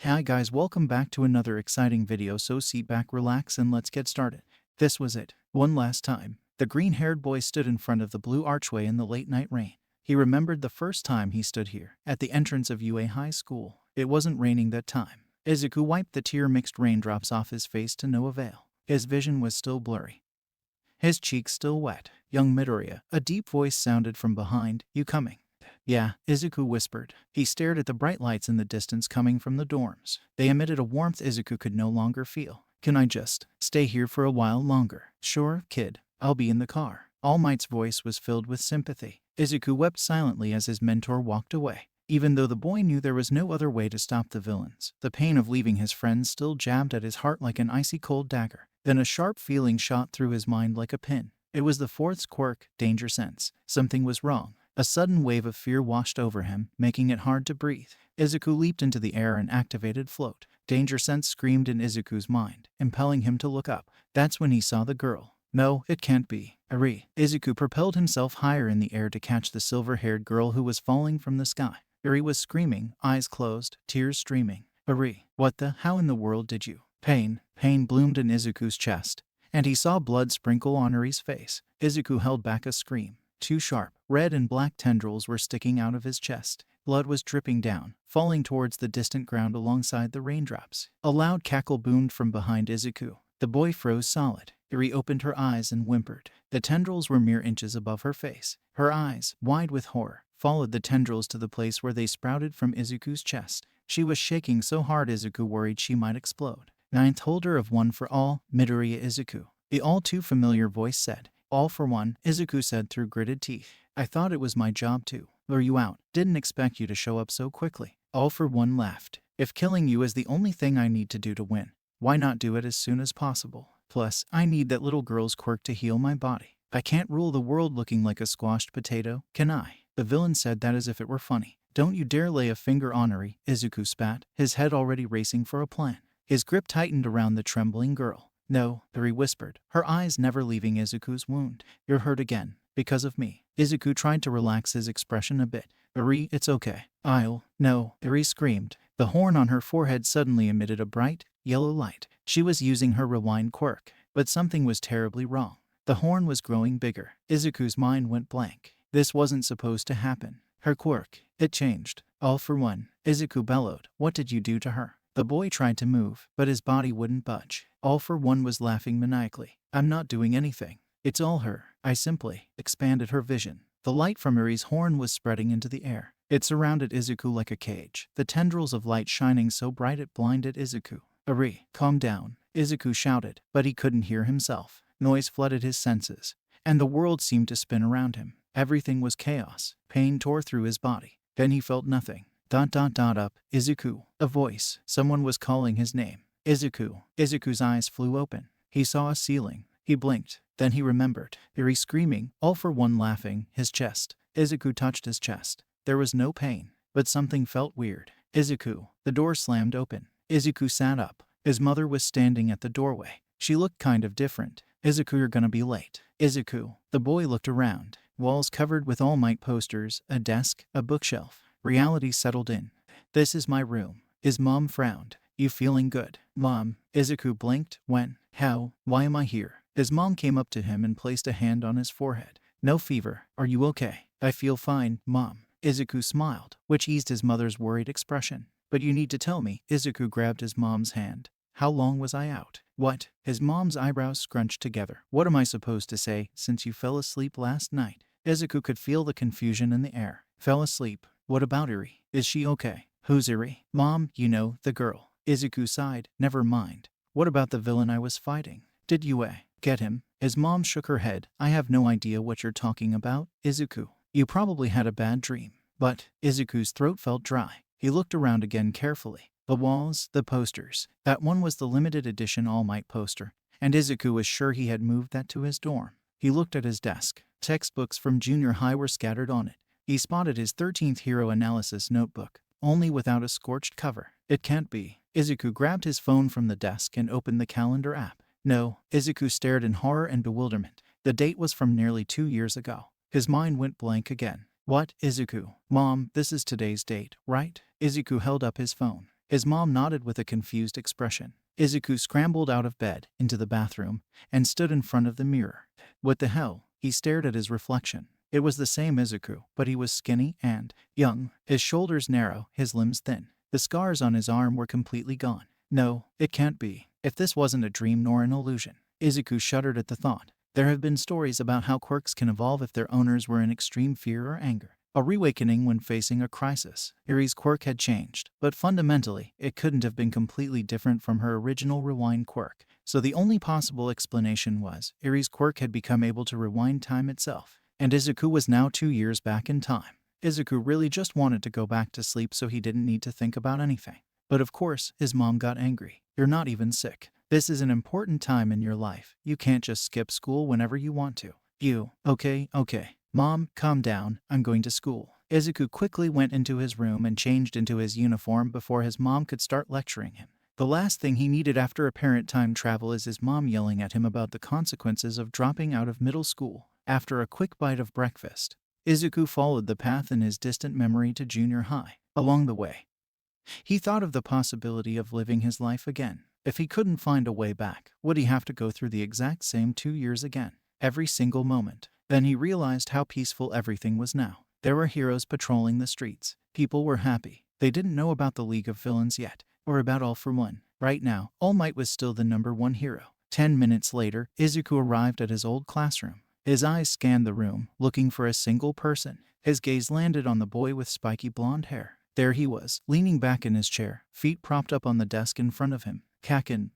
Hi guys, welcome back to another exciting video, so sit back, relax, and let's get started. This was it. One last time. The green-haired boy stood in front of the blue archway in the late-night rain. He remembered the first time he stood here, at the entrance of UA High School. It wasn't raining that time. Izuku wiped the tear-mixed raindrops off his face to no avail. His vision was still blurry, his cheeks still wet. Young Midoriya, a deep voice sounded from behind. You coming? Yeah, Izuku whispered. He stared at the bright lights in the distance coming from the dorms. They emitted a warmth Izuku could no longer feel. Can I just stay here for a while longer? Sure, kid. I'll be in the car. All Might's voice was filled with sympathy. Izuku wept silently as his mentor walked away. Even though the boy knew there was no other way to stop the villains, the pain of leaving his friends still jabbed at his heart like an icy cold dagger. Then a sharp feeling shot through his mind like a pin. It was the fourth quirk, danger sense. Something was wrong. A sudden wave of fear washed over him, making it hard to breathe. Izuku leaped into the air and activated float. Danger sense screamed in Izuku's mind, impelling him to look up. That's when he saw the girl. No, it can't be. Eri. Izuku propelled himself higher in the air to catch the silver-haired girl who was falling from the sky. Eri was screaming, eyes closed, tears streaming. Eri. How in the world did you? Pain bloomed in Izuku's chest, and he saw blood sprinkle on Eri's face. Izuku held back a scream. Two sharp, red and black tendrils were sticking out of his chest. Blood was dripping down, falling towards the distant ground alongside the raindrops. A loud cackle boomed from behind Izuku. The boy froze solid. Eri opened her eyes and whimpered. The tendrils were mere inches above her face. Her eyes, wide with horror, followed the tendrils to the place where they sprouted from Izuku's chest. She was shaking so hard Izuku worried she might explode. Ninth holder of one for all, Midoriya Izuku. The all-too-familiar voice said. All for one, Izuku said through gritted teeth. I thought it was my job to lure you out. Didn't expect you to show up so quickly. All for one laughed. If killing you is the only thing I need to do to win, why not do it as soon as possible? Plus, I need that little girl's quirk to heal my body. I can't rule the world looking like a squashed potato, can I? The villain said that as if it were funny. Don't you dare lay a finger on Eri, Izuku spat, his head already racing for a plan. His grip tightened around the trembling girl. No, Eri whispered, her eyes never leaving Izuku's wound. You're hurt again. Because of me. Izuku tried to relax his expression a bit. Eri, it's okay. No, Eri screamed. The horn on her forehead suddenly emitted a bright, yellow light. She was using her rewind quirk. But something was terribly wrong. The horn was growing bigger. Izuku's mind went blank. This wasn't supposed to happen. Her quirk. It changed. All for one. Izuku bellowed. What did you do to her? The boy tried to move, but his body wouldn't budge. All for one was laughing maniacally. I'm not doing anything. It's all her. I simply expanded her vision. The light from Eri's horn was spreading into the air. It surrounded Izuku like a cage, the tendrils of light shining so bright it blinded Izuku. Eri, calm down, Izuku shouted, but he couldn't hear himself. Noise flooded his senses, and the world seemed to spin around him. Everything was chaos. Pain tore through his body. Then he felt nothing. Up, Izuku. A voice. Someone was calling his name. Izuku. Izuku's eyes flew open. He saw a ceiling. He blinked. Then he remembered. Eri screaming, all for one laughing, his chest. Izuku touched his chest. There was no pain, but something felt weird. Izuku. The door slammed open. Izuku sat up. His mother was standing at the doorway. She looked kind of different. Izuku, you're gonna be late. Izuku. The boy looked around. Walls covered with All Might posters, a desk, a bookshelf. Reality settled in. This is my room. His mom frowned. You feeling good, Mom? Izuku blinked. When? How? Why am I here? His mom came up to him and placed a hand on his forehead. No fever. Are you okay? I feel fine, Mom. Izuku smiled, which eased his mother's worried expression. But you need to tell me. Izuku grabbed his mom's hand. How long was I out? What? His mom's eyebrows scrunched together. What am I supposed to say, since you fell asleep last night? Izuku could feel the confusion in the air. Fell asleep. What about Eri? Is she okay? Who's Eri? Mom, you know, the girl. Izuku sighed. Never mind. What about the villain I was fighting? Did you, get him? His mom shook her head. I have no idea what you're talking about, Izuku. You probably had a bad dream. But, Izuku's throat felt dry. He looked around again carefully. The walls, the posters. That one was the limited edition All Might poster, and Izuku was sure he had moved that to his dorm. He looked at his desk. Textbooks from junior high were scattered on it. He spotted his 13th Hero Analysis notebook, only without a scorched cover. It can't be. Izuku grabbed his phone from the desk and opened the calendar app. No, Izuku stared in horror and bewilderment. The date was from nearly 2 years ago. His mind went blank again. What, Izuku? Mom, this is today's date, right? Izuku held up his phone. His mom nodded with a confused expression. Izuku scrambled out of bed, into the bathroom, and stood in front of the mirror. What the hell? He stared at his reflection. It was the same Izuku, but he was skinny and young, his shoulders narrow, his limbs thin. The scars on his arm were completely gone. No, it can't be. If this wasn't a dream nor an illusion. Izuku shuddered at the thought. There have been stories about how quirks can evolve if their owners were in extreme fear or anger. A reawakening when facing a crisis. Eri's quirk had changed, but fundamentally, it couldn't have been completely different from her original rewind quirk. So the only possible explanation was, Eri's quirk had become able to rewind time itself. And Izuku was now 2 years back in time. Izuku really just wanted to go back to sleep so he didn't need to think about anything. But of course, his mom got angry. You're not even sick. This is an important time in your life. You can't just skip school whenever you want to. Okay. Mom, calm down. I'm going to school. Izuku quickly went into his room and changed into his uniform before his mom could start lecturing him. The last thing he needed after apparent time travel is his mom yelling at him about the consequences of dropping out of middle school. After a quick bite of breakfast, Izuku followed the path in his distant memory to junior high. Along the way, he thought of the possibility of living his life again. If he couldn't find a way back, would he have to go through the exact same 2 years again? Every single moment. Then he realized how peaceful everything was now. There were heroes patrolling the streets. People were happy. They didn't know about the League of Villains yet, or about All for One. Right now, All Might was still the #1 hero. 10 minutes later, Izuku arrived at his old classroom. His eyes scanned the room, looking for a single person. His gaze landed on the boy with spiky blonde hair. There he was, leaning back in his chair, feet propped up on the desk in front of him. Kaken,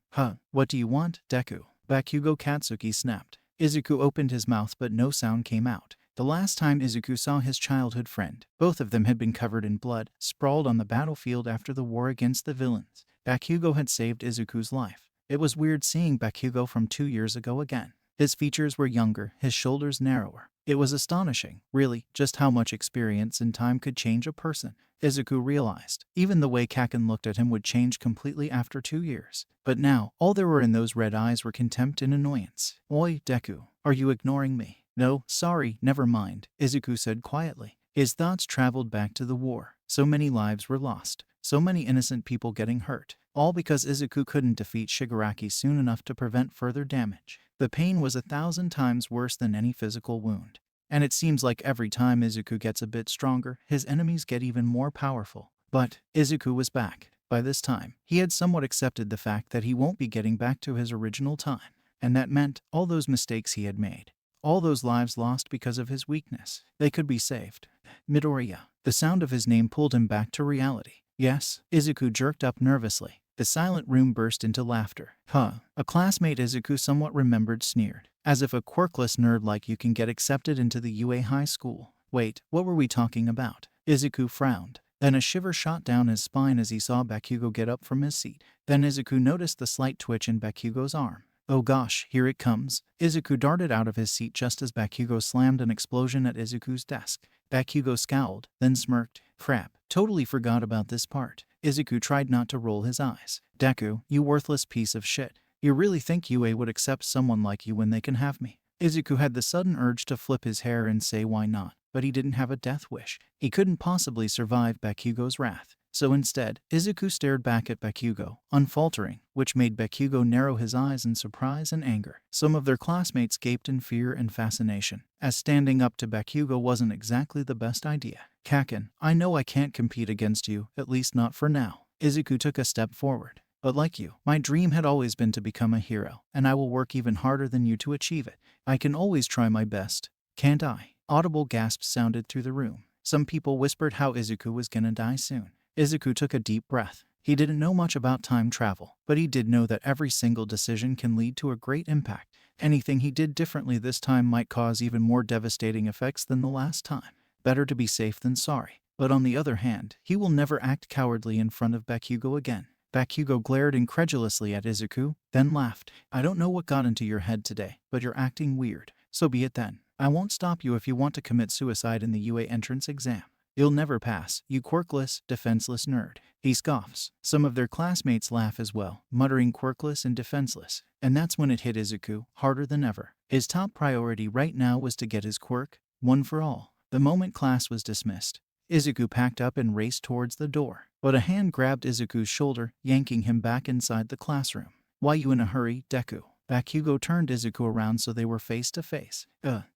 what do you want, Deku? Bakugo Katsuki snapped. Izuku opened his mouth but no sound came out. The last time Izuku saw his childhood friend, both of them had been covered in blood, sprawled on the battlefield after the war against the villains. Bakugo had saved Izuku's life. It was weird seeing Bakugo from 2 years ago again. His features were younger, his shoulders narrower. It was astonishing, really, just how much experience and time could change a person. Izuku realized. Even the way Kaken looked at him would change completely after 2 years. But now, all there were in those red eyes were contempt and annoyance. Oi, Deku, are you ignoring me? No, sorry, never mind, Izuku said quietly. His thoughts traveled back to the war. So many lives were lost. So many innocent people getting hurt. All because Izuku couldn't defeat Shigaraki soon enough to prevent further damage. The pain was 1,000 times worse than any physical wound. And it seems like every time Izuku gets a bit stronger, his enemies get even more powerful. But Izuku was back. By this time, he had somewhat accepted the fact that he won't be getting back to his original time. And that meant all those mistakes he had made. All those lives lost because of his weakness. They could be saved. Midoriya. The sound of his name pulled him back to reality. Yes, Izuku jerked up nervously. The silent room burst into laughter. A classmate Izuku somewhat remembered sneered. As if a quirkless nerd like you can get accepted into the UA high school. Wait, what were we talking about? Izuku frowned. Then a shiver shot down his spine as he saw Bakugo get up from his seat. Then Izuku noticed the slight twitch in Bakugo's arm. Oh gosh, here it comes. Izuku darted out of his seat just as Bakugo slammed an explosion at Izuku's desk. Bakugo scowled, then smirked. Crap, totally forgot about this part. Izuku tried not to roll his eyes. Deku, you worthless piece of shit. You really think UA would accept someone like you when they can have me? Izuku had the sudden urge to flip his hair and say why not, but he didn't have a death wish. He couldn't possibly survive Bakugo's wrath. So instead, Izuku stared back at Bakugo, unfaltering, which made Bakugo narrow his eyes in surprise and anger. Some of their classmates gaped in fear and fascination, as standing up to Bakugo wasn't exactly the best idea. Kaken, I know I can't compete against you, at least not for now. Izuku took a step forward. But like you, my dream had always been to become a hero, and I will work even harder than you to achieve it. I can always try my best, can't I? Audible gasps sounded through the room. Some people whispered how Izuku was gonna die soon. Izuku took a deep breath. He didn't know much about time travel, but he did know that every single decision can lead to a great impact. Anything he did differently this time might cause even more devastating effects than the last time. Better to be safe than sorry. But on the other hand, he will never act cowardly in front of Bakugo again. Bakugo glared incredulously at Izuku, then laughed. I don't know what got into your head today, but you're acting weird. So be it then. I won't stop you if you want to commit suicide in the UA entrance exam. You'll never pass, you quirkless, defenseless nerd. He scoffs. Some of their classmates laugh as well, muttering quirkless and defenseless. And that's when it hit Izuku, harder than ever. His top priority right now was to get his quirk, one for all. The moment class was dismissed, Izuku packed up and raced towards the door. But a hand grabbed Izuku's shoulder, yanking him back inside the classroom. Why you in a hurry, Deku? Bakugo turned Izuku around so they were face to face.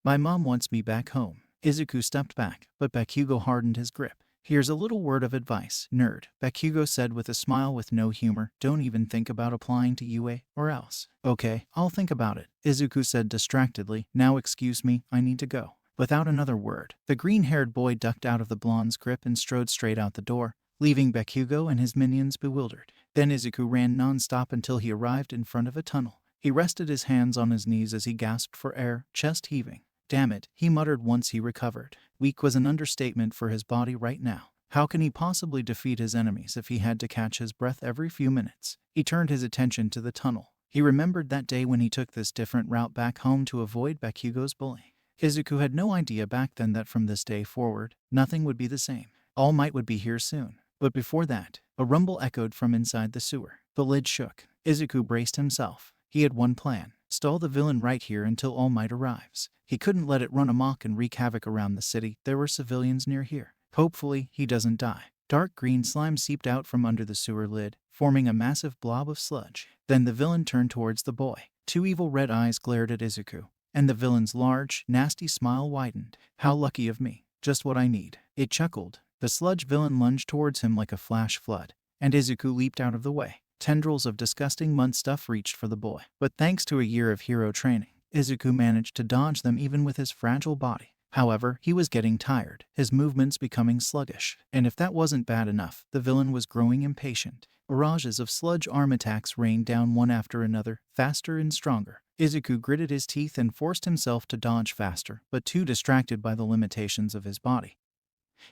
My mom wants me back home. Izuku stepped back, but Bakugo hardened his grip. Here's a little word of advice, nerd, Bakugo said with a smile with no humor. Don't even think about applying to UA, or else. Okay, I'll think about it, Izuku said distractedly. Now excuse me, I need to go. Without another word, the green-haired boy ducked out of the blonde's grip and strode straight out the door, leaving Bakugo and his minions bewildered. Then Izuku ran non-stop until he arrived in front of a tunnel. He rested his hands on his knees as he gasped for air, chest heaving. Damn it, he muttered once he recovered. Weak was an understatement for his body right now. How can he possibly defeat his enemies if he had to catch his breath every few minutes? He turned his attention to the tunnel. He remembered that day when he took this different route back home to avoid Bakugo's bullying. Izuku had no idea back then that from this day forward, nothing would be the same. All Might would be here soon. But before that, a rumble echoed from inside the sewer. The lid shook. Izuku braced himself. He had one plan. Stall the villain right here until All Might arrives. He couldn't let it run amok and wreak havoc around the city. There were civilians near here. Hopefully, he doesn't die. Dark green slime seeped out from under the sewer lid, forming a massive blob of sludge. Then the villain turned towards the boy. Two evil red eyes glared at Izuku, and the villain's large, nasty smile widened. How lucky of me. Just what I need. It chuckled. The sludge villain lunged towards him like a flash flood, and Izuku leaped out of the way. Tendrils of disgusting mud stuff reached for the boy. But thanks to a year of hero training, Izuku managed to dodge them even with his fragile body. However, he was getting tired, his movements becoming sluggish. And if that wasn't bad enough, the villain was growing impatient. Barrages of sludge arm attacks rained down one after another, faster and stronger. Izuku gritted his teeth and forced himself to dodge faster, but too distracted by the limitations of his body.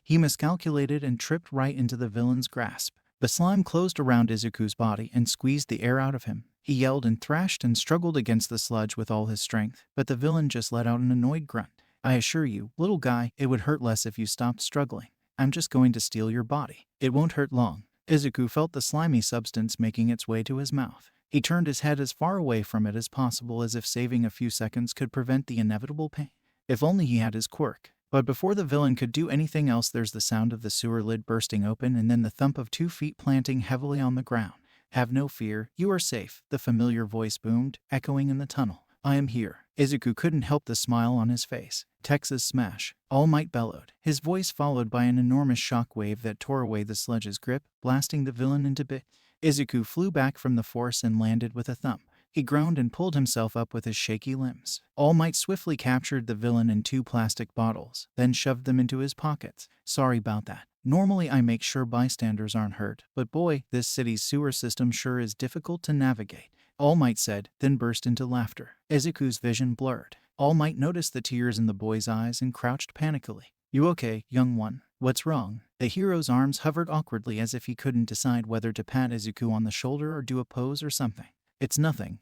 He miscalculated and tripped right into the villain's grasp. The slime closed around Izuku's body and squeezed the air out of him. He yelled and thrashed and struggled against the sludge with all his strength, but the villain just let out an annoyed grunt. I assure you, little guy, it would hurt less if you stopped struggling. I'm just going to steal your body. It won't hurt long. Izuku felt the slimy substance making its way to his mouth. He turned his head as far away from it as possible, as if saving a few seconds could prevent the inevitable pain. If only he had his quirk. But before the villain could do anything else, there's the sound of the sewer lid bursting open and then the thump of 2 feet planting heavily on the ground. Have no fear, you are safe, the familiar voice boomed, echoing in the tunnel. I am here. Izuku couldn't help the smile on his face. Texas smash. All Might bellowed, his voice followed by an enormous shock wave that tore away the sludge's grip, blasting the villain into bits. Izuku flew back from the force and landed with a thump. He groaned and pulled himself up with his shaky limbs. All Might swiftly captured the villain in 2 plastic bottles, then shoved them into his pockets. Sorry about that. Normally I make sure bystanders aren't hurt, but boy, this city's sewer system sure is difficult to navigate, All Might said, then burst into laughter. Izuku's vision blurred. All Might noticed the tears in the boy's eyes and crouched panically. You okay, young one? What's wrong? The hero's arms hovered awkwardly as if he couldn't decide whether to pat Izuku on the shoulder or do a pose or something. It's nothing,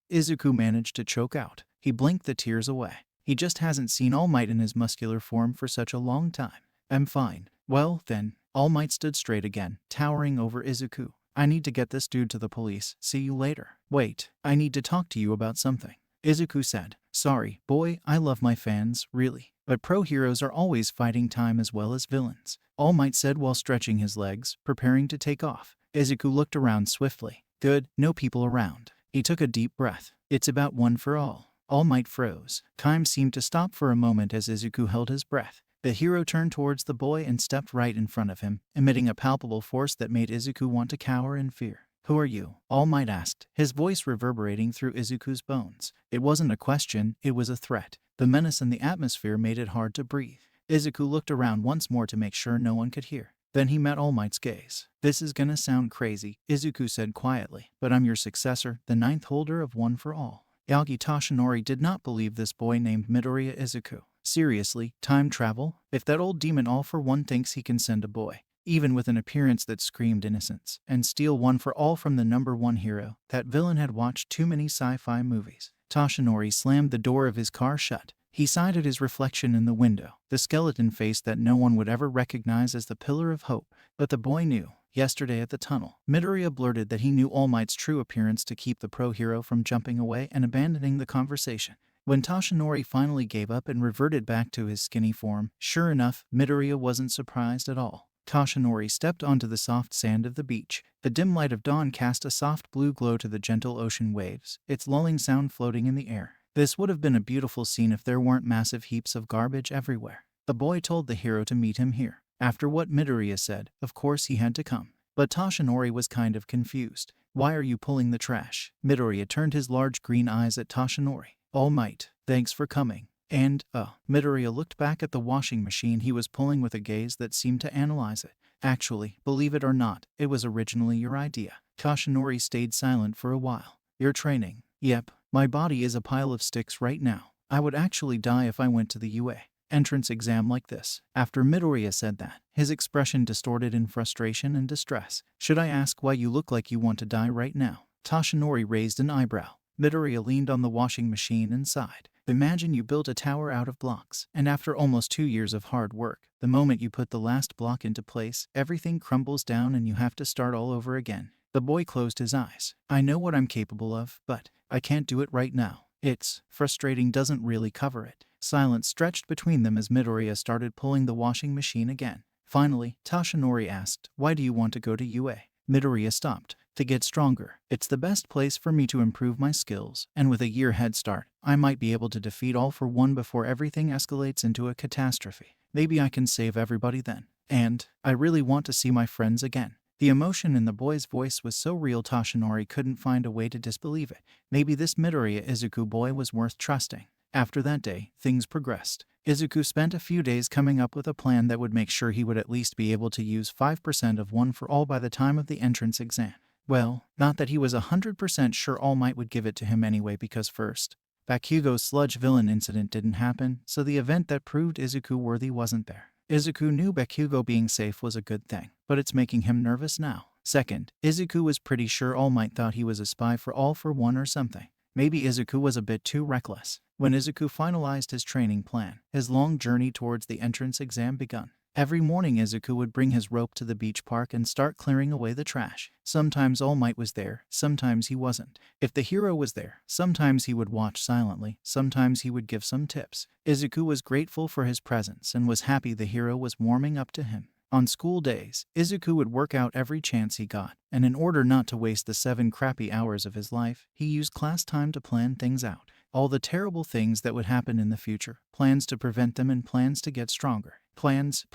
Izuku managed to choke out. He blinked the tears away. He just hasn't seen All Might in his muscular form for such a long time. I'm fine. Well, then. All Might stood straight again, towering over Izuku. I need to get this dude to the police. See you later. Wait, I need to talk to you about something, Izuku said. Sorry, boy, I love my fans, really. But pro heroes are always fighting time as well as villains, All Might said while stretching his legs, preparing to take off. Izuku looked around swiftly. Good, no people around. He took a deep breath. It's about one for all. All Might froze. Time seemed to stop for a moment as Izuku held his breath. The hero turned towards the boy and stepped right in front of him, emitting a palpable force that made Izuku want to cower in fear. Who are you? All Might asked, his voice reverberating through Izuku's bones. It wasn't a question, it was a threat. The menace in the atmosphere made it hard to breathe. Izuku looked around once more to make sure no one could hear. Then he met All Might's gaze. This is gonna sound crazy, Izuku said quietly, but I'm your successor, the 9th holder of One for All. Yagi Toshinori did not believe this boy named Midoriya Izuku. Seriously, time travel? If that old demon All for One thinks he can send a boy, even with an appearance that screamed innocence, and steal One for All from the #1 hero, that villain had watched too many sci-fi movies. Toshinori slammed the door of his car shut. He sighed at his reflection in the window, the skeleton face that no one would ever recognize as the pillar of hope. But the boy knew. Yesterday at the tunnel, Midoriya blurted that he knew All Might's true appearance to keep the pro hero from jumping away and abandoning the conversation. When Toshinori finally gave up and reverted back to his skinny form, sure enough, Midoriya wasn't surprised at all. Toshinori stepped onto the soft sand of the beach. The dim light of dawn cast a soft blue glow to the gentle ocean waves, its lulling sound floating in the air. This would have been a beautiful scene if there weren't massive heaps of garbage everywhere. The boy told the hero to meet him here. After what Midoriya said, of course he had to come. But Toshinori was kind of confused. Why are you pulling the trash? Midoriya turned his large green eyes at Toshinori. All might. Thanks for coming. And, Midoriya looked back at the washing machine he was pulling with a gaze that seemed to analyze it. Actually, believe it or not, it was originally your idea. Toshinori stayed silent for a while. Your training. Yep, my body is a pile of sticks right now. I would actually die if I went to the UA entrance exam like this. After Midoriya said that, his expression distorted in frustration and distress. Should I ask why you look like you want to die right now? Toshinori raised an eyebrow. Midoriya leaned on the washing machine and sighed. Imagine you built a tower out of blocks, and after almost 2 years of hard work, the moment you put the last block into place, everything crumbles down and you have to start all over again. The boy closed his eyes. I know what I'm capable of, but I can't do it right now. It's frustrating doesn't really cover it. Silence stretched between them as Midoriya started pulling the washing machine again. Finally, Toshinori asked, why do you want to go to UA? Midoriya stopped. To get stronger. It's the best place for me to improve my skills, and with a year head start, I might be able to defeat All for One before everything escalates into a catastrophe. Maybe I can save everybody then. And I really want to see my friends again. The emotion in the boy's voice was so real Toshinori couldn't find a way to disbelieve it. Maybe this Midoriya Izuku boy was worth trusting. After that day, things progressed. Izuku spent a few days coming up with a plan that would make sure he would at least be able to use 5% of One for All by the time of the entrance exam. Well, not that he was 100% sure All Might would give it to him anyway because first, Bakugo's sludge villain incident didn't happen, so the event that proved Izuku worthy wasn't there. Izuku knew Bakugo being safe was a good thing, but it's making him nervous now. Second, Izuku was pretty sure All Might thought he was a spy for All for One or something. Maybe Izuku was a bit too reckless. When Izuku finalized his training plan, his long journey towards the entrance exam begun. Every morning Izuku would bring his rope to the beach park and start clearing away the trash. Sometimes All Might was there, sometimes he wasn't. If the hero was there, sometimes he would watch silently, sometimes he would give some tips. Izuku was grateful for his presence and was happy the hero was warming up to him. On school days, Izuku would work out every chance he got, and in order not to waste the 7 crappy hours of his life, he used class time to plan things out. All the terrible things that would happen in the future, plans to prevent them and plans to get stronger. Plans.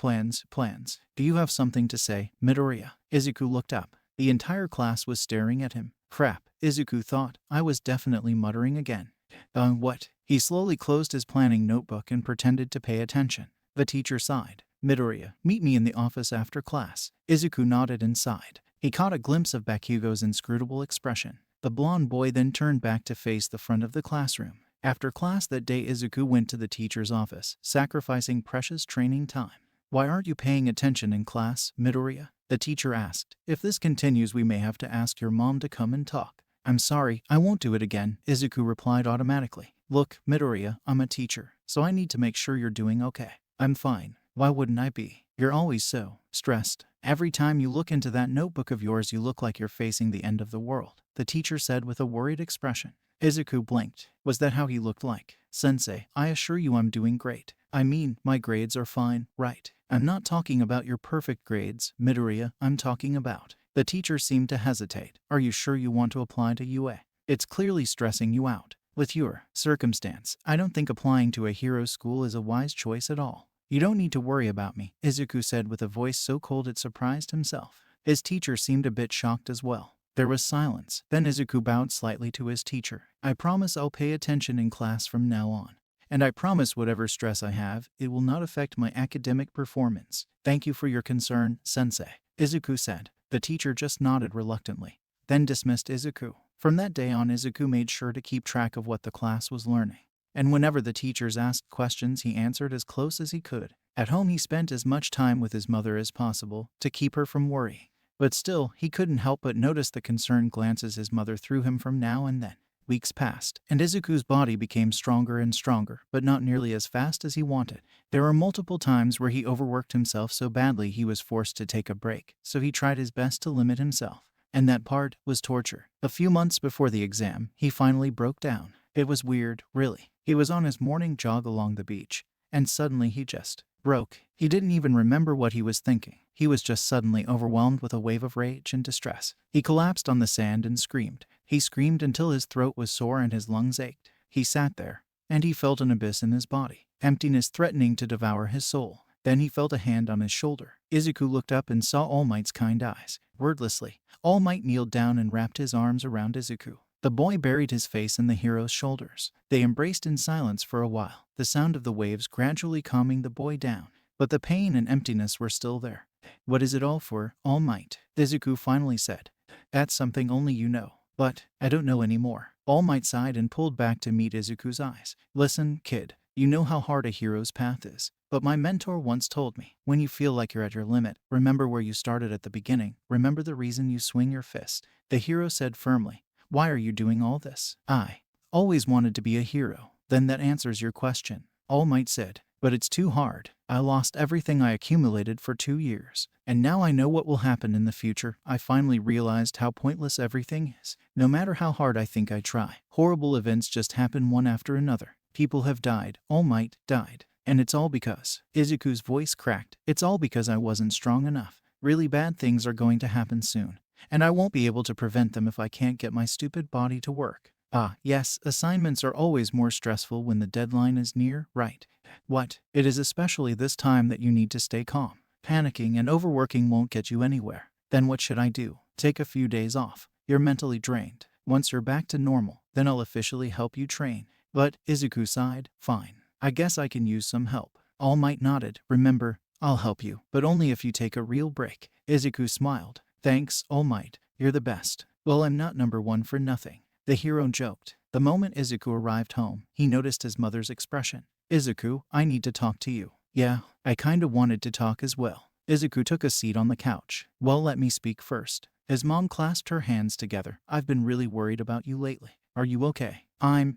Do you have something to say, Midoriya? Izuku looked up. The entire class was staring at him. Crap, Izuku thought. I was definitely muttering again. What? He slowly closed his planning notebook and pretended to pay attention. The teacher sighed. Midoriya, meet me in the office after class. Izuku nodded and sighed. He caught a glimpse of Bakugo's inscrutable expression. The blonde boy then turned back to face the front of the classroom. After class that day, Izuku went to the teacher's office, sacrificing precious training time. Why aren't you paying attention in class, Midoriya? The teacher asked. If this continues, we may have to ask your mom to come and talk. I'm sorry, I won't do it again, Izuku replied automatically. Look, Midoriya, I'm a teacher, so I need to make sure you're doing okay. I'm fine. Why wouldn't I be? You're always so stressed. Every time you look into that notebook of yours, you look like you're facing the end of the world, the teacher said with a worried expression. Izuku blinked. Was that how he looked like? Sensei, I assure you I'm doing great. I mean, my grades are fine, right? I'm not talking about your perfect grades, Midoriya, I'm talking about. The teacher seemed to hesitate. Are you sure you want to apply to UA? It's clearly stressing you out. With your circumstance, I don't think applying to a hero school is a wise choice at all. You don't need to worry about me, Izuku said with a voice so cold it surprised himself. His teacher seemed a bit shocked as well. There was silence. Then Izuku bowed slightly to his teacher. I promise I'll pay attention in class from now on. And I promise whatever stress I have, it will not affect my academic performance. Thank you for your concern, Sensei, Izuku said. The teacher just nodded reluctantly, then dismissed Izuku. From that day on, Izuku made sure to keep track of what the class was learning. And whenever the teachers asked questions, he answered as close as he could. At home, he spent as much time with his mother as possible to keep her from worry. But still, he couldn't help but notice the concerned glances his mother threw him from now and then. Weeks passed, and Izuku's body became stronger and stronger, but not nearly as fast as he wanted. There were multiple times where he overworked himself so badly he was forced to take a break, so he tried his best to limit himself. And that part was torture. A few months before the exam, he finally broke down. It was weird, really. He was on his morning jog along the beach, and suddenly he just broke. He didn't even remember what he was thinking. He was just suddenly overwhelmed with a wave of rage and distress. He collapsed on the sand and screamed. He screamed until his throat was sore and his lungs ached. He sat there, and he felt an abyss in his body, emptiness threatening to devour his soul. Then he felt a hand on his shoulder. Izuku looked up and saw All Might's kind eyes. Wordlessly, All Might kneeled down and wrapped his arms around Izuku. The boy buried his face in the hero's shoulders. They embraced in silence for a while, the sound of the waves gradually calming the boy down. But the pain and emptiness were still there. "What is it all for, All Might?" Izuku finally said. "That's something only you know. But I don't know anymore." All Might sighed and pulled back to meet Izuku's eyes. "Listen, kid. You know how hard a hero's path is. But my mentor once told me, when you feel like you're at your limit, remember where you started at the beginning. Remember the reason you swing your fist." The hero said firmly, "Why are you doing all this?" "I always wanted to be a hero." "Then that answers your question," All Might said. "But it's too hard. I lost everything I accumulated for 2 years. And now I know what will happen in the future. I finally realized how pointless everything is. No matter how hard I think I try, horrible events just happen one after another. People have died. All Might died. And it's all because..." Izuku's voice cracked. "It's all because I wasn't strong enough. Really bad things are going to happen soon. And I won't be able to prevent them if I can't get my stupid body to work." "Ah, yes, assignments are always more stressful when the deadline is near, right?" "What? It is especially this time that you need to stay calm. Panicking and overworking won't get you anywhere." "Then what should I do?" "Take a few days off. You're mentally drained. Once you're back to normal, then I'll officially help you train." "But," Izuku sighed, "fine. I guess I can use some help." All Might nodded. "Remember, I'll help you, but only if you take a real break." Izuku smiled. "Thanks, All Might. You're the best." "Well, I'm not number one for nothing," the hero joked. The moment Izuku arrived home, he noticed his mother's expression. "Izuku, I need to talk to you." "Yeah, I kinda wanted to talk as well." Izuku took a seat on the couch. "Well, let me speak first." His mom clasped her hands together. "I've been really worried about you lately. Are you okay?"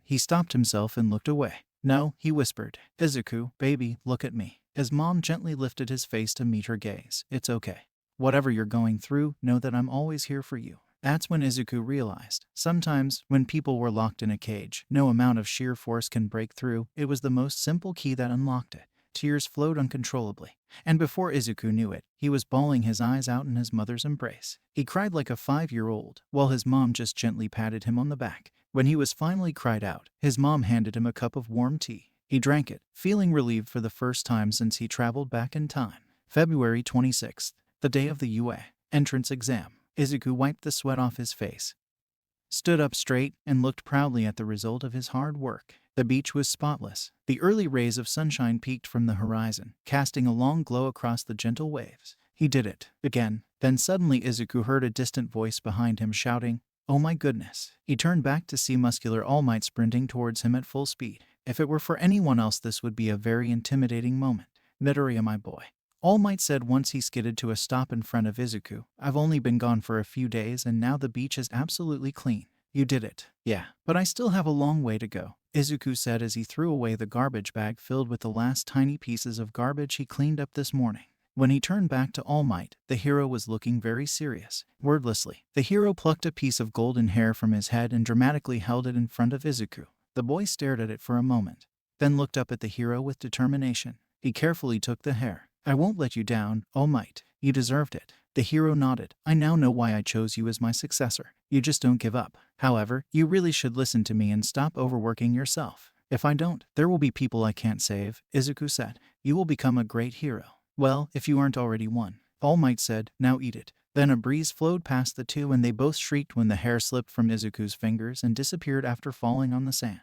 He stopped himself and looked away. "No," he whispered. "Izuku, baby, look at me." His mom gently lifted his face to meet her gaze. "It's okay. Whatever you're going through, know that I'm always here for you." That's when Izuku realized, sometimes, when people were locked in a cage, no amount of sheer force can break through. It was the most simple key that unlocked it. Tears flowed uncontrollably, and before Izuku knew it, he was bawling his eyes out in his mother's embrace. He cried like a 5-year-old, while his mom just gently patted him on the back. When he was finally cried out, his mom handed him a cup of warm tea. He drank it, feeling relieved for the first time since he traveled back in time. February 26th, the day of the UA entrance exam. Izuku wiped the sweat off his face, stood up straight, and looked proudly at the result of his hard work. The beach was spotless. The early rays of sunshine peeked from the horizon, casting a long glow across the gentle waves. He did it again. Then suddenly Izuku heard a distant voice behind him shouting, "Oh my goodness." He turned back to see muscular All Might sprinting towards him at full speed. If it were for anyone else, this would be a very intimidating moment. "Midoriya, my boy," All Might said once he skidded to a stop in front of Izuku. "I've only been gone for a few days and now the beach is absolutely clean." "You did it." "Yeah, but I still have a long way to go," Izuku said as he threw away the garbage bag filled with the last tiny pieces of garbage he cleaned up this morning. When he turned back to All Might, the hero was looking very serious. Wordlessly, the hero plucked a piece of golden hair from his head and dramatically held it in front of Izuku. The boy stared at it for a moment, then looked up at the hero with determination. He carefully took the hair. "I won't let you down, All Might. You deserved it." The hero nodded. "I now know why I chose you as my successor. You just don't give up. However, you really should listen to me and stop overworking yourself." "If I don't, there will be people I can't save," Izuku said. "You will become a great hero." "Well, if you aren't already one," All Might said. "Now eat it." Then a breeze flowed past the two and they both shrieked when the hair slipped from Izuku's fingers and disappeared after falling on the sand.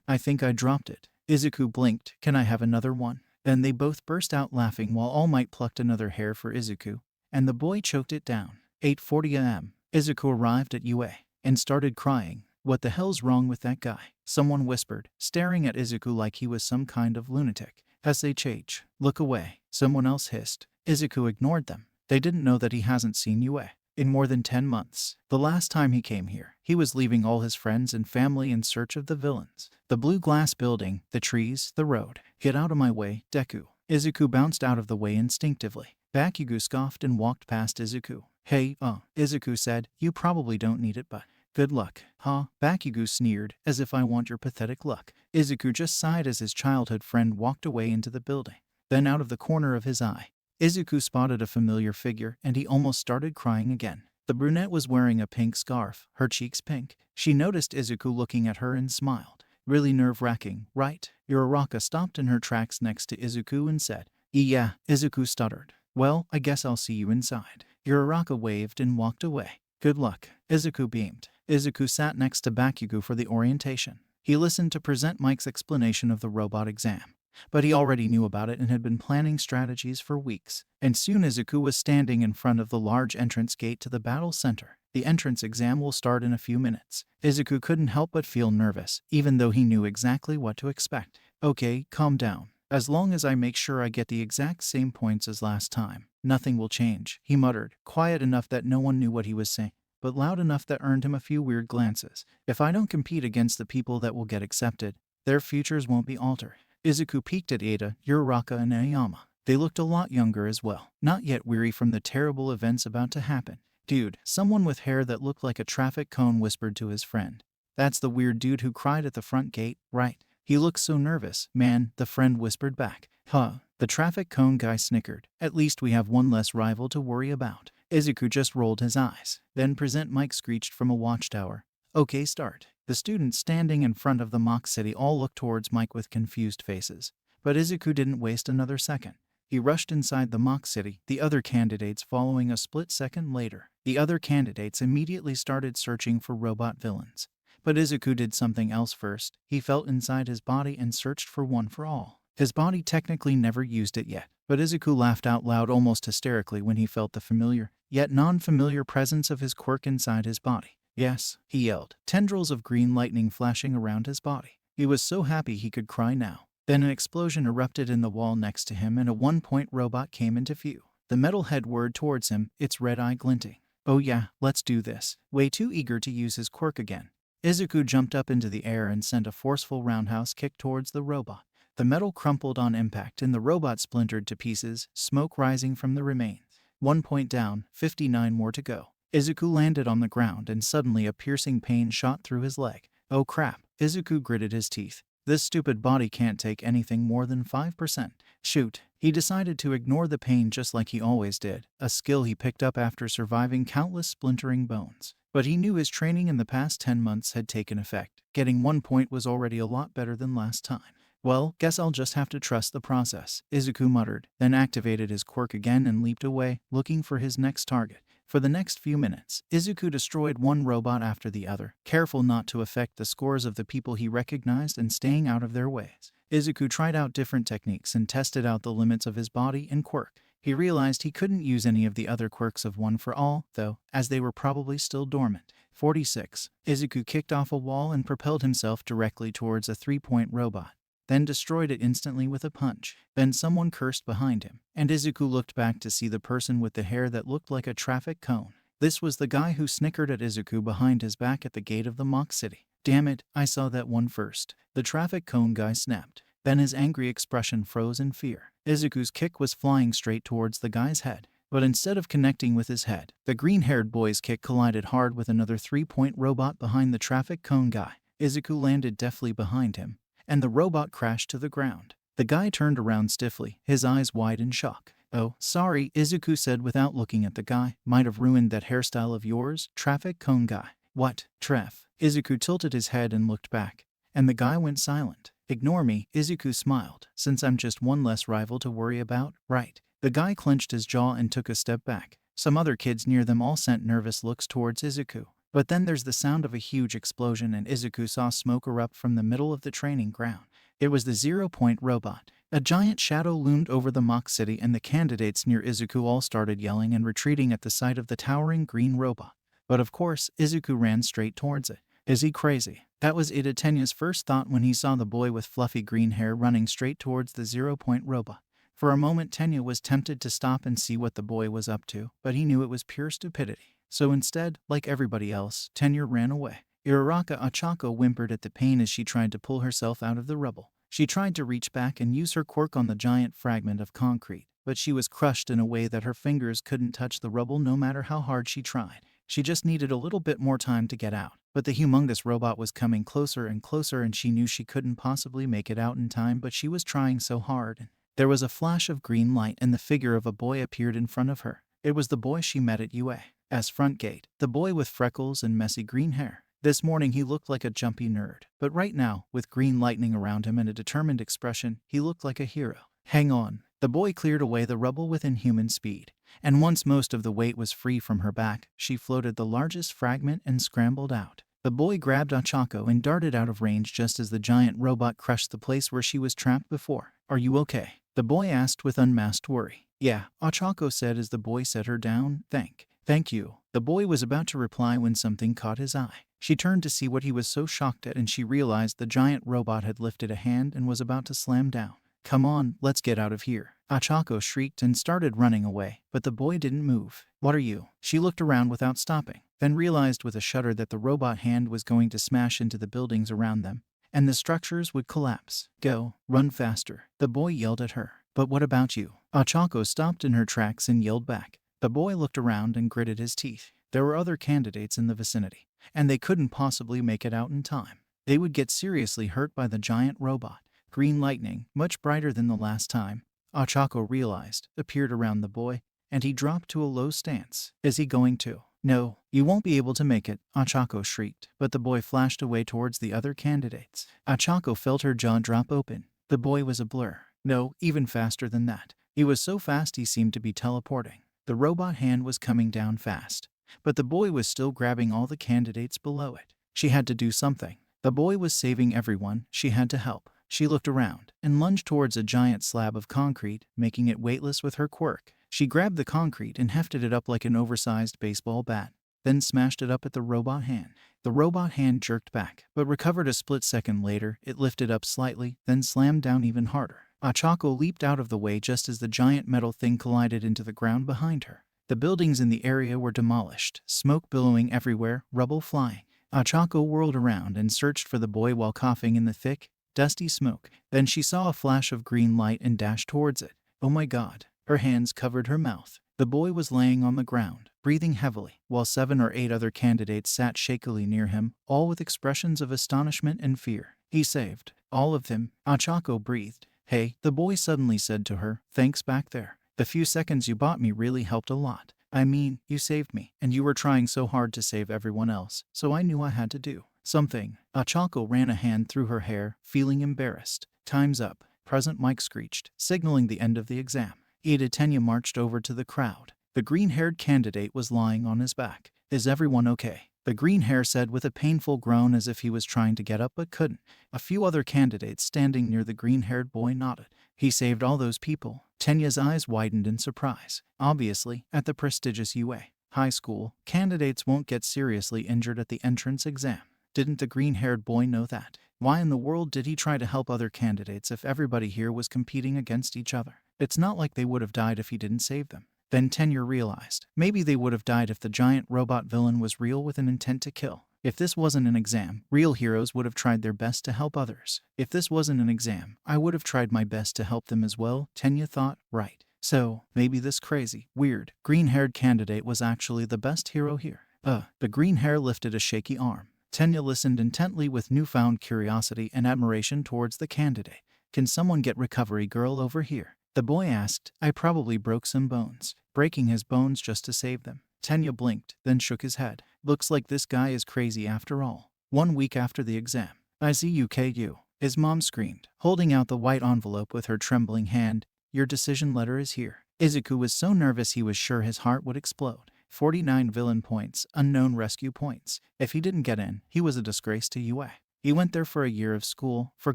I think I dropped it." Izuku blinked. "Can I have another one?" Then they both burst out laughing while All Might plucked another hair for Izuku, and the boy choked it down. 8:40 am. Izuku arrived at UA and started crying. "What the hell's wrong with that guy?" someone whispered, staring at Izuku like he was some kind of lunatic. "SHH, look away," someone else hissed. Izuku ignored them. They didn't know that he hasn't seen UA in more than 10 months. The last time he came here, he was leaving all his friends and family in search of the villains. The blue glass building, the trees, the road. "Get out of my way, Deku." Izuku bounced out of the way instinctively. Bakugo scoffed and walked past Izuku. "Hey, Izuku said, "you probably don't need it, but..." Good luck, huh? Bakugo sneered, as if I want your pathetic luck. Izuku just sighed as his childhood friend walked away into the building. Then out of the corner of his eye, Izuku spotted a familiar figure and he almost started crying again. The brunette was wearing a pink scarf, her cheeks pink. She noticed Izuku looking at her and smiled. Really nerve-wracking, right? Uraraka stopped in her tracks next to Izuku and said, "Yeah," Izuku stuttered. "Well, I guess I'll see you inside." Uraraka waved and walked away. "Good luck," Izuku beamed. Izuku sat next to Bakugo for the orientation. He listened to present Mike's explanation of the robot exam. But he already knew about it and had been planning strategies for weeks. And soon Izuku was standing in front of the large entrance gate to the battle center. The entrance exam will start in a few minutes. Izuku couldn't help but feel nervous, even though he knew exactly what to expect. "Okay, calm down. As long as I make sure I get the exact same points as last time, nothing will change," he muttered, quiet enough that no one knew what he was saying, but loud enough that earned him a few weird glances. "If I don't compete against the people that will get accepted, their futures won't be altered." Izuku peeked at Ada, Uraraka, and Aoyama. They looked a lot younger as well, not yet weary from the terrible events about to happen. "Dude," someone with hair that looked like a traffic cone whispered to his friend. "That's the weird dude who cried at the front gate, right? He looks so nervous." "Man," the friend whispered back. "Huh." The traffic cone guy snickered. "At least we have one less rival to worry about." Izuku just rolled his eyes. Then Present Mike screeched from a watchtower. "Okay, start." The students standing in front of the mock city all looked towards Mike with confused faces. But Izuku didn't waste another second. He rushed inside the mock city, the other candidates following a split second later. The other candidates immediately started searching for robot villains. But Izuku did something else first. He felt inside his body and searched for one for all. His body technically never used it yet, but Izuku laughed out loud almost hysterically when he felt the familiar, yet non-familiar presence of his quirk inside his body. "Yes," he yelled, tendrils of green lightning flashing around his body. He was so happy he could cry now. Then an explosion erupted in the wall next to him and a one-point robot came into view. The metal head whirred towards him, its red eye glinting. "Oh yeah, let's do this." Way too eager to use his quirk again, Izuku jumped up into the air and sent a forceful roundhouse kick towards the robot. The metal crumpled on impact and the robot splintered to pieces, smoke rising from the remains. 1 point down, 59 more to go. Izuku landed on the ground and suddenly a piercing pain shot through his leg. "Oh crap," Izuku gritted his teeth. "This stupid body can't take anything more than 5%. Shoot." He decided to ignore the pain just like he always did, a skill he picked up after surviving countless splintering bones. But he knew his training in the past 10 months had taken effect. Getting 1 point was already a lot better than last time. "Well, guess I'll just have to trust the process," Izuku muttered, then activated his quirk again and leaped away, looking for his next target. For the next few minutes, Izuku destroyed one robot after the other, careful not to affect the scores of the people he recognized and staying out of their ways. Izuku tried out different techniques and tested out the limits of his body and quirk. He realized he couldn't use any of the other quirks of One for All, though, as they were probably still dormant. 46. Izuku kicked off a wall and propelled himself directly towards a 3-point robot, then destroyed it instantly with a punch. Then someone cursed behind him, and Izuku looked back to see the person with the hair that looked like a traffic cone. This was the guy who snickered at Izuku behind his back at the gate of the mock city. "Damn it, I saw that one first." The traffic cone guy snapped. Then his angry expression froze in fear. Izuku's kick was flying straight towards the guy's head. But instead of connecting with his head, the green-haired boy's kick collided hard with another 3-point robot behind the traffic cone guy. Izuku landed deftly behind him, and the robot crashed to the ground. The guy turned around stiffly, his eyes wide in shock. "Oh, sorry," Izuku said without looking at the guy. "Might have ruined that hairstyle of yours, traffic cone guy." "What, Tref?" Izuku tilted his head and looked back, and the guy went silent. "Ignore me," Izuku smiled, "since I'm just one less rival to worry about, right?" The guy clenched his jaw and took a step back. Some other kids near them all sent nervous looks towards Izuku. But then there's the sound of a huge explosion and Izuku saw smoke erupt from the middle of the training ground. It was the 0-point robot. A giant shadow loomed over the mock city and the candidates near Izuku all started yelling and retreating at the sight of the towering green robot. But of course, Izuku ran straight towards it. Is he crazy? That was Ida Tenya's first thought when he saw the boy with fluffy green hair running straight towards the 0-point robot. For a moment Tenya was tempted to stop and see what the boy was up to, but he knew it was pure stupidity. So instead, like everybody else, Tenya ran away. Uraraka Achako whimpered at the pain as she tried to pull herself out of the rubble. She tried to reach back and use her quirk on the giant fragment of concrete, but she was crushed in a way that her fingers couldn't touch the rubble no matter how hard she tried. She just needed a little bit more time to get out. But the humongous robot was coming closer and closer, and she knew she couldn't possibly make it out in time, but she was trying so hard. There was a flash of green light and the figure of a boy appeared in front of her. It was the boy she met at UA's front gate, the boy with freckles and messy green hair. This morning he looked like a jumpy nerd, but right now, with green lightning around him and a determined expression, he looked like a hero. Hang on. The boy cleared away the rubble with inhuman speed, and once most of the weight was free from her back, she floated the largest fragment and scrambled out. The boy grabbed Ochako and darted out of range just as the giant robot crushed the place where she was trapped before. Are you okay? The boy asked with unmasked worry. Yeah, Ochako said as the boy set her down. Thank you. The boy was about to reply when something caught his eye. She turned to see what he was so shocked at, and she realized the giant robot had lifted a hand and was about to slam down. Come on, let's get out of here. Ochako shrieked and started running away, but the boy didn't move. What are you? She looked around without stopping, then realized with a shudder that the robot hand was going to smash into the buildings around them, and the structures would collapse. Go, run faster. The boy yelled at her. But what about you? Ochako stopped in her tracks and yelled back. The boy looked around and gritted his teeth. There were other candidates in the vicinity, and they couldn't possibly make it out in time. They would get seriously hurt by the giant robot. Green lightning, much brighter than the last time, Ochako realized, appeared around the boy, and he dropped to a low stance. Is he going to? No, you won't be able to make it, Ochako shrieked, but the boy flashed away towards the other candidates. Ochako felt her jaw drop open. The boy was a blur. No, even faster than that. He was so fast he seemed to be teleporting. The robot hand was coming down fast, but the boy was still grabbing all the candidates below it. She had to do something. The boy was saving everyone. She had to help. She looked around and lunged towards a giant slab of concrete, making it weightless with her quirk. She grabbed the concrete and hefted it up like an oversized baseball bat, then smashed it up at the robot hand. The robot hand jerked back, but recovered a split second later. It lifted up slightly, then slammed down even harder. Ochako leaped out of the way just as the giant metal thing collided into the ground behind her. The buildings in the area were demolished, smoke billowing everywhere, rubble flying. Ochako whirled around and searched for the boy while coughing in the thick, dusty smoke. Then she saw a flash of green light and dashed towards it. Oh my God. Her hands covered her mouth. The boy was laying on the ground, breathing heavily, while 7 or 8 other candidates sat shakily near him, all with expressions of astonishment and fear. He saved all of them, Ochako breathed. Hey, the boy suddenly said to her, thanks back there. The few seconds you bought me really helped a lot. I mean, you saved me, and you were trying so hard to save everyone else, so I knew I had to do something. Ochako ran a hand through her hair, feeling embarrassed. Time's up. Present Mike screeched, signaling the end of the exam. Ida Tenya marched over to the crowd. The green-haired candidate was lying on his back. Is everyone okay? The green hair said with a painful groan as if he was trying to get up but couldn't. A few other candidates standing near the green-haired boy nodded. He saved all those people. Tenya's eyes widened in surprise. Obviously, at the prestigious UA high school, candidates won't get seriously injured at the entrance exam. Didn't the green-haired boy know that? Why in the world did he try to help other candidates if everybody here was competing against each other? It's not like they would have died if he didn't save them. Then Tenya realized, maybe they would have died if the giant robot villain was real with an intent to kill. If this wasn't an exam, real heroes would have tried their best to help others. If this wasn't an exam, I would have tried my best to help them as well, Tenya thought, right. So, maybe this crazy, weird, green-haired candidate was actually the best hero here. The green hair lifted a shaky arm. Tenya listened intently with newfound curiosity and admiration towards the candidate. Can someone get Recovery Girl over here? The boy asked. I probably broke some bones. Breaking his bones just to save them. Tenya blinked, then shook his head. Looks like this guy is crazy after all. 1 week after the exam. IZUKU. His mom screamed, holding out the white envelope with her trembling hand. Your decision letter is here. Izuku was so nervous he was sure his heart would explode. 49 villain points, unknown rescue points. If he didn't get in, he was a disgrace to UA. He went there for a year of school, for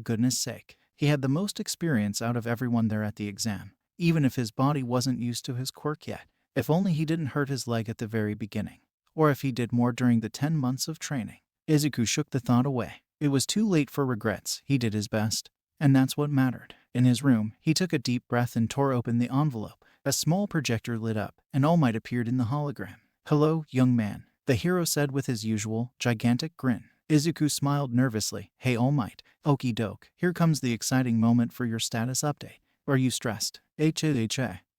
goodness sake. He had the most experience out of everyone there at the exam, even if his body wasn't used to his quirk yet. If only he didn't hurt his leg at the very beginning. Or if he did more during the 10 months of training. Izuku shook the thought away. It was too late for regrets. He did his best, and that's what mattered. In his room, he took a deep breath and tore open the envelope. A small projector lit up, and All Might appeared in the hologram. Hello, young man, the hero said with his usual, gigantic grin. Izuku smiled nervously. Hey All Might. Okie doke, here comes the exciting moment for your status update. Are you stressed?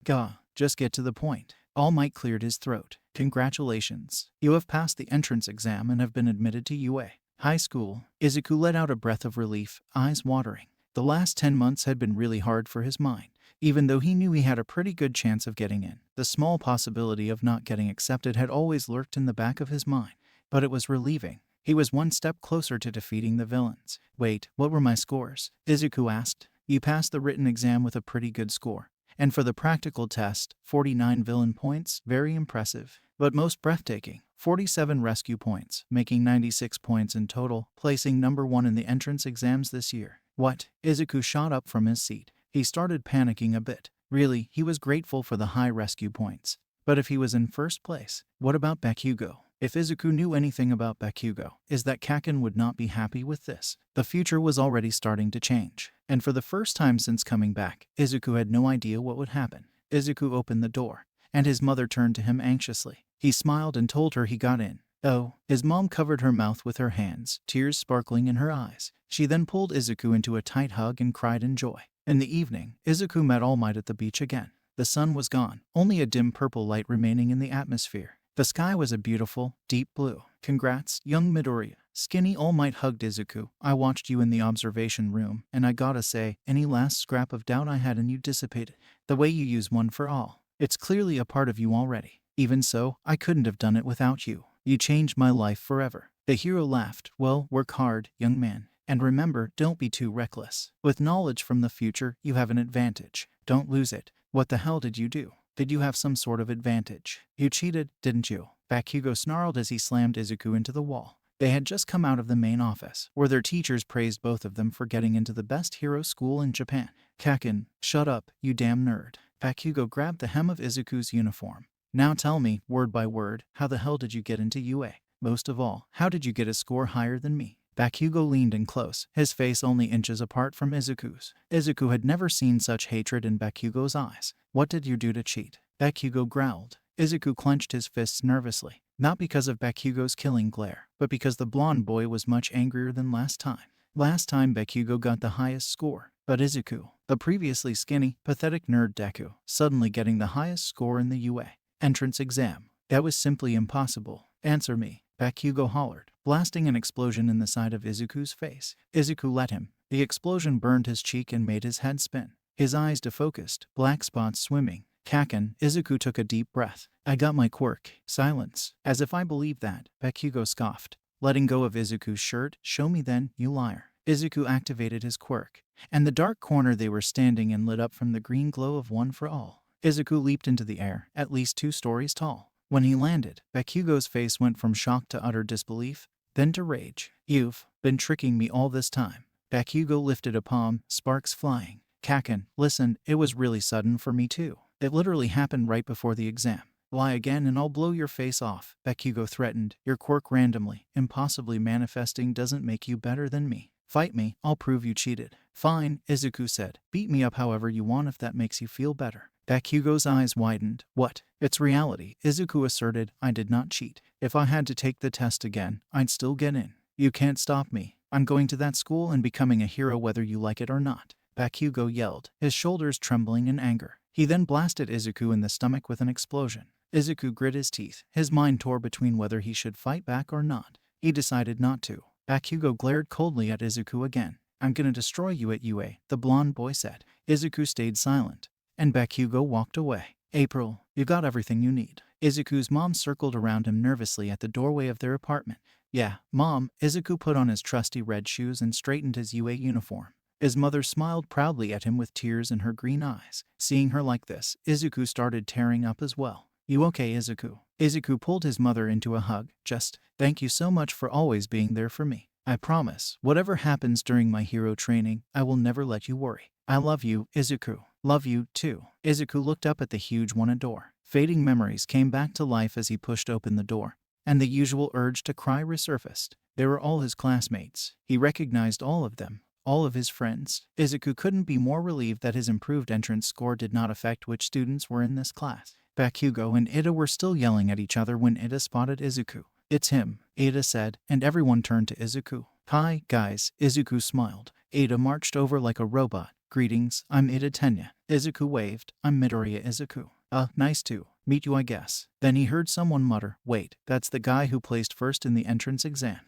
Gah, just get to the point. All Might cleared his throat. Congratulations. You have passed the entrance exam and have been admitted to UA High School. Izuku let out a breath of relief, eyes watering. The last 10 months had been really hard for his mind. Even though he knew he had a pretty good chance of getting in, the small possibility of not getting accepted had always lurked in the back of his mind. But it was relieving. He was one step closer to defeating the villains. Wait, what were my scores? Izuku asked. You passed the written exam with a pretty good score. And for the practical test, 49 villain points, very impressive. But most breathtaking, 47 rescue points, making 96 points in total, placing number 1 in the entrance exams this year. What? Izuku shot up from his seat. He started panicking a bit. Really, he was grateful for the high rescue points. But if he was in first place, what about Bakugo? If Izuku knew anything about Bakugo, is that Kaken would not be happy with this. The future was already starting to change. And for the first time since coming back, Izuku had no idea what would happen. Izuku opened the door, and his mother turned to him anxiously. He smiled and told her he got in. Oh, his mom covered her mouth with her hands, tears sparkling in her eyes. She then pulled Izuku into a tight hug and cried in joy. In the evening, Izuku met All Might at the beach again. The sun was gone, only a dim purple light remaining in the atmosphere. The sky was a beautiful, deep blue. Congrats, young Midoriya. Skinny All Might hugged Izuku. I watched you in the observation room, and I gotta say, any last scrap of doubt I had in you dissipated. The way you use one for all. It's clearly a part of you already. Even so, I couldn't have done it without you. You changed my life forever. The hero laughed. Well, work hard, young man. And remember, don't be too reckless. With knowledge from the future, you have an advantage. Don't lose it. What the hell did you do? Did you have some sort of advantage? You cheated, didn't you? Bakugo snarled as he slammed Izuku into the wall. They had just come out of the main office, where their teachers praised both of them for getting into the best hero school in Japan. Kaken, shut up, you damn nerd. Bakugo grabbed the hem of Izuku's uniform. Now tell me, word by word, how the hell did you get into UA? Most of all, how did you get a score higher than me? Bakugo leaned in close, his face only inches apart from Izuku's. Izuku had never seen such hatred in Bakugo's eyes. What did you do to cheat? Bakugo growled. Izuku clenched his fists nervously, not because of Bakugo's killing glare, but because the blonde boy was much angrier than last time. Last time Bakugo got the highest score, but Izuku, the previously skinny, pathetic nerd Deku, suddenly getting the highest score in the UA entrance exam. That was simply impossible. Answer me, Bakugo hollered, blasting an explosion in the side of Izuku's face. Izuku let him. The explosion burned his cheek and made his head spin. His eyes defocused, black spots swimming. Kaken, Izuku took a deep breath. I got my quirk. Silence. As if I believed that, Bakugo scoffed. Letting go of Izuku's shirt, show me then, you liar. Izuku activated his quirk, and the dark corner they were standing in lit up from the green glow of One for All. Izuku leaped into the air, at least 2 stories tall. When he landed, Bakugo's face went from shock to utter disbelief, then to rage. You've been tricking me all this time. Bakugo lifted a palm, sparks flying. Kaken, listen, it was really sudden for me too. It literally happened right before the exam. Lie again and I'll blow your face off, Bakugo threatened. Your quirk randomly, impossibly manifesting doesn't make you better than me. Fight me, I'll prove you cheated. Fine, Izuku said. Beat me up however you want if that makes you feel better. Bakugo's eyes widened. What? It's reality, Izuku asserted. I did not cheat. If I had to take the test again, I'd still get in. You can't stop me. I'm going to that school and becoming a hero whether you like it or not. Bakugo yelled, his shoulders trembling in anger. He then blasted Izuku in the stomach with an explosion. Izuku grit his teeth. His mind tore between whether he should fight back or not. He decided not to. Bakugo glared coldly at Izuku again. I'm gonna destroy you at UA, the blonde boy said. Izuku stayed silent, and Bakugo walked away. April, you got everything you need. Izuku's mom circled around him nervously at the doorway of their apartment. Yeah, Mom. Izuku put on his trusty red shoes and straightened his UA uniform. His mother smiled proudly at him with tears in her green eyes. Seeing her like this, Izuku started tearing up as well. You okay, Izuku? Izuku pulled his mother into a hug. Just, thank you so much for always being there for me. I promise, whatever happens during my hero training, I will never let you worry. I love you, Izuku. Love you, too. Izuku looked up at the huge one door. Fading memories came back to life as he pushed open the door, and the usual urge to cry resurfaced. They were all his classmates. He recognized all of them. All of his friends. Izuku couldn't be more relieved that his improved entrance score did not affect which students were in this class. Bakugo and Ida were still yelling at each other when Ida spotted Izuku. It's him, Ida said, and everyone turned to Izuku. Hi, guys, Izuku smiled. Ida marched over like a robot. Greetings, I'm Ida Tenya. Izuku waved. I'm Midoriya Izuku. Nice to Meet you, I guess. Then he heard someone mutter, wait, that's the guy who placed first in the entrance exam.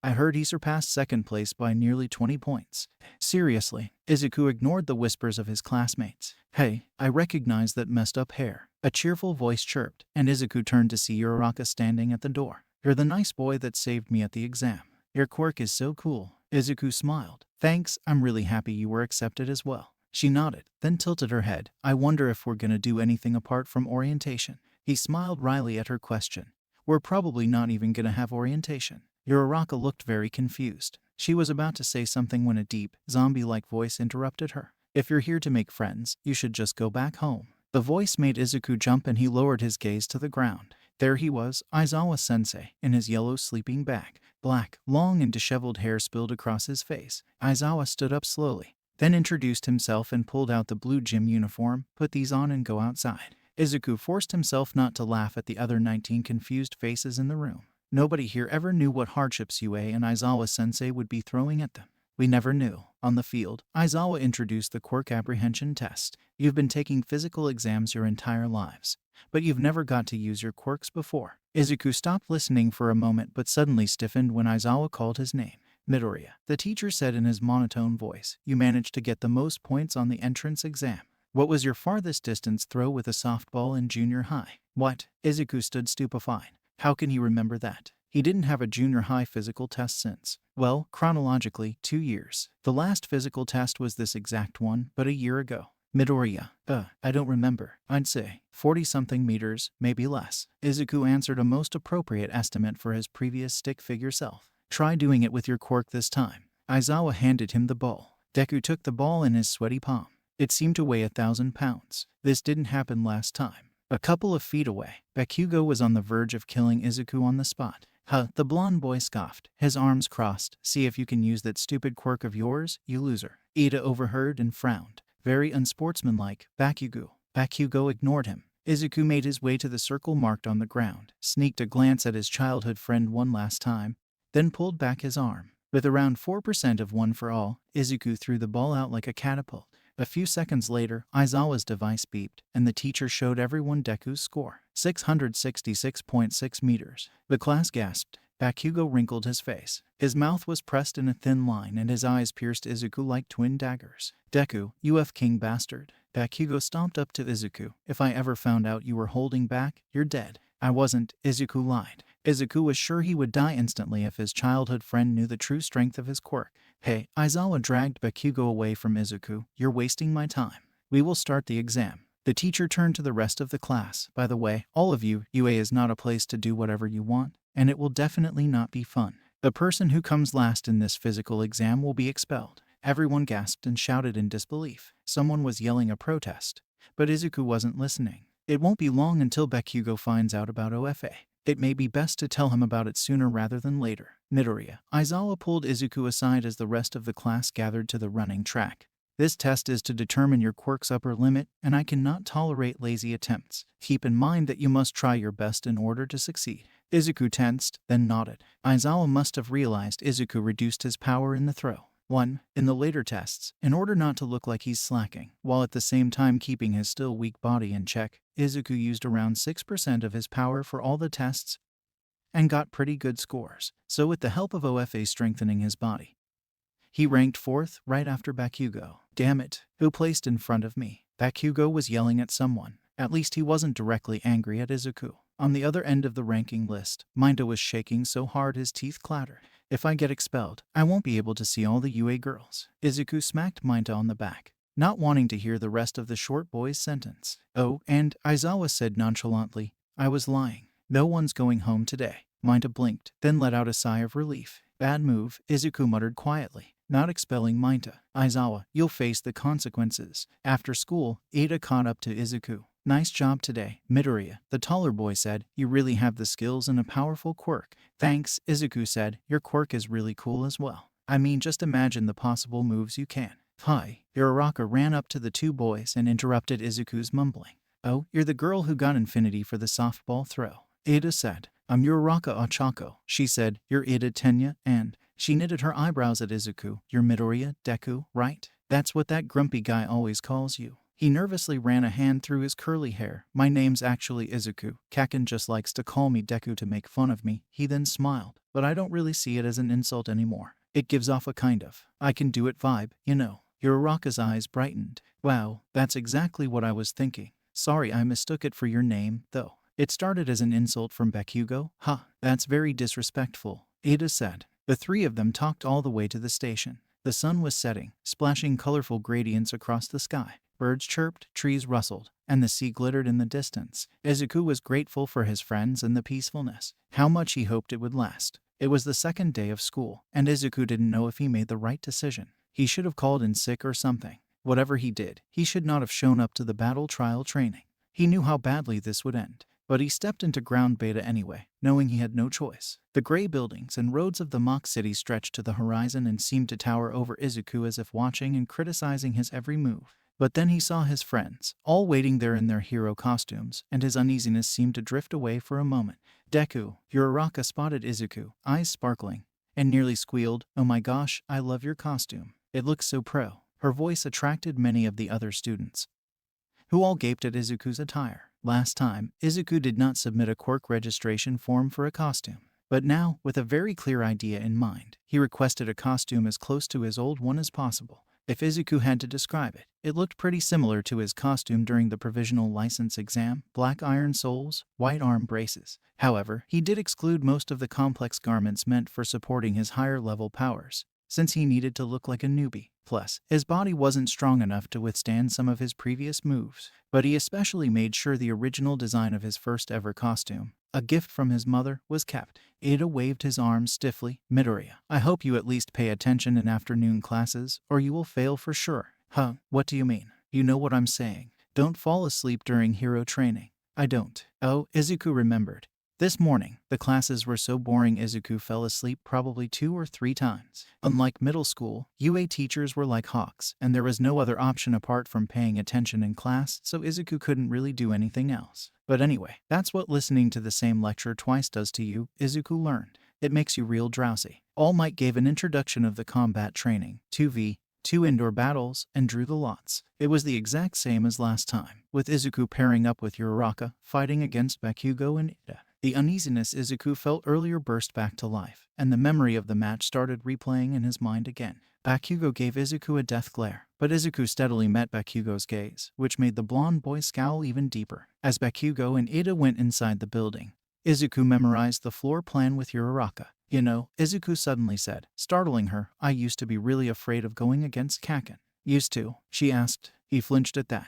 I heard he surpassed second place by nearly 20 points. Seriously, Izuku ignored the whispers of his classmates. Hey, I recognize that messed up hair. A cheerful voice chirped, and Izuku turned to see Uraraka standing at the door. You're the nice boy that saved me at the exam. Your quirk is so cool. Izuku smiled. Thanks, I'm really happy you were accepted as well. She nodded, then tilted her head. I wonder if we're gonna do anything apart from orientation. He smiled wryly at her question. We're probably not even gonna have orientation. Uraraka looked very confused. She was about to say something when a deep, zombie-like voice interrupted her. If you're here to make friends, you should just go back home. The voice made Izuku jump and he lowered his gaze to the ground. There he was, Aizawa-sensei, in his yellow sleeping bag. Black, long and disheveled hair spilled across his face. Aizawa stood up slowly, then introduced himself and pulled out the blue gym uniform. Put these on and go outside. Izuku forced himself not to laugh at the other 19 confused faces in the room. Nobody here ever knew what hardships Yue and Aizawa-sensei would be throwing at them. We never knew. On the field, Aizawa introduced the quirk apprehension test. You've been taking physical exams your entire lives, but you've never got to use your quirks before. Izuku stopped listening for a moment but suddenly stiffened when Aizawa called his name. Midoriya, the teacher said in his monotone voice, you managed to get the most points on the entrance exam. What was your farthest distance throw with a softball in junior high? What? Izuku stood stupefied. How can he remember that? He didn't have a junior high physical test since, well, chronologically, 2 years. The last physical test was this exact one, but a year ago. Midoriya, I don't remember. I'd say 40-something meters, maybe less. Izuku answered a most appropriate estimate for his previous stick figure self. Try doing it with your quirk this time. Aizawa handed him the ball. Deku took the ball in his sweaty palm. It seemed to weigh 1,000 pounds. This didn't happen last time. A couple of feet away, Bakugo was on the verge of killing Izuku on the spot. Huh, the blonde boy scoffed, his arms crossed. See if you can use that stupid quirk of yours, you loser. Ida overheard and frowned. Very unsportsmanlike, Bakugo. Bakugo ignored him. Izuku made his way to the circle marked on the ground, sneaked a glance at his childhood friend one last time, then pulled back his arm. With around 4% of one for all, Izuku threw the ball out like a catapult. A few seconds later, Aizawa's device beeped, and the teacher showed everyone Deku's score, 666.6 meters. The class gasped. Bakugo wrinkled his face. His mouth was pressed in a thin line and his eyes pierced Izuku like twin daggers. Deku, you F-king bastard. Bakugo stomped up to Izuku. If I ever found out you were holding back, you're dead. I wasn't, Izuku lied. Izuku was sure he would die instantly if his childhood friend knew the true strength of his quirk. Hey, Aizawa dragged Bakugo away from Izuku. You're wasting my time. We will start the exam. The teacher turned to the rest of the class. By the way, all of you, UA is not a place to do whatever you want, and it will definitely not be fun. The person who comes last in this physical exam will be expelled. Everyone gasped and shouted in disbelief. Someone was yelling a protest, but Izuku wasn't listening. It won't be long until Bakugo finds out about OFA. It may be best to tell him about it sooner rather than later. Midoriya. Aizawa pulled Izuku aside as the rest of the class gathered to the running track. This test is to determine your quirk's upper limit, and I cannot tolerate lazy attempts. Keep in mind that you must try your best in order to succeed. Izuku tensed, then nodded. Aizawa must have realized Izuku reduced his power in the throw. 1. In the later tests, in order not to look like he's slacking, while at the same time keeping his still weak body in check, Izuku used around 6% of his power for all the tests and got pretty good scores. So with the help of OFA strengthening his body, he ranked 4th right after Bakugo. Damn it, who placed in front of me? Bakugo was yelling at someone. At least he wasn't directly angry at Izuku. On the other end of the ranking list, Minta was shaking so hard his teeth clattered. If I get expelled, I won't be able to see all the UA girls. Izuku smacked Minta on the back, not wanting to hear the rest of the short boy's sentence. Oh, and Aizawa said nonchalantly, I was lying. No one's going home today. Minta blinked, then let out a sigh of relief. Bad move, Izuku muttered quietly, not expelling Minta. Aizawa, you'll face the consequences. After school, Ada caught up to Izuku. Nice job today, Midoriya, the taller boy said. You really have the skills and a powerful quirk. Thanks, Izuku said. Your quirk is really cool as well. I mean, just imagine the possible moves you can. Hi. Uraraka ran up to the two boys and interrupted Izuku's mumbling. Oh, you're the girl who got infinity for the softball throw. Ada said. I'm Uraraka Ochako, she said. You're Ada Tenya, and she knitted her eyebrows at Izuku. You're Midoriya, Deku, right? That's what that grumpy guy always calls you. He nervously ran a hand through his curly hair. My name's actually Izuku. Kaken just likes to call me Deku to make fun of me. He then smiled, but I don't really see it as an insult anymore. It gives off a kind of I can do it vibe, you know. Uraraka's eyes brightened. Wow, that's exactly what I was thinking. Sorry I mistook it for your name, though. It started as an insult from Bakugo? Ha, that's very disrespectful, Ada said. The three of them talked all the way to the station. The sun was setting, splashing colorful gradients across the sky. Birds chirped, trees rustled, and the sea glittered in the distance. Izuku was grateful for his friends and the peacefulness. How much he hoped it would last. It was the second day of school, and Izuku didn't know if he made the right decision. He should have called in sick or something. Whatever he did, he should not have shown up to the battle trial training. He knew how badly this would end. But he stepped into ground beta anyway, knowing he had no choice. The gray buildings and roads of the mock city stretched to the horizon and seemed to tower over Izuku as if watching and criticizing his every move. But then he saw his friends, all waiting there in their hero costumes, and his uneasiness seemed to drift away for a moment. Deku, Uraraka spotted Izuku, eyes sparkling, and nearly squealed, "Oh my gosh, I love your costume. It looks so pro." Her voice attracted many of the other students, who all gaped at Izuku's attire. Last time, Izuku did not submit a quirk registration form for a costume. But now, with a very clear idea in mind, he requested a costume as close to his old one as possible. If Izuku had to describe it, it looked pretty similar to his costume during the provisional license exam: black iron soles, white arm braces. However, he did exclude most of the complex garments meant for supporting his higher level powers, since he needed to look like a newbie. Plus, his body wasn't strong enough to withstand some of his previous moves. But he especially made sure the original design of his first ever costume, a gift from his mother, was kept. Ida waved his arms stiffly. Midoriya, I hope you at least pay attention in afternoon classes, or you will fail for sure. Huh, what do you mean? You know what I'm saying. Don't fall asleep during hero training. I don't. Oh, Izuku remembered. This morning, the classes were so boring Izuku fell asleep probably 2 or 3 times. Unlike middle school, UA teachers were like hawks, and there was no other option apart from paying attention in class, so Izuku couldn't really do anything else. But anyway, that's what listening to the same lecture twice does to you, Izuku learned. It makes you real drowsy. All Might gave an introduction of the combat training, 2v2 indoor battles, and drew the lots. It was the exact same as last time, with Izuku pairing up with Uraraka, fighting against Bakugo and Ida. The uneasiness Izuku felt earlier burst back to life, and the memory of the match started replaying in his mind again. Bakugo gave Izuku a death glare, but Izuku steadily met Bakugo's gaze, which made the blonde boy scowl even deeper. As Bakugo and Ida went inside the building, Izuku memorized the floor plan with Uraraka. You know, Izuku suddenly said, startling her, I used to be really afraid of going against Kaken. Used to? She asked. He flinched at that.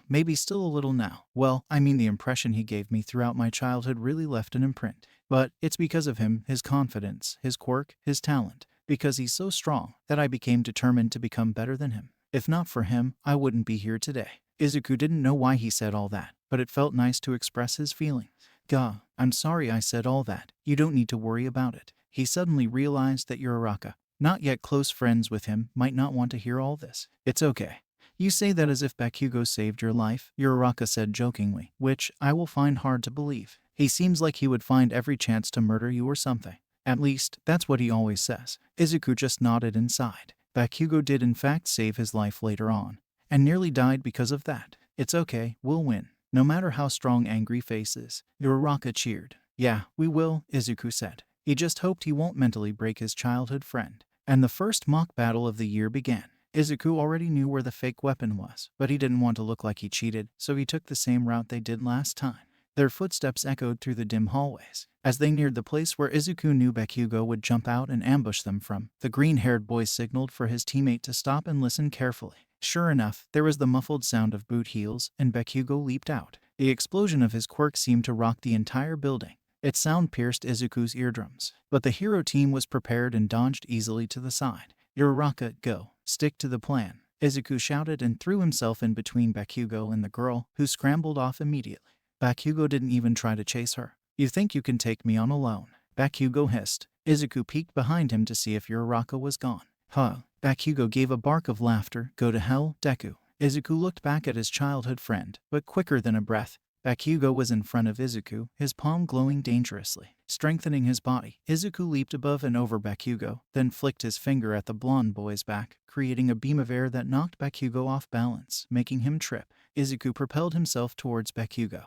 Maybe still a little now. Well, I mean the impression he gave me throughout my childhood really left an imprint. But it's because of him, his confidence, his quirk, his talent. Because he's so strong that I became determined to become better than him. If not for him, I wouldn't be here today. Izuku didn't know why he said all that, but it felt nice to express his feelings. Gah, I'm sorry I said all that. You don't need to worry about it. He suddenly realized that Uraraka, not yet close friends with him, might not want to hear all this. It's okay. You say that as if Bakugo saved your life, Uraraka said jokingly, which I will find hard to believe. He seems like he would find every chance to murder you or something. At least, that's what he always says. Izuku just nodded and sighed. Bakugo did in fact save his life later on, and nearly died because of that. It's okay, we'll win. No matter how strong Angry Face is. Uraraka cheered. Yeah, we will, Izuku said. He just hoped he won't mentally break his childhood friend. And the first mock battle of the year began. Izuku already knew where the fake weapon was, but he didn't want to look like he cheated, so he took the same route they did last time. Their footsteps echoed through the dim hallways. As they neared the place where Izuku knew Bakugo would jump out and ambush them from, the green-haired boy signaled for his teammate to stop and listen carefully. Sure enough, there was the muffled sound of boot heels, and Bakugo leaped out. The explosion of his quirk seemed to rock the entire building. Its sound pierced Izuku's eardrums, but the hero team was prepared and dodged easily to the side. Uraraka, go. Stick to the plan. Izuku shouted and threw himself in between Bakugo and the girl, who scrambled off immediately. Bakugo didn't even try to chase her. You think you can take me on alone? Bakugo hissed. Izuku peeked behind him to see if Uraraka was gone. Huh. Bakugo gave a bark of laughter. Go to hell, Deku. Izuku looked back at his childhood friend, but quicker than a breath, Bakugo was in front of Izuku, his palm glowing dangerously. Strengthening his body, Izuku leaped above and over Bakugo, then flicked his finger at the blonde boy's back, creating a beam of air that knocked Bakugo off balance, making him trip. Izuku propelled himself towards Bakugo,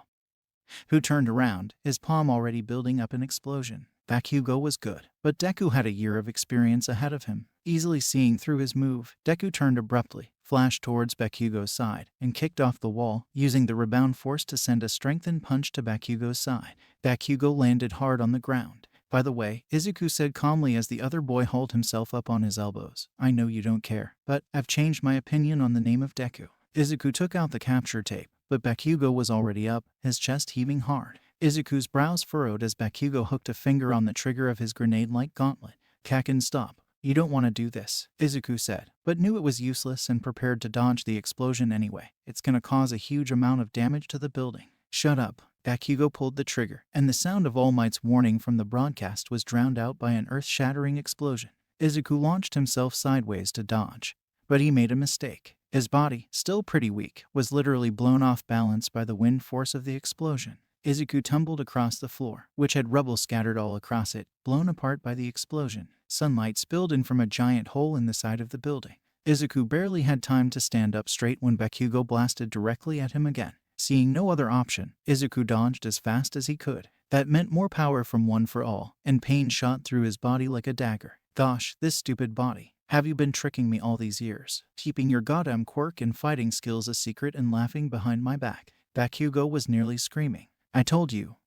who turned around, his palm already building up an explosion. Bakugo was good, but Deku had a year of experience ahead of him. Easily seeing through his move, Deku turned abruptly, flashed towards Bakugo's side, and kicked off the wall, using the rebound force to send a strengthened punch to Bakugo's side. Bakugo landed hard on the ground. By the way, Izuku said calmly as the other boy hauled himself up on his elbows, I know you don't care, but I've changed my opinion on the name of Deku. Izuku took out the capture tape, but Bakugo was already up, his chest heaving hard. Izuku's brows furrowed as Bakugo hooked a finger on the trigger of his grenade-like gauntlet. Kaken, stop. You don't want to do this, Izuku said, but knew it was useless and prepared to dodge the explosion anyway. It's gonna cause a huge amount of damage to the building. Shut up. Bakugo pulled the trigger, and the sound of All Might's warning from the broadcast was drowned out by an earth-shattering explosion. Izuku launched himself sideways to dodge, but he made a mistake. His body, still pretty weak, was literally blown off balance by the wind force of the explosion. Izuku tumbled across the floor, which had rubble scattered all across it, blown apart by the explosion. Sunlight spilled in from a giant hole in the side of the building. Izuku barely had time to stand up straight when Bakugo blasted directly at him again. Seeing no other option, Izuku dodged as fast as he could. That meant more power from One for All, and pain shot through his body like a dagger. Gosh, this stupid body. Have you been tricking me all these years? Keeping your goddamn quirk and fighting skills a secret and laughing behind my back? Bakugo was nearly screaming. I told you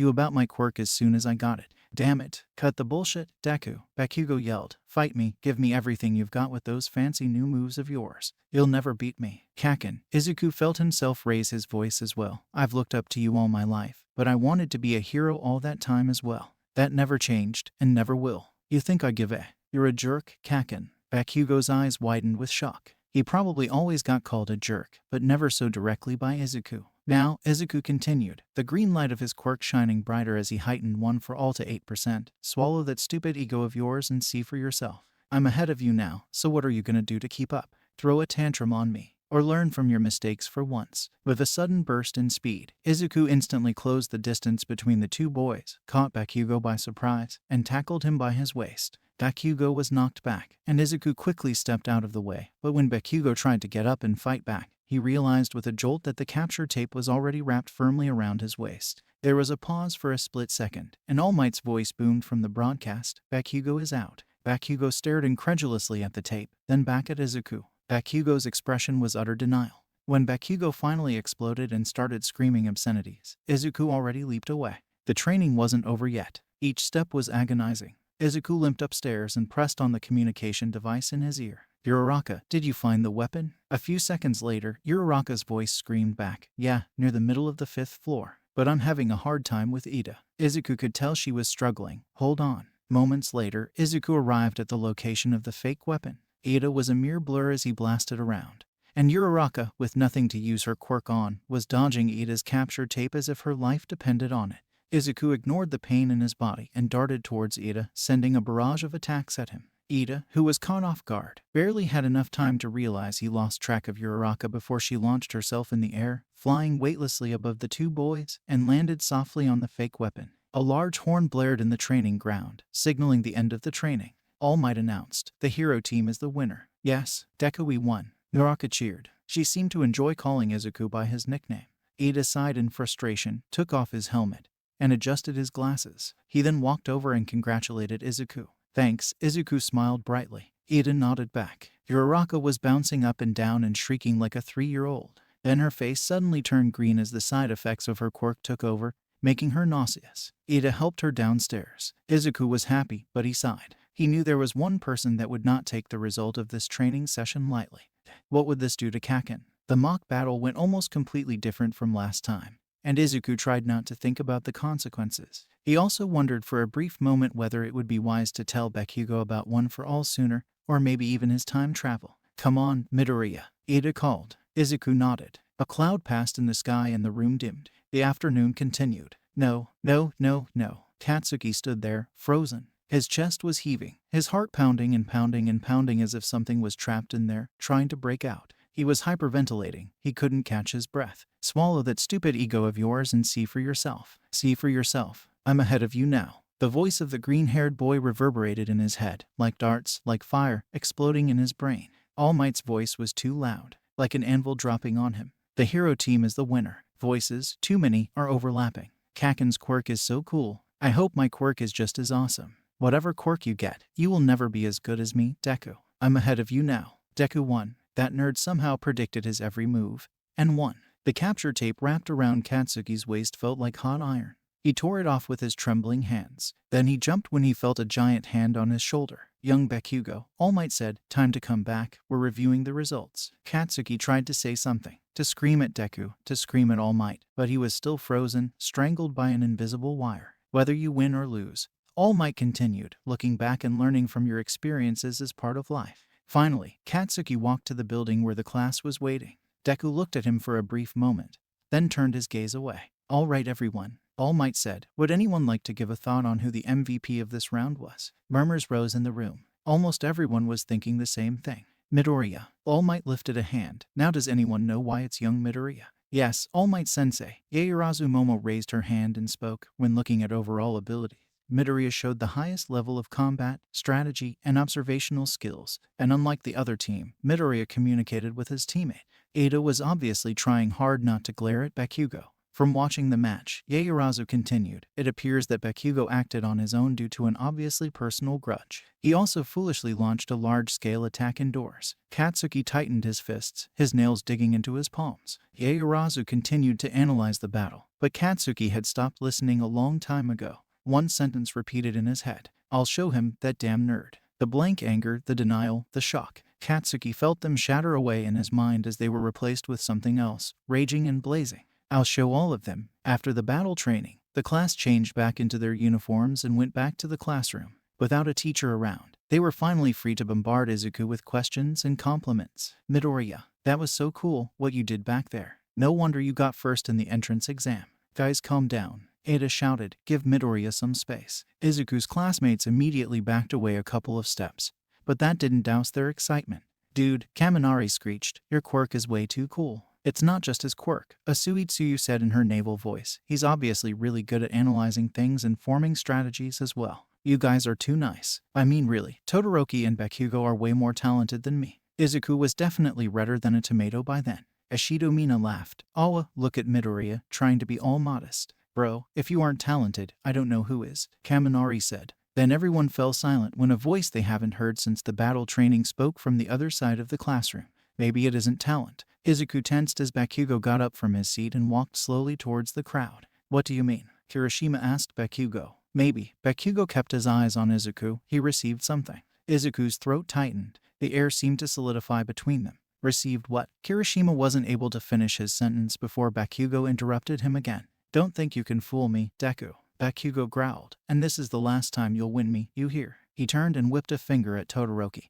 about my quirk as soon as I got it. Damn it. Cut the bullshit, Deku. Bakugo yelled. Fight me, give me everything you've got with those fancy new moves of yours. You'll never beat me. Kaken. Izuku felt himself raise his voice as well. I've looked up to you all my life, but I wanted to be a hero all that time as well. That never changed, and never will. You think I give a? You're a jerk, Kaken. Bakugo's eyes widened with shock. He probably always got called a jerk, but never so directly by Izuku. Now, Izuku continued, the green light of his quirk shining brighter as he heightened One for All to 8%. Swallow that stupid ego of yours and see for yourself. I'm ahead of you now, so what are you gonna do to keep up? Throw a tantrum on me, or learn from your mistakes for once. With a sudden burst in speed, Izuku instantly closed the distance between the two boys, caught Bakugo by surprise, and tackled him by his waist. Bakugo was knocked back, and Izuku quickly stepped out of the way, but when Bakugo tried to get up and fight back, he realized with a jolt that the capture tape was already wrapped firmly around his waist. There was a pause for a split second, and All Might's voice boomed from the broadcast, Bakugo is out. Bakugo stared incredulously at the tape, then back at Izuku. Bakugo's expression was utter denial. When Bakugo finally exploded and started screaming obscenities, Izuku already leaped away. The training wasn't over yet. Each step was agonizing. Izuku limped upstairs and pressed on the communication device in his ear. Uraraka, did you find the weapon? A few seconds later, Uraraka's voice screamed back, yeah, near the middle of the 5th floor. But I'm having a hard time with Ida. Izuku could tell she was struggling. Hold on. Moments later, Izuku arrived at the location of the fake weapon. Ida was a mere blur as he blasted around. And Uraraka, with nothing to use her quirk on, was dodging Ida's capture tape as if her life depended on it. Izuku ignored the pain in his body and darted towards Ida, sending a barrage of attacks at him. Ida, who was caught off guard, barely had enough time to realize he lost track of Uraraka before she launched herself in the air, flying weightlessly above the two boys, and landed softly on the fake weapon. A large horn blared in the training ground, signaling the end of the training. All Might announced, the hero team is the winner. Yes, Deku, we won. Uraraka cheered. She seemed to enjoy calling Izuku by his nickname. Ida sighed in frustration, took off his helmet, and adjusted his glasses. He then walked over and congratulated Izuku. Thanks, Izuku smiled brightly. Ida nodded back. Uraraka was bouncing up and down and shrieking like a 3-year-old. Then her face suddenly turned green as the side effects of her quirk took over, making her nauseous. Ida helped her downstairs. Izuku was happy, but he sighed. He knew there was one person that would not take the result of this training session lightly. What would this do to Kaken? The mock battle went almost completely different from last time, and Izuku tried not to think about the consequences. He also wondered for a brief moment whether it would be wise to tell Bakugo about One for All sooner, or maybe even his time travel. Come on, Midoriya, Ida called. Izuku nodded. A cloud passed in the sky and the room dimmed. The afternoon continued. No. Katsuki stood there, frozen. His chest was heaving, his heart pounding and pounding and pounding as if something was trapped in there, trying to break out. He was hyperventilating. He couldn't catch his breath. Swallow that stupid ego of yours and see for yourself. See for yourself. I'm ahead of you now. The voice of the green-haired boy reverberated in his head, like darts, like fire, exploding in his brain. All Might's voice was too loud, like an anvil dropping on him. The hero team is the winner. Voices, too many, are overlapping. Kaken's quirk is so cool. I hope my quirk is just as awesome. Whatever quirk you get, you will never be as good as me, Deku. I'm ahead of you now. Deku won. That nerd somehow predicted his every move. And won. The capture tape wrapped around Katsuki's waist felt like hot iron. He tore it off with his trembling hands. Then he jumped when he felt a giant hand on his shoulder. Young Bakugo, All Might said, time to come back, we're reviewing the results. Katsuki tried to say something, to scream at Deku, to scream at All Might, but he was still frozen, strangled by an invisible wire. Whether you win or lose, All Might continued, looking back and learning from your experiences is part of life. Finally, Katsuki walked to the building where the class was waiting. Deku looked at him for a brief moment, then turned his gaze away. All right, everyone, All Might said. Would anyone like to give a thought on who the MVP of this round was? Murmurs rose in the room. Almost everyone was thinking the same thing. Midoriya. All Might lifted a hand. Now does anyone know why it's young Midoriya? Yes, All Might Sensei. Yaoyorozu Momo raised her hand and spoke. When looking at overall ability, Midoriya showed the highest level of combat, strategy, and observational skills, and unlike the other team, Midoriya communicated with his teammate. Ada was obviously trying hard not to glare at Bakugo. From watching the match, Yaoyorozu continued, it appears that Bakugo acted on his own due to an obviously personal grudge. He also foolishly launched a large-scale attack indoors. Katsuki tightened his fists, his nails digging into his palms. Yaoyorozu continued to analyze the battle, but Katsuki had stopped listening a long time ago. One sentence repeated in his head. I'll show him, that damn nerd. The blank anger, the denial, the shock. Katsuki felt them shatter away in his mind as they were replaced with something else, raging and blazing. I'll show all of them. After the battle training, the class changed back into their uniforms and went back to the classroom. Without a teacher around, they were finally free to bombard Izuku with questions and compliments. Midoriya, that was so cool, what you did back there. No wonder you got first in the entrance exam. Guys, calm down. Ada shouted, give Midoriya some space. Izuku's classmates immediately backed away a couple of steps, but that didn't douse their excitement. Dude, Kaminari screeched, your quirk is way too cool. It's not just his quirk, Asuitsuyu said in her naval voice. He's obviously really good at analyzing things and forming strategies as well. You guys are too nice. I mean really, Todoroki and Bakugo are way more talented than me. Izuku was definitely redder than a tomato by then. Ashido Mina laughed. Awa, look at Midoriya, trying to be all modest. Bro, if you aren't talented, I don't know who is, Kaminari said. Then everyone fell silent when a voice they haven't heard since the battle training spoke from the other side of the classroom. Maybe it isn't talent. Izuku tensed as Bakugo got up from his seat and walked slowly towards the crowd. What do you mean? Kirishima asked Bakugo. Maybe. Bakugo kept his eyes on Izuku. He received something. Izuku's throat tightened. The air seemed to solidify between them. Received what? Kirishima wasn't able to finish his sentence before Bakugo interrupted him again. Don't think you can fool me, Deku. Bakugo growled. And this is the last time you'll win me, you hear? He turned and whipped a finger at Todoroki,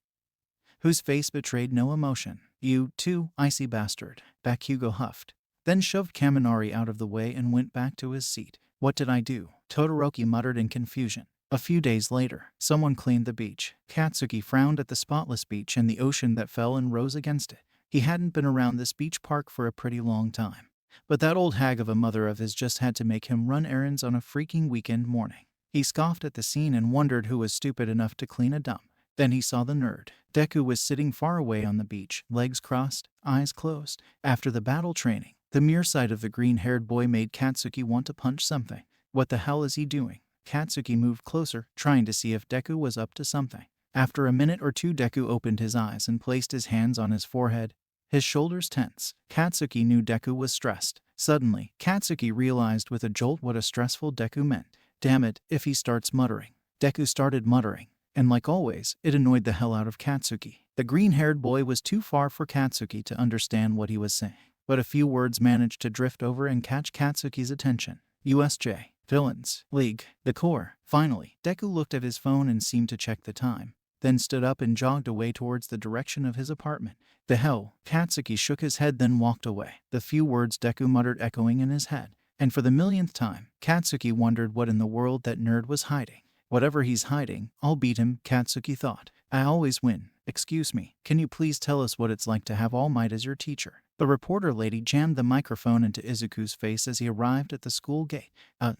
whose face betrayed no emotion. You, too, icy bastard, Bakugo huffed, then shoved Kaminari out of the way and went back to his seat. What did I do? Todoroki muttered in confusion. A few days later, someone cleaned the beach. Katsuki frowned at the spotless beach and the ocean that fell and rose against it. He hadn't been around this beach park for a pretty long time, but that old hag of a mother of his just had to make him run errands on a freaking weekend morning. He scoffed at the scene and wondered who was stupid enough to clean a dump. Then he saw the nerd. Deku was sitting far away on the beach, legs crossed, eyes closed. After the battle training, the mere sight of the green-haired boy made Katsuki want to punch something. What the hell is he doing? Katsuki moved closer, trying to see if Deku was up to something. After a minute or two, Deku opened his eyes and placed his hands on his forehead, his shoulders tense. Katsuki knew Deku was stressed. Suddenly, Katsuki realized with a jolt what a stressful Deku meant. Damn it, if he starts muttering. Deku started muttering. And like always, it annoyed the hell out of Katsuki. The green-haired boy was too far for Katsuki to understand what he was saying, but a few words managed to drift over and catch Katsuki's attention. USJ, Villains, League, the Corps. Finally, Deku looked at his phone and seemed to check the time, then stood up and jogged away towards the direction of his apartment. The hell? Katsuki shook his head then walked away, the few words Deku muttered echoing in his head. And for the millionth time, Katsuki wondered what in the world that nerd was hiding. Whatever he's hiding, I'll beat him, Katsuki thought. I always win. Excuse me, can you please tell us what it's like to have All Might as your teacher? The reporter lady jammed the microphone into Izuku's face as he arrived at the school gate.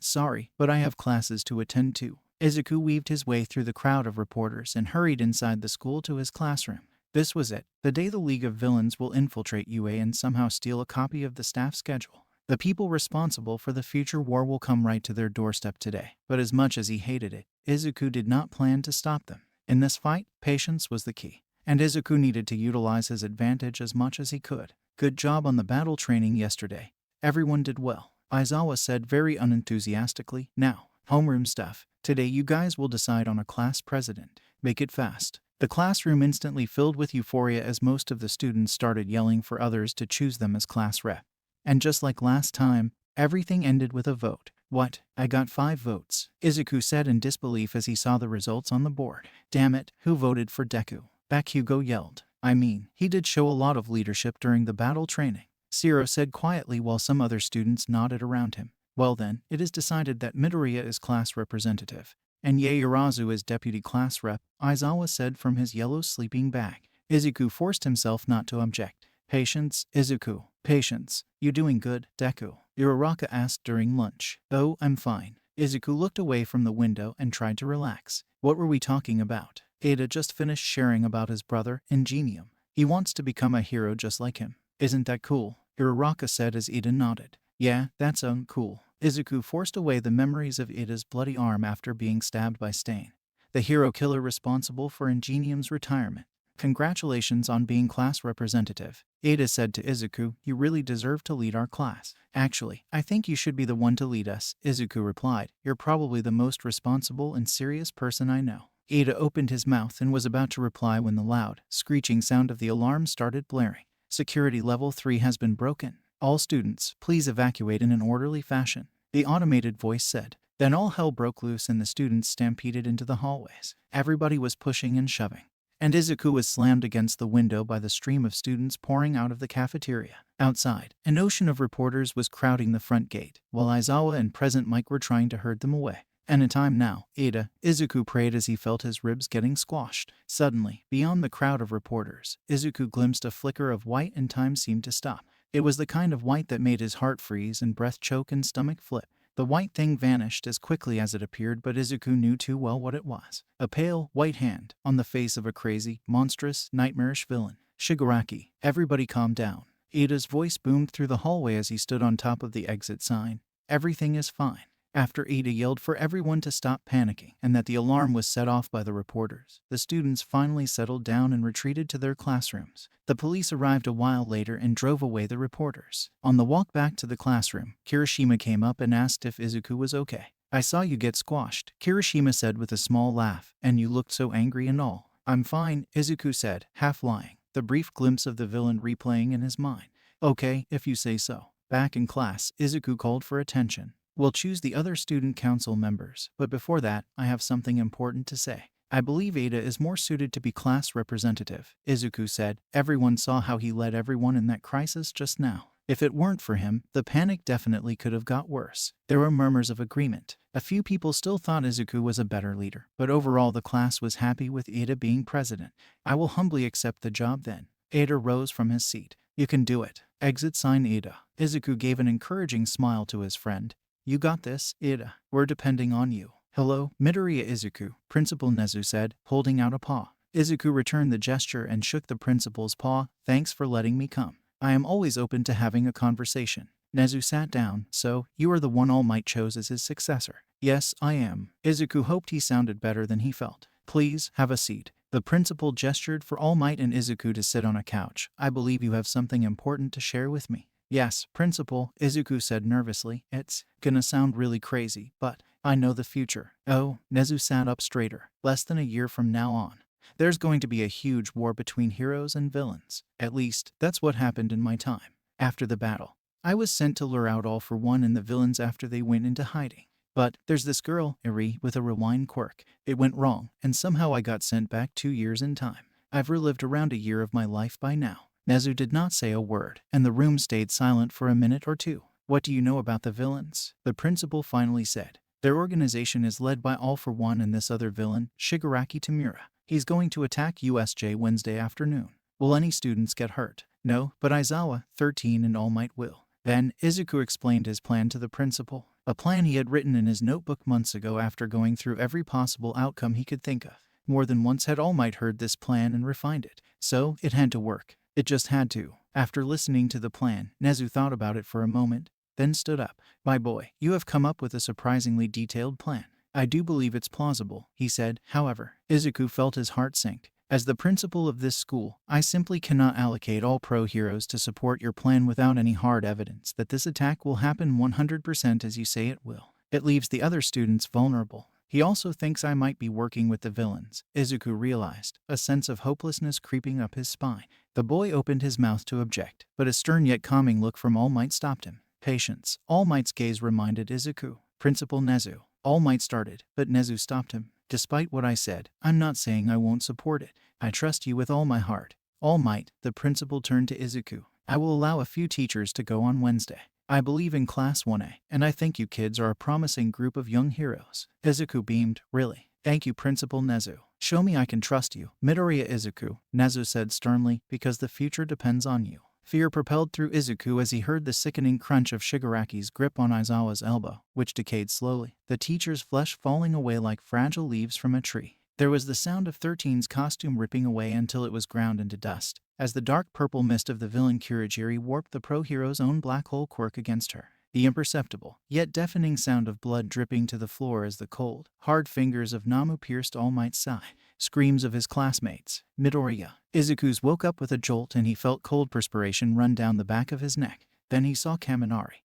Sorry, but I have classes to attend to. Izuku weaved his way through the crowd of reporters and hurried inside the school to his classroom. This was it, the day the League of Villains will infiltrate UA and somehow steal a copy of the staff schedule. The people responsible for the future war will come right to their doorstep today. But as much as he hated it, Izuku did not plan to stop them. In this fight, patience was the key, and Izuku needed to utilize his advantage as much as he could. Good job on the battle training yesterday. Everyone did well, Aizawa said very unenthusiastically. Now, homeroom stuff. Today you guys will decide on a class president. Make it fast. The classroom instantly filled with euphoria as most of the students started yelling for others to choose them as class rep. And just like last time, everything ended with a vote. What? I got 5 votes, Izuku said in disbelief as he saw the results on the board. Damn it, who voted for Deku? Bakugo yelled. I mean, he did show a lot of leadership during the battle training, Zero said quietly while some other students nodded around him. Well then, it is decided that Midoriya is class representative, and Yaoyorozu is deputy class rep, Aizawa said from his yellow sleeping bag. Izuku forced himself not to object. Patience, Izuku. Patience. You doing good, Deku? Uraraka asked during lunch. Oh, I'm fine. Izuku looked away from the window and tried to relax. What were we talking about? Ada just finished sharing about his brother, Ingenium. He wants to become a hero just like him. Isn't that cool? Uraraka said as Ida nodded. Yeah, that's uncool. Izuku forced away the memories of Ida's bloody arm after being stabbed by Stain, the hero killer responsible for Ingenium's retirement. Congratulations on being class representative, Ada said to Izuku. You really deserve to lead our class. Actually, I think you should be the one to lead us, Izuku replied. You're probably the most responsible and serious person I know. Ada opened his mouth and was about to reply when the loud, screeching sound of the alarm started blaring. Security level 3 has been broken. All students, please evacuate in an orderly fashion, the automated voice said. Then all hell broke loose and the students stampeded into the hallways. Everybody was pushing and shoving, and Izuku was slammed against the window by the stream of students pouring out of the cafeteria. Outside, an ocean of reporters was crowding the front gate, while Aizawa and Present Mike were trying to herd them away. And in time now, Ada, Izuku prayed as he felt his ribs getting squashed. Suddenly, beyond the crowd of reporters, Izuku glimpsed a flicker of white and time seemed to stop. It was the kind of white that made his heart freeze and breath choke and stomach flip. The white thing vanished as quickly as it appeared, but Izuku knew too well what it was. A pale, white hand, on the face of a crazy, monstrous, nightmarish villain. Shigaraki, everybody calm down. Ada's voice boomed through the hallway as he stood on top of the exit sign. Everything is fine. After Ada yelled for everyone to stop panicking and that the alarm was set off by the reporters, the students finally settled down and retreated to their classrooms. The police arrived a while later and drove away the reporters. On the walk back to the classroom, Kirishima came up and asked if Izuku was okay. I saw you get squashed, Kirishima said with a small laugh, and you looked so angry and all. I'm fine, Izuku said, half lying, the brief glimpse of the villain replaying in his mind. Okay, if you say so. Back in class, Izuku called for attention. We'll choose the other student council members, but before that, I have something important to say. I believe Ada is more suited to be class representative, Izuku said. Everyone saw how he led everyone in that crisis just now. If it weren't for him, the panic definitely could have got worse. There were murmurs of agreement. A few people still thought Izuku was a better leader, but overall the class was happy with Ada being president. I will humbly accept the job then. Ada rose from his seat. You can do it. Exit sign Ada. Izuku gave an encouraging smile to his friend. You got this, Ada. We're depending on you. Hello, Midoriya Izuku, Principal Nezu said, holding out a paw. Izuku returned the gesture and shook the principal's paw. Thanks for letting me come. I am always open to having a conversation. Nezu sat down. So, you are the one All Might chose as his successor. Yes, I am. Izuku hoped he sounded better than he felt. Please, have a seat. The principal gestured for All Might and Izuku to sit on a couch. I believe you have something important to share with me. Yes, Principal, Izuku said nervously. It's gonna sound really crazy, but I know the future. Oh, Nezu sat up straighter. Less than a year from now on, there's going to be a huge war between heroes and villains. At least, that's what happened in my time. After the battle, I was sent to lure out All for One and the villains after they went into hiding. But there's this girl, Eri, with a rewind quirk. It went wrong, and somehow I got sent back 2 years in time. I've relived around a year of my life by now. Nezu did not say a word, and the room stayed silent for a minute or two. What do you know about the villains? The principal finally said. Their organization is led by All for One and this other villain, Shigaraki Tamura. He's going to attack USJ Wednesday afternoon. Will any students get hurt? No, but Aizawa, 13 and All Might will. Then, Izuku explained his plan to the principal. A plan he had written in his notebook months ago after going through every possible outcome he could think of. More than once had All Might heard this plan and refined it. So, it had to work. It just had to. After listening to the plan, Nezu thought about it for a moment, then stood up. My boy, you have come up with a surprisingly detailed plan. I do believe it's plausible, he said. However, Izuku felt his heart sink. As the principal of this school, I simply cannot allocate all pro-heroes to support your plan without any hard evidence that this attack will happen 100% as you say it will. It leaves the other students vulnerable. He also thinks I might be working with the villains, Izuku realized, a sense of hopelessness creeping up his spine. The boy opened his mouth to object, but a stern yet calming look from All Might stopped him. Patience. All Might's gaze reminded Izuku. Principal Nezu. All Might started, but Nezu stopped him. Despite what I said, I'm not saying I won't support it. I trust you with all my heart. All Might, the principal turned to Izuku. I will allow a few teachers to go on Wednesday. I believe in Class 1A, and I think you kids are a promising group of young heroes. Izuku beamed. Really? Thank you, Principal Nezu. Show me I can trust you. Midoriya Izuku, Nezu said sternly, because the future depends on you. Fear propelled through Izuku as he heard the sickening crunch of Shigaraki's grip on Aizawa's elbow, which decayed slowly, the teacher's flesh falling away like fragile leaves from a tree. There was the sound of 13's costume ripping away until it was ground into dust, as the dark purple mist of the villain Kurogiri warped the pro-hero's own black hole quirk against her. The imperceptible, yet deafening sound of blood dripping to the floor as the cold, hard fingers of Namu pierced All Might's side. Screams of his classmates. Midoriya. Izuku's woke up with a jolt and he felt cold perspiration run down the back of his neck. Then he saw Kaminari,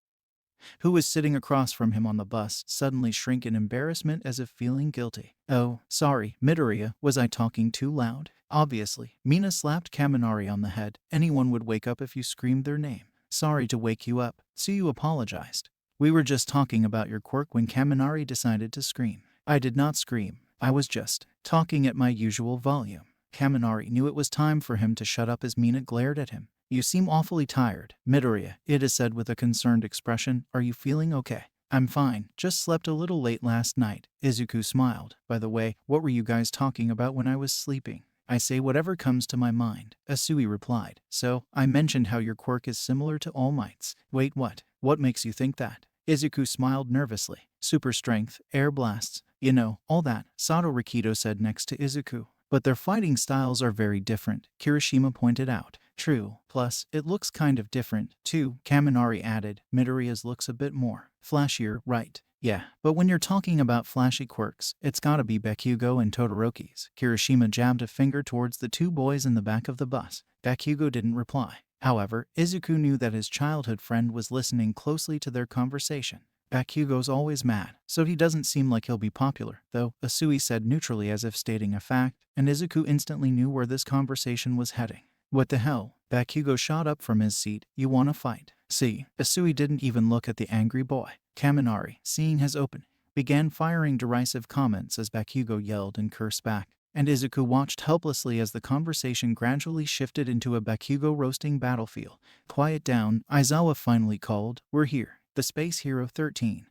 who was sitting across from him on the bus, suddenly shrink in embarrassment as if feeling guilty. Oh, sorry, Midoriya, was I talking too loud? Obviously. Mina slapped Kaminari on the head. Anyone would wake up if you screamed their name. Sorry to wake you up. Tsuyu apologized. We were just talking about your quirk when Kaminari decided to scream. I did not scream. I was just talking at my usual volume. Kaminari knew it was time for him to shut up as Mina glared at him. You seem awfully tired, Midoriya, Ida said with a concerned expression. Are you feeling okay? I'm fine, just slept a little late last night. Izuku smiled. By the way, what were you guys talking about when I was sleeping? I say whatever comes to my mind, Asui replied. So, I mentioned how your quirk is similar to All Might's. Wait, what? What makes you think that? Izuku smiled nervously. Super strength, air blasts, you know, all that, Sato Rikido said next to Izuku. But their fighting styles are very different, Kirishima pointed out. True, plus, it looks kind of different, too, Kaminari added. Midoriya's looks a bit more flashier, right? Yeah, but when you're talking about flashy quirks, it's gotta be Bakugo and Todoroki's. Kirishima jabbed a finger towards the two boys in the back of the bus. Bakugo didn't reply. However, Izuku knew that his childhood friend was listening closely to their conversation. Bakugo's always mad, so he doesn't seem like he'll be popular, though, Asui said neutrally as if stating a fact, and Izuku instantly knew where this conversation was heading. What the hell? Bakugo shot up from his seat. You wanna fight? See, Asui didn't even look at the angry boy. Kaminari, seeing his opening, began firing derisive comments as Bakugo yelled and cursed back, and Izuku watched helplessly as the conversation gradually shifted into a Bakugo roasting battlefield. Quiet down, Aizawa finally called. We're here. The Space Hero 13,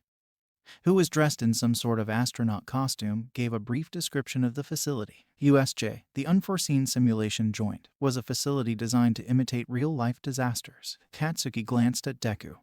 who was dressed in some sort of astronaut costume, gave a brief description of the facility. USJ, the Unforeseen Simulation Joint, was a facility designed to imitate real-life disasters. Katsuki glanced at Deku,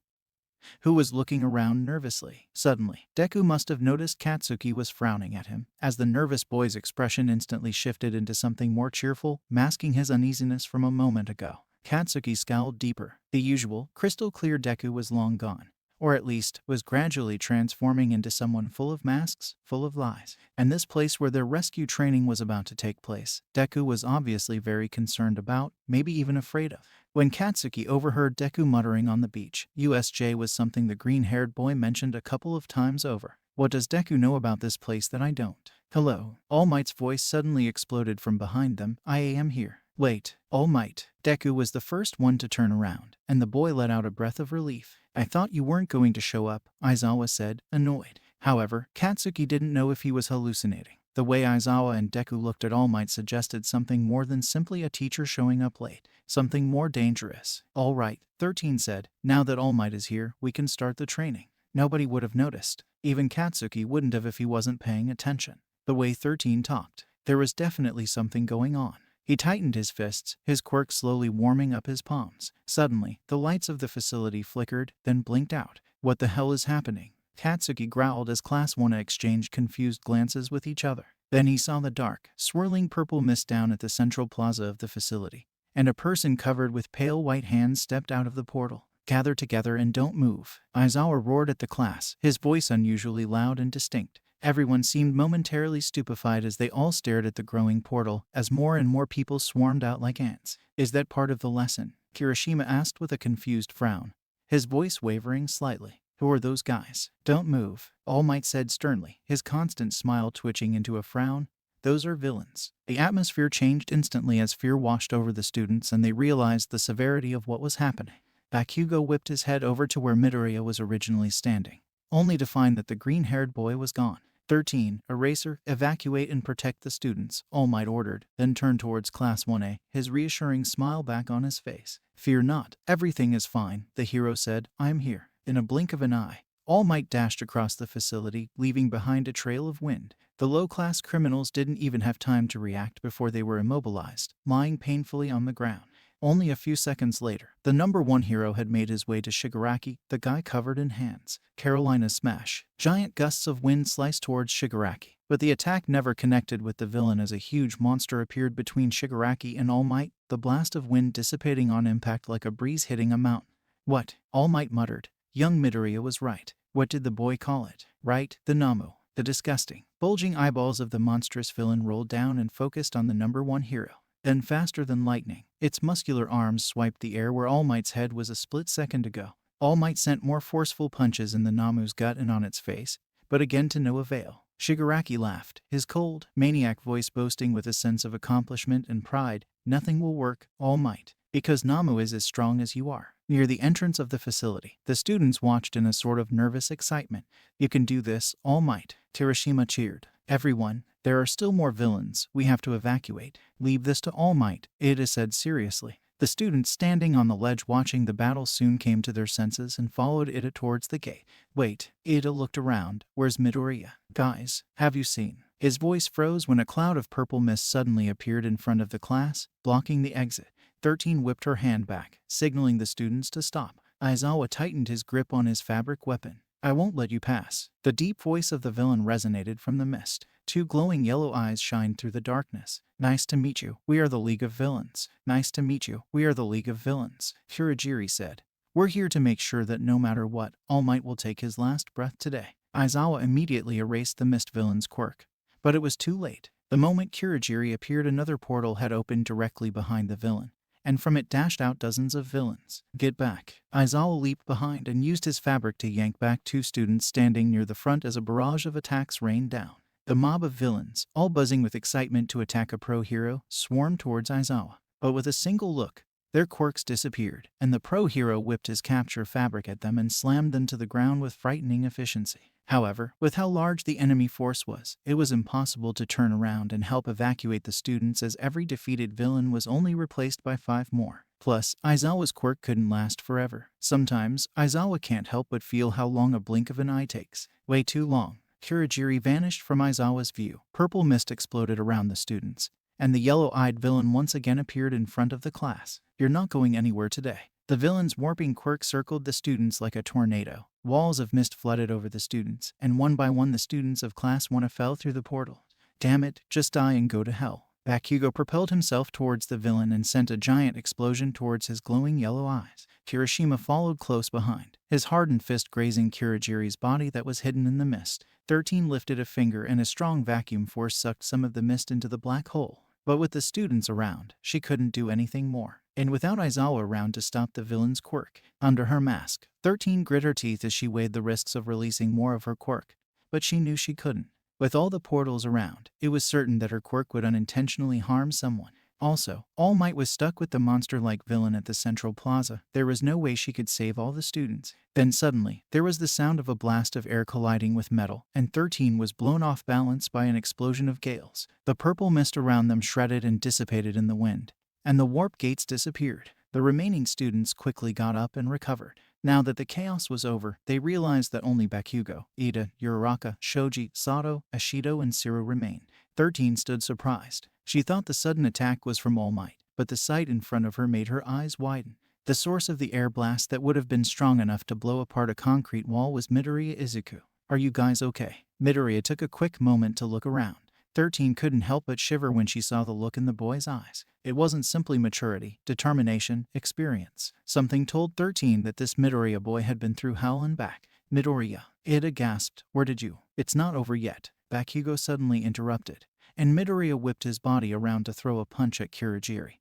who was looking around nervously. Suddenly, Deku must have noticed Katsuki was frowning at him, as the nervous boy's expression instantly shifted into something more cheerful, masking his uneasiness from a moment ago. Katsuki scowled deeper. The usual, crystal-clear Deku was long gone. Or at least, was gradually transforming into someone full of masks, full of lies. And this place where their rescue training was about to take place, Deku was obviously very concerned about, maybe even afraid of. When Katsuki overheard Deku muttering on the beach, USJ was something the green-haired boy mentioned a couple of times over. What does Deku know about this place that I don't? Hello. All Might's voice suddenly exploded from behind them. I am here. Wait, All Might. Deku was the first one to turn around, and the boy let out a breath of relief. I thought you weren't going to show up, Aizawa said, annoyed. However, Katsuki didn't know if he was hallucinating. The way Aizawa and Deku looked at All Might suggested something more than simply a teacher showing up late. Something more dangerous. All right, 13 said. Now that All Might is here, we can start the training. Nobody would have noticed. Even Katsuki wouldn't have if he wasn't paying attention. The way 13 talked, there was definitely something going on. He tightened his fists, his quirk slowly warming up his palms. Suddenly, the lights of the facility flickered, then blinked out. What the hell is happening? Katsuki growled as Class 1 exchanged confused glances with each other. Then he saw the dark, swirling purple mist down at the central plaza of the facility, and a person covered with pale white hands stepped out of the portal. "Gather together and don't move," Aizawa roared at the class, his voice unusually loud and distinct. Everyone seemed momentarily stupefied as they all stared at the growing portal as more and more people swarmed out like ants. "Is that part of the lesson?" Kirishima asked with a confused frown, his voice wavering slightly. "Who are those guys?" "Don't move," All Might said sternly, his constant smile twitching into a frown. "Those are villains." The atmosphere changed instantly as fear washed over the students and they realized the severity of what was happening. Bakugo whipped his head over to where Midoriya was originally standing, only to find that the green-haired boy was gone. 13. Eraser, evacuate and protect the students, All Might ordered, then turned towards Class 1A, his reassuring smile back on his face. "Fear not, everything is fine," the hero said. "I am here." In a blink of an eye, All Might dashed across the facility, leaving behind a trail of wind. The low-class criminals didn't even have time to react before they were immobilized, lying painfully on the ground. Only a few seconds later, the number 1 hero had made his way to Shigaraki, the guy covered in hands. Carolina smash. Giant gusts of wind sliced towards Shigaraki, but the attack never connected with the villain as a huge monster appeared between Shigaraki and All Might, the blast of wind dissipating on impact like a breeze hitting a mountain. "What?" All Might muttered. Young Midoriya was right. What did the boy call it? Right, the Namu. The disgusting, bulging eyeballs of the monstrous villain rolled down and focused on the number 1 hero. Then faster than lightning, its muscular arms swiped the air where All Might's head was a split second ago. All Might sent more forceful punches in the Namu's gut and on its face, but again to no avail. Shigaraki laughed, his cold, maniac voice boasting with a sense of accomplishment and pride. "Nothing will work, All Might, because Namu is as strong as you are." Near the entrance of the facility, the students watched in a sort of nervous excitement. "You can do this, All Might," Kirishima cheered. "Everyone, there are still more villains. We have to evacuate." "Leave this to All Might," Ida said seriously. The students standing on the ledge watching the battle soon came to their senses and followed Ida towards the gate. "Wait," Ida looked around. "Where's Midoriya?" "Guys, have you seen?" His voice froze when a cloud of purple mist suddenly appeared in front of the class, blocking the exit. 13 whipped her hand back, signaling the students to stop. Aizawa tightened his grip on his fabric weapon. "I won't let you pass." The deep voice of the villain resonated from the mist. 2 glowing yellow eyes shined through the darkness. "Nice to meet you. We are the League of Villains." "Nice to meet you. We are the League of Villains," Kurogiri said. "We're here to make sure that no matter what, All Might will take his last breath today." Aizawa immediately erased the mist villain's quirk. But it was too late. The moment Kurogiri appeared, another portal had opened directly behind the villain, and from it dashed out dozens of villains. "Get back." Aizawa leaped behind and used his fabric to yank back 2 students standing near the front as a barrage of attacks rained down. The mob of villains, all buzzing with excitement to attack a pro hero, swarmed towards Aizawa. But with a single look, their quirks disappeared, and the pro hero whipped his capture fabric at them and slammed them to the ground with frightening efficiency. However, with how large the enemy force was, it was impossible to turn around and help evacuate the students as every defeated villain was only replaced by 5 more. Plus, Aizawa's quirk couldn't last forever. Sometimes, Aizawa can't help but feel how long a blink of an eye takes. Way too long. Kurogiri vanished from Aizawa's view. Purple mist exploded around the students, and the yellow-eyed villain once again appeared in front of the class. "You're not going anywhere today." The villain's warping quirk circled the students like a tornado. Walls of mist flooded over the students, and one by one the students of Class 1 fell through the portal. "Damn it, just die and go to hell." Bakugo propelled himself towards the villain and sent a giant explosion towards his glowing yellow eyes. Kirishima followed close behind, his hardened fist grazing Kurogiri's body that was hidden in the mist. 13 lifted a finger and a strong vacuum force sucked some of the mist into the black hole. But with the students around, she couldn't do anything more. And without Aizawa around to stop the villain's quirk, under her mask, 13 grit her teeth as she weighed the risks of releasing more of her quirk. But she knew she couldn't. With all the portals around, it was certain that her quirk would unintentionally harm someone. Also, All Might was stuck with the monster-like villain at the central plaza. There was no way she could save all the students. Then suddenly, there was the sound of a blast of air colliding with metal, and 13 was blown off balance by an explosion of gales. The purple mist around them shredded and dissipated in the wind, and the warp gates disappeared. The remaining students quickly got up and recovered. Now that the chaos was over, they realized that only Bakugo, Ida, Uraraka, Shoji, Sato, Ashido, and Siro remained. 13 stood surprised. She thought the sudden attack was from All Might, but the sight in front of her made her eyes widen. The source of the air blast that would have been strong enough to blow apart a concrete wall was Midoriya Izuku. "Are you guys okay?" Midoriya took a quick moment to look around. 13 couldn't help but shiver when she saw the look in the boy's eyes. It wasn't simply maturity, determination, experience. Something told 13 that this Midoriya boy had been through hell and back. Midoriya, Ida gasped. Where did you? It's not over yet, Bakugo suddenly interrupted, and Midoriya whipped his body around to throw a punch at Kurogiri,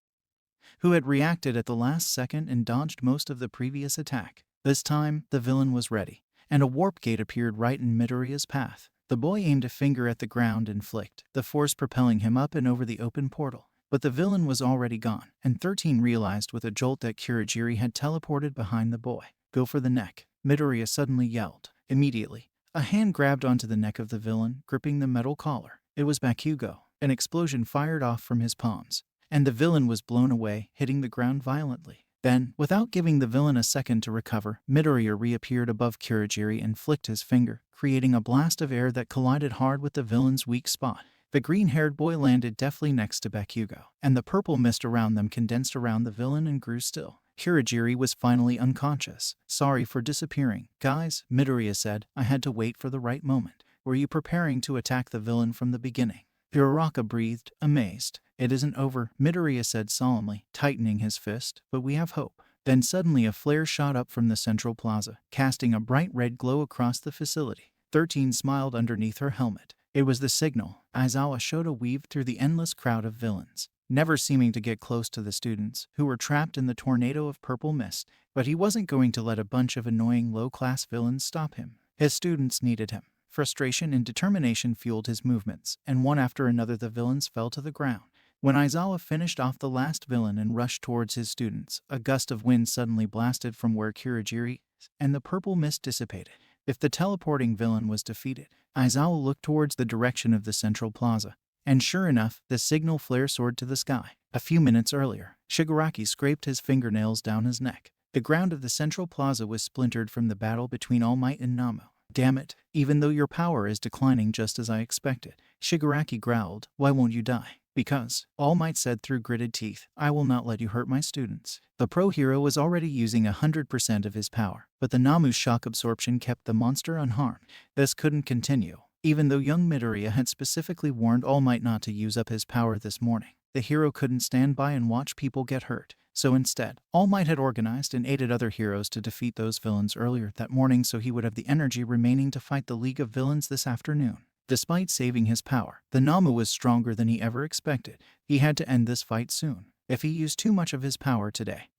who had reacted at the last second and dodged most of the previous attack. This time, the villain was ready, and a warp gate appeared right in Midoriya's path. The boy aimed a finger at the ground and flicked, the force propelling him up and over the open portal. But the villain was already gone, and 13 realized with a jolt that Kurogiri had teleported behind the boy. Go for the neck, Midoriya suddenly yelled. Immediately, a hand grabbed onto the neck of the villain, gripping the metal collar. It was Bakugo. An explosion fired off from his palms, and the villain was blown away, hitting the ground violently. Then, without giving the villain a second to recover, Midoriya reappeared above Kurogiri and flicked his finger, creating a blast of air that collided hard with the villain's weak spot. The green-haired boy landed deftly next to Bakugo, and the purple mist around them condensed around the villain and grew still. Kurogiri was finally unconscious. Sorry for disappearing, guys, Midoriya said. I had to wait for the right moment. Were you preparing to attack the villain from the beginning? Uraraka breathed, amazed. It isn't over, Midoriya said solemnly, tightening his fist, but we have hope. Then suddenly a flare shot up from the central plaza, casting a bright red glow across the facility. 13 smiled underneath her helmet. It was the signal. Aizawa Shoto weaved through the endless crowd of villains, never seeming to get close to the students, who were trapped in the tornado of purple mist. But he wasn't going to let a bunch of annoying low-class villains stop him. His students needed him. Frustration and determination fueled his movements, and one after another the villains fell to the ground. When Aizawa finished off the last villain and rushed towards his students, a gust of wind suddenly blasted from where Kurogiri is, and the purple mist dissipated. If the teleporting villain was defeated, Aizawa looked towards the direction of the central plaza, and sure enough, the signal flare soared to the sky. A few minutes earlier, Shigaraki scraped his fingernails down his neck. The ground of the central plaza was splintered from the battle between All Might and Namu. Damn it, even though your power is declining just as I expected, Shigaraki growled. Why won't you die? Because, All Might said through gritted teeth, I will not let you hurt my students. The pro hero was already using 100% of his power, but the Namu's shock absorption kept the monster unharmed. This couldn't continue. Even though young Midoriya had specifically warned All Might not to use up his power this morning, the hero couldn't stand by and watch people get hurt. So instead, All Might had organized and aided other heroes to defeat those villains earlier that morning so he would have the energy remaining to fight the League of Villains this afternoon. Despite saving his power, the Namu was stronger than he ever expected. He had to end this fight soon. If he used too much of his power today,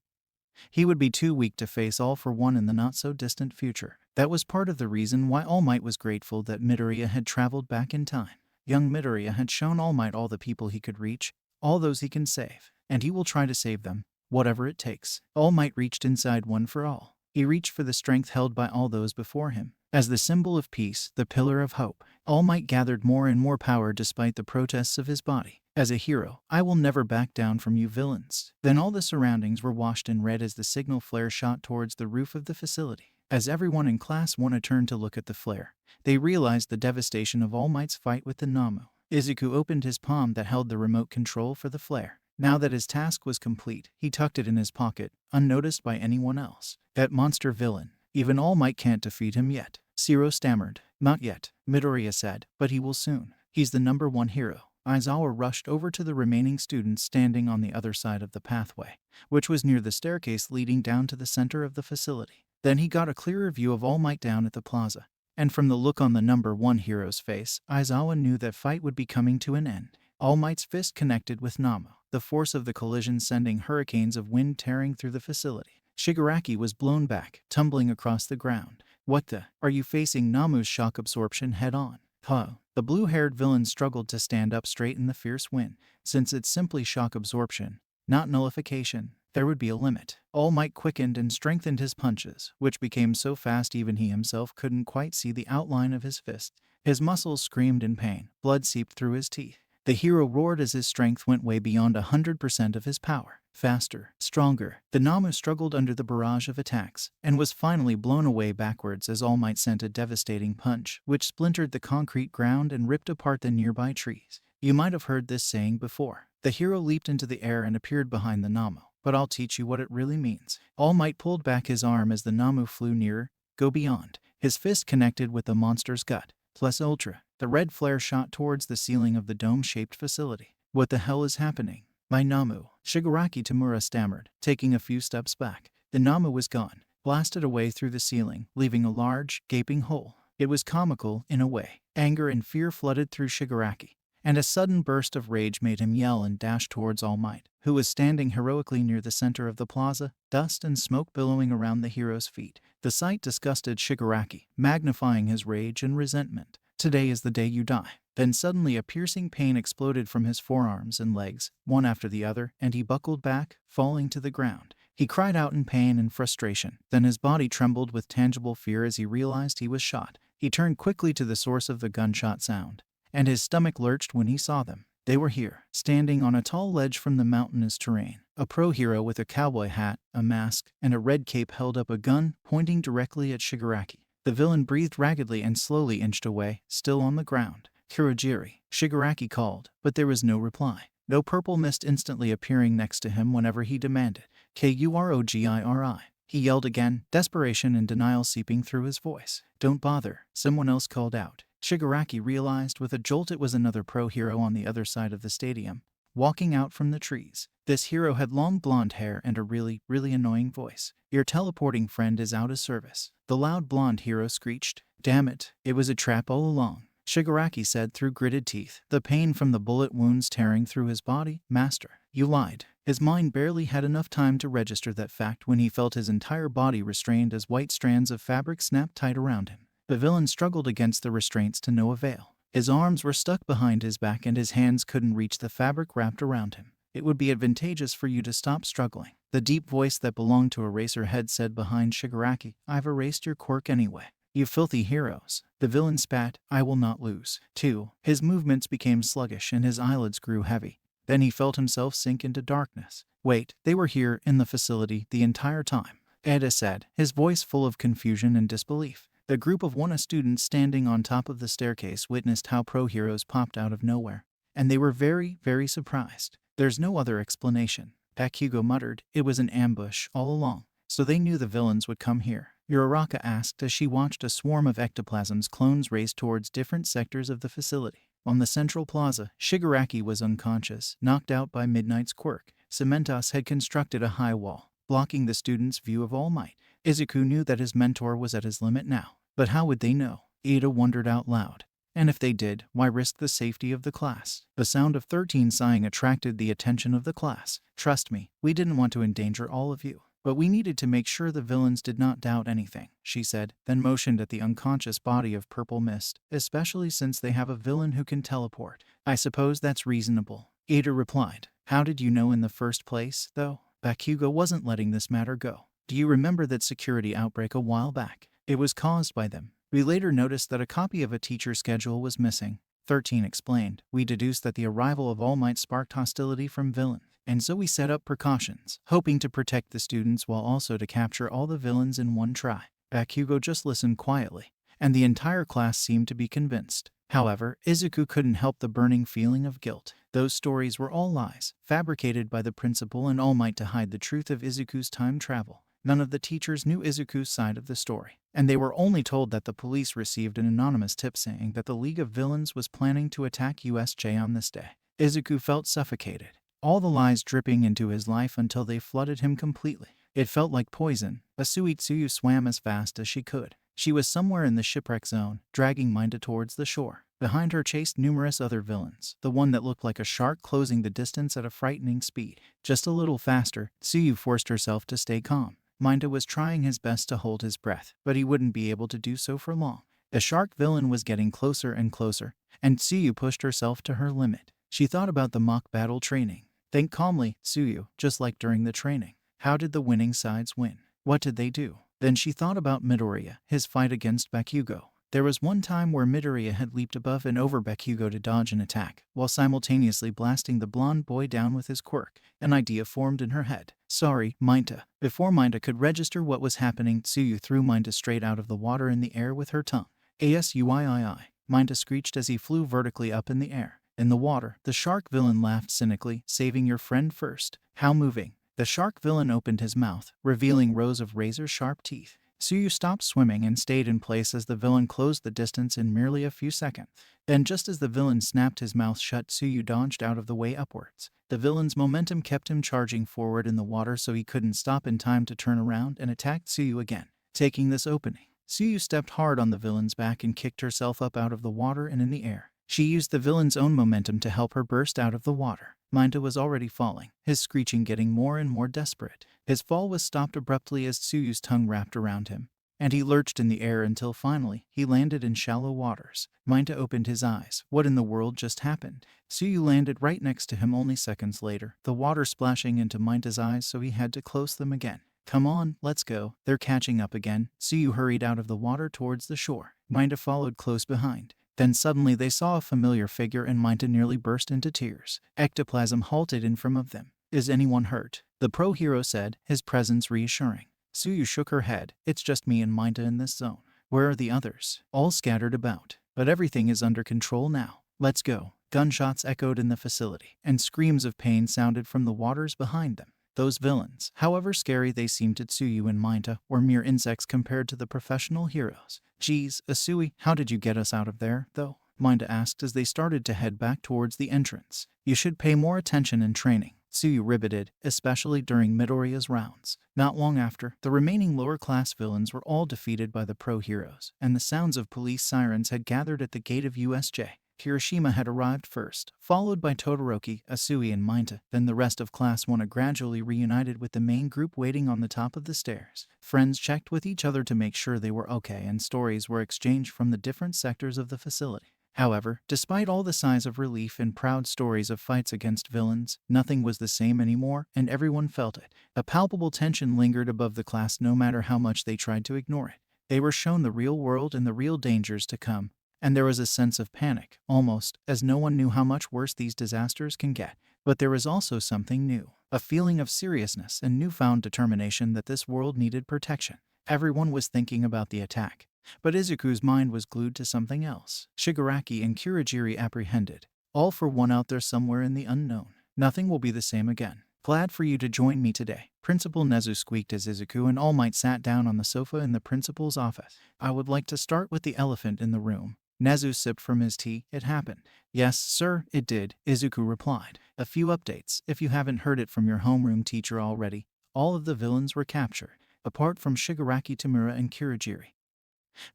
he would be too weak to face All for One in the not-so-distant future. That was part of the reason why All Might was grateful that Midoriya had traveled back in time. Young Midoriya had shown All Might all the people he could reach, all those he can save, and he will try to save them, whatever it takes. All Might reached inside One for All. He reached for the strength held by all those before him. As the symbol of peace, the pillar of hope, All Might gathered more and more power despite the protests of his body. As a hero, I will never back down from you villains. Then all the surroundings were washed in red as the signal flare shot towards the roof of the facility. As everyone in Class 1 turned to look at the flare, they realized the devastation of All Might's fight with the Namu. Izuku opened his palm that held the remote control for the flare. Now that his task was complete, he tucked it in his pocket, unnoticed by anyone else. That monster villain. Even All Might can't defeat him yet. Zero stammered. Not yet, Midoriya said, but he will soon. He's the #1 hero. Aizawa rushed over to the remaining students standing on the other side of the pathway, which was near the staircase leading down to the center of the facility. Then he got a clearer view of All Might down at the plaza, and from the look on the #1 hero's face, Aizawa knew that fight would be coming to an end. All Might's fist connected with Namu, the force of the collision sending hurricanes of wind tearing through the facility. Shigaraki was blown back, tumbling across the ground. What the? Are you facing Namu's shock absorption head-on? Huh. The blue-haired villain struggled to stand up straight in the fierce wind. Since it's simply shock absorption, not nullification, there would be a limit. All Might quickened and strengthened his punches, which became so fast even he himself couldn't quite see the outline of his fist. His muscles screamed in pain, blood seeped through his teeth. The hero roared as his strength went way beyond 100% of his power. Faster, stronger. The Namu struggled under the barrage of attacks, and was finally blown away backwards as All Might sent a devastating punch, which splintered the concrete ground and ripped apart the nearby trees. You might have heard this saying before. The hero leaped into the air and appeared behind the Namu, but I'll teach you what it really means. All Might pulled back his arm as the Namu flew nearer. Go beyond. His fist connected with the monster's gut. Plus Ultra. The red flare shot towards the ceiling of the dome-shaped facility. What the hell is happening? My Namu, Shigaraki Tamura stammered, taking a few steps back. The Namu was gone, blasted away through the ceiling, leaving a large, gaping hole. It was comical, in a way. Anger and fear flooded through Shigaraki, and a sudden burst of rage made him yell and dash towards All Might, who was standing heroically near the center of the plaza, dust and smoke billowing around the hero's feet. The sight disgusted Shigaraki, magnifying his rage and resentment. Today is the day you die. Then suddenly a piercing pain exploded from his forearms and legs, one after the other, and he buckled back, falling to the ground. He cried out in pain and frustration. Then his body trembled with tangible fear as he realized he was shot. He turned quickly to the source of the gunshot sound, and his stomach lurched when he saw them. They were here, standing on a tall ledge from the mountainous terrain. A pro-hero with a cowboy hat, a mask, and a red cape held up a gun, pointing directly at Shigaraki. The villain breathed raggedly and slowly inched away, still on the ground. Kurogiri, Shigaraki called, but there was no reply. No purple mist instantly appearing next to him whenever he demanded. Kurogiri. He yelled again, desperation and denial seeping through his voice. Don't bother, someone else called out. Shigaraki realized with a jolt it was another pro-hero on the other side of the stadium, walking out from the trees. This hero had long blonde hair and a really annoying voice. Your teleporting friend is out of service. The loud blonde hero screeched. Damn it, it was a trap all along. Shigaraki said through gritted teeth, the pain from the bullet wounds tearing through his body. Master, you lied. His mind barely had enough time to register that fact when he felt his entire body restrained as white strands of fabric snapped tight around him. The villain struggled against the restraints to no avail. His arms were stuck behind his back and his hands couldn't reach the fabric wrapped around him. It would be advantageous for you to stop struggling. The deep voice that belonged to Eraserhead said behind Shigaraki, I've erased your quirk anyway. You filthy heroes. The villain spat, I will not lose. 2. His movements became sluggish and his eyelids grew heavy. Then he felt himself sink into darkness. Wait, they were here, in the facility, the entire time. Eda said, his voice full of confusion and disbelief. The group of Wana students standing on top of the staircase witnessed how pro-heroes popped out of nowhere. And they were very surprised. There's no other explanation. Bakugo muttered, it was an ambush all along. So they knew the villains would come here. Uraraka asked as she watched a swarm of ectoplasm's clones race towards different sectors of the facility. On the central plaza, Shigaraki was unconscious, knocked out by Midnight's quirk. Cementos had constructed a high wall, blocking the students' view of All Might. Izuku knew that his mentor was at his limit now. But how would they know? Ada wondered out loud. And if they did, why risk the safety of the class? The sound of 13 sighing attracted the attention of the class. Trust me, we didn't want to endanger all of you. But we needed to make sure the villains did not doubt anything, she said, then motioned at the unconscious body of Purple Mist, especially since they have a villain who can teleport. I suppose that's reasonable. Ada replied. How did you know in the first place, though? Bakugo wasn't letting this matter go. Do you remember that security outbreak a while back? It was caused by them. We later noticed that a copy of a teacher schedule was missing. 13 explained. We deduced that the arrival of All Might sparked hostility from villains. And so we set up precautions, hoping to protect the students while also to capture all the villains in one try. Bakugo just listened quietly, and the entire class seemed to be convinced. However, Izuku couldn't help the burning feeling of guilt. Those stories were all lies, fabricated by the principal and All Might to hide the truth of Izuku's time travel. None of the teachers knew Izuku's side of the story, and they were only told that the police received an anonymous tip saying that the League of Villains was planning to attack USJ on this day. Izuku felt suffocated. All the lies dripping into his life until they flooded him completely. It felt like poison. Tsuyu swam as fast as she could. She was somewhere in the shipwreck zone, dragging Minda towards the shore. Behind her chased numerous other villains, the one that looked like a shark closing the distance at a frightening speed. Just a little faster, Tsuyu forced herself to stay calm. Minda was trying his best to hold his breath, but he wouldn't be able to do so for long. The shark villain was getting closer and closer, and Tsuyu pushed herself to her limit. She thought about the mock battle training. Think calmly, Tsuyu, just like during the training. How did the winning sides win? What did they do? Then she thought about Midoriya, his fight against Bakugo. There was one time where Midoriya had leaped above and over Bakugo to dodge an attack, while simultaneously blasting the blonde boy down with his quirk. An idea formed in her head. Sorry, Minda. Before Minda could register what was happening, Tsuyu threw Minda straight out of the water in the air with her tongue. Asui. Minda screeched as he flew vertically up in the air. In the water, the shark villain laughed cynically, saving your friend first. How moving. The shark villain opened his mouth, revealing rows of razor-sharp teeth. Tsuyu stopped swimming and stayed in place as the villain closed the distance in merely a few seconds. Then just as the villain snapped his mouth shut, Tsuyu dodged out of the way upwards. The villain's momentum kept him charging forward in the water, so he couldn't stop in time to turn around and attack Tsuyu again. Taking this opening, Tsuyu stepped hard on the villain's back and kicked herself up out of the water and in the air. She used the villain's own momentum to help her burst out of the water. Minta was already falling, his screeching getting more and more desperate. His fall was stopped abruptly as Tsuyu's tongue wrapped around him, and he lurched in the air until finally he landed in shallow waters. Minta opened his eyes. What in the world just happened? Tsuyu landed right next to him only seconds later, the water splashing into Minta's eyes, so he had to close them again. Come on, let's go. They're catching up again. Tsuyu hurried out of the water towards the shore. Minta followed close behind. Then suddenly they saw a familiar figure and Minta nearly burst into tears. Ectoplasm halted in front of them. Is anyone hurt? The pro-hero said, his presence reassuring. Tsuyu shook her head. It's just me and Minta in this zone. Where are the others? All scattered about. But everything is under control now. Let's go. Gunshots echoed in the facility, and screams of pain sounded from the waters behind them. Those villains, however scary they seemed to Tsuyu and Minta, were mere insects compared to the professional heroes. Geez, Asui, how did you get us out of there, though? Minta asked as they started to head back towards the entrance. You should pay more attention in training, Tsuyu riveted, especially during Midoriya's rounds. Not long after, the remaining lower-class villains were all defeated by the pro-heroes, and the sounds of police sirens had gathered at the gate of USJ. Kirishima had arrived first, followed by Todoroki, Asui, and Minta. Then the rest of Class 1 gradually reunited with the main group waiting on the top of the stairs. Friends checked with each other to make sure they were okay, and stories were exchanged from the different sectors of the facility. However, despite all the sighs of relief and proud stories of fights against villains, nothing was the same anymore, and everyone felt it. A palpable tension lingered above the class no matter how much they tried to ignore it. They were shown the real world and the real dangers to come. And there was a sense of panic, almost, as no one knew how much worse these disasters can get. But there was also something new, a feeling of seriousness and newfound determination that this world needed protection. Everyone was thinking about the attack, but Izuku's mind was glued to something else. Shigaraki and Kurogiri apprehended, all for one out there somewhere in the unknown. Nothing will be the same again. Glad for you to join me today, Principal Nezu squeaked as Izuku and All Might sat down on the sofa in the principal's office. I would like to start with the elephant in the room. Nezu sipped from his tea. It happened. Yes, sir, it did, Izuku replied. A few updates, if you haven't heard it from your homeroom teacher already. All of the villains were captured, apart from Shigaraki, Tamura, and Kurogiri,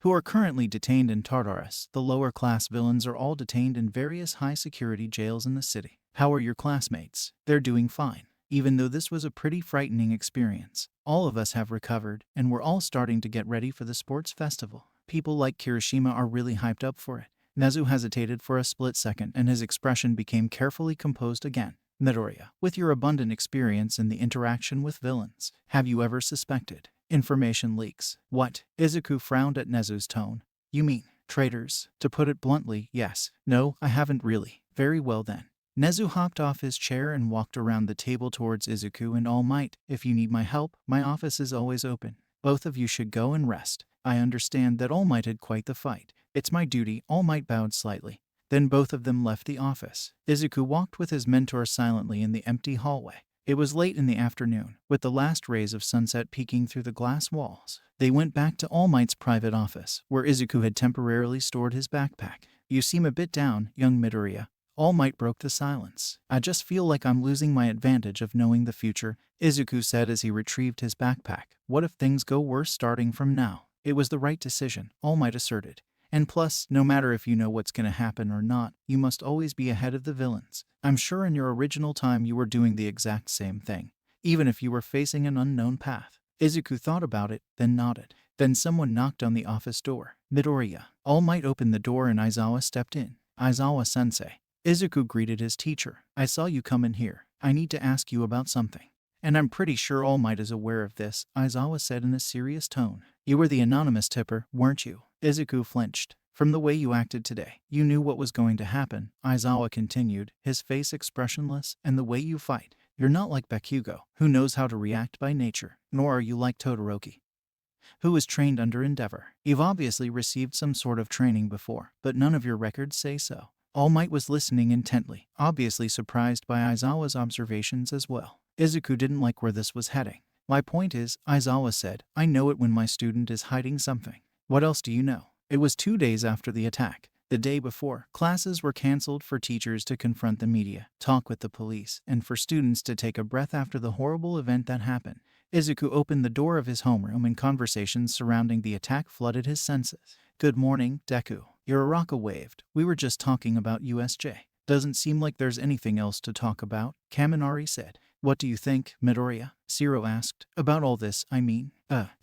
who are currently detained in Tartarus. The lower-class villains are all detained in various high-security jails in the city. How are your classmates? They're doing fine. Even though this was a pretty frightening experience, all of us have recovered, and we're all starting to get ready for the sports festival. People like Kirishima are really hyped up for it. Nezu hesitated for a split second, and his expression became carefully composed again. Midoriya, with your abundant experience in the interaction with villains, have you ever suspected information leaks? What? Izuku frowned at Nezu's tone. You mean traitors? To put it bluntly, yes. No, I haven't really. Very well then. Nezu hopped off his chair and walked around the table towards Izuku and All Might. If you need my help, my office is always open. Both of you should go and rest. I understand that All Might had quite the fight. It's my duty. All Might bowed slightly. Then both of them left the office. Izuku walked with his mentor silently in the empty hallway. It was late in the afternoon, with the last rays of sunset peeking through the glass walls. They went back to All Might's private office, where Izuku had temporarily stored his backpack. You seem a bit down, young Midoriya. All Might broke the silence. I just feel like I'm losing my advantage of knowing the future, Izuku said as he retrieved his backpack. What if things go worse starting from now? It was the right decision, All Might asserted. And plus, no matter if you know what's going to happen or not, you must always be ahead of the villains. I'm sure in your original time you were doing the exact same thing, even if you were facing an unknown path. Izuku thought about it, then nodded. Then someone knocked on the office door. Midoriya. All Might opened the door and Aizawa stepped in. Aizawa-sensei. Izuku greeted his teacher. I saw you come in here. I need to ask you about something. And I'm pretty sure All Might is aware of this, Aizawa said in a serious tone. You were the anonymous tipper, weren't you? Izuku flinched. From the way you acted today, you knew what was going to happen, Aizawa continued, his face expressionless, and the way you fight. You're not like Bakugo, who knows how to react by nature, nor are you like Todoroki, who was trained under Endeavor. You've obviously received some sort of training before, but none of your records say so. All Might was listening intently, obviously surprised by Aizawa's observations as well. Izuku didn't like where this was heading. My point is, Aizawa said, I know it when my student is hiding something. What else do you know? It was 2 days after the attack. The day before, classes were cancelled for teachers to confront the media, talk with the police, and for students to take a breath after the horrible event that happened. Izuku opened the door of his homeroom and conversations surrounding the attack flooded his senses. Good morning, Deku. Uraraka waved. We were just talking about USJ. Doesn't seem like there's anything else to talk about, Kaminari said. What do you think, Midoriya? Zero asked. About all this, I mean.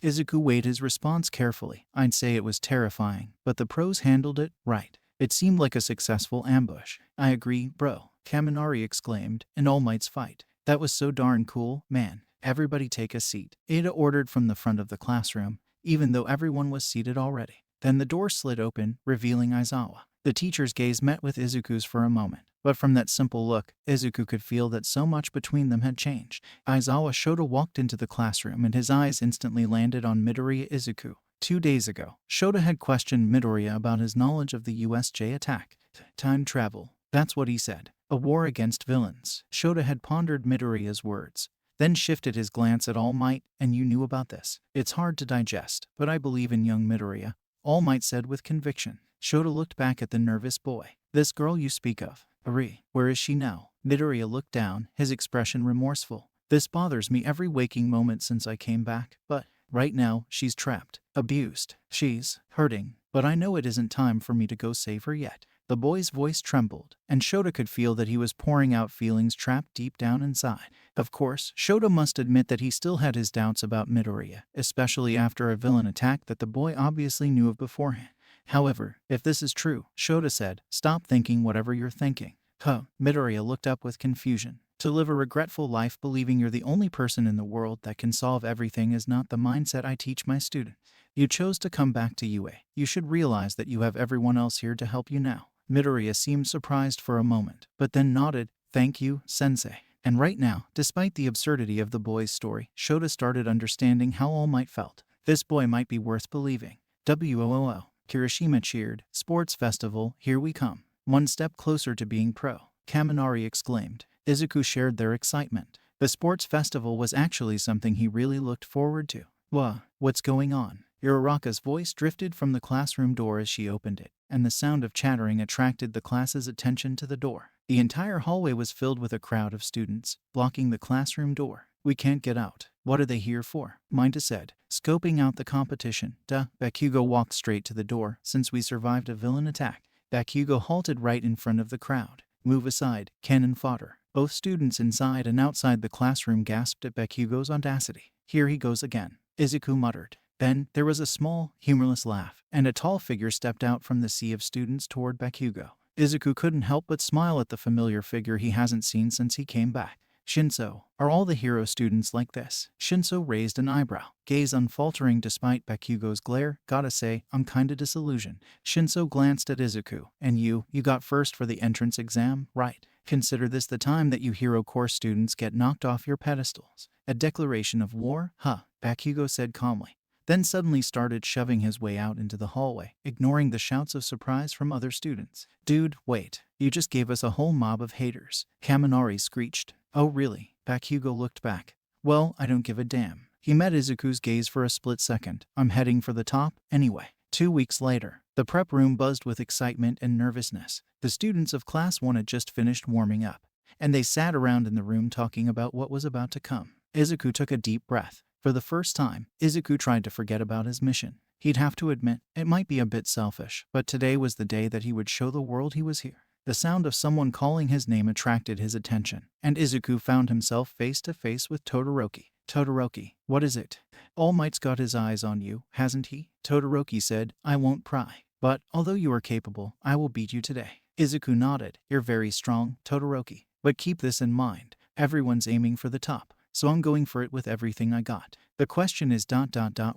Izuku weighed his response carefully. I'd say it was terrifying, but the pros handled it right. It seemed like a successful ambush. I agree, bro, Kaminari exclaimed. And All Might's fight. That was so darn cool, man. Everybody take a seat. Ada ordered from the front of the classroom, even though everyone was seated already. Then the door slid open, revealing Aizawa. The teacher's gaze met with Izuku's for a moment, but from that simple look, Izuku could feel that so much between them had changed. Aizawa Shota walked into the classroom and his eyes instantly landed on Midoriya Izuku. 2 days ago, Shota had questioned Midoriya about his knowledge of the USJ attack. Time travel, that's what he said. A war against villains. Shota had pondered Midoriya's words, then shifted his glance at All Might, and you knew about this. It's hard to digest, but I believe in young Midoriya, All Might said with conviction. Shota looked back at the nervous boy. This girl you speak of, Ari, where is she now? Midoriya looked down, his expression remorseful. This bothers me every waking moment since I came back, but right now, she's trapped, abused. She's hurting, but I know it isn't time for me to go save her yet. The boy's voice trembled, and Shota could feel that he was pouring out feelings trapped deep down inside. Of course, Shota must admit that he still had his doubts about Midoriya, especially after a villain attack that the boy obviously knew of beforehand. However, if this is true, Shota said, stop thinking whatever you're thinking. Midoriya looked up with confusion. To live a regretful life believing you're the only person in the world that can solve everything is not the mindset I teach my students. You chose to come back to UA. You should realize that you have everyone else here to help you now. Midoriya seemed surprised for a moment, but then nodded. Thank you, sensei. And right now, despite the absurdity of the boy's story, Shota started understanding how All Might felt. This boy might be worth believing. WOOO. Kirishima cheered. Sports festival, here we come. One step closer to being pro, Kaminari exclaimed. Izuku shared their excitement. The sports festival was actually something he really looked forward to. What's going on? Uraraka's voice drifted from the classroom door as she opened it, and the sound of chattering attracted the class's attention to the door. The entire hallway was filled with a crowd of students, blocking the classroom door. We can't get out. What are they here for? Minda said, scoping out the competition. Bakugo walked straight to the door. Since we survived a villain attack. Bakugo halted right in front of the crowd. Move aside, cannon fodder. Both students inside and outside the classroom gasped at Bakugo's audacity. Here he goes again, Izuku muttered. Then, there was a small, humorless laugh, and a tall figure stepped out from the sea of students toward Bakugo. Izuku couldn't help but smile at the familiar figure he hasn't seen since he came back. Shinso, are all the hero students like this? Shinso raised an eyebrow, gaze unfaltering despite Bakugo's glare. Gotta say, I'm kinda disillusioned. Shinso glanced at Izuku. And you got first for the entrance exam, right? Consider this the time that you hero course students get knocked off your pedestals. A declaration of war? Bakugo said calmly. Then suddenly started shoving his way out into the hallway, ignoring the shouts of surprise from other students. Dude, wait. You just gave us a whole mob of haters. Kaminari screeched. Oh really? Bakugo looked back. Well, I don't give a damn. He met Izuku's gaze for a split second. I'm heading for the top, anyway. 2 weeks later, the prep room buzzed with excitement and nervousness. The students of Class 1 had just finished warming up, and they sat around in the room talking about what was about to come. Izuku took a deep breath. For the first time, Izuku tried to forget about his mission. He'd have to admit, it might be a bit selfish, but today was the day that he would show the world he was here. The sound of someone calling his name attracted his attention, and Izuku found himself face to face with Todoroki. Todoroki, what is it? All Might's got his eyes on you, hasn't he? Todoroki said, I won't pry. But, although you are capable, I will beat you today. Izuku nodded. You're very strong, Todoroki. But keep this in mind. Everyone's aiming for the top. So I'm going for it with everything I got. The question is ...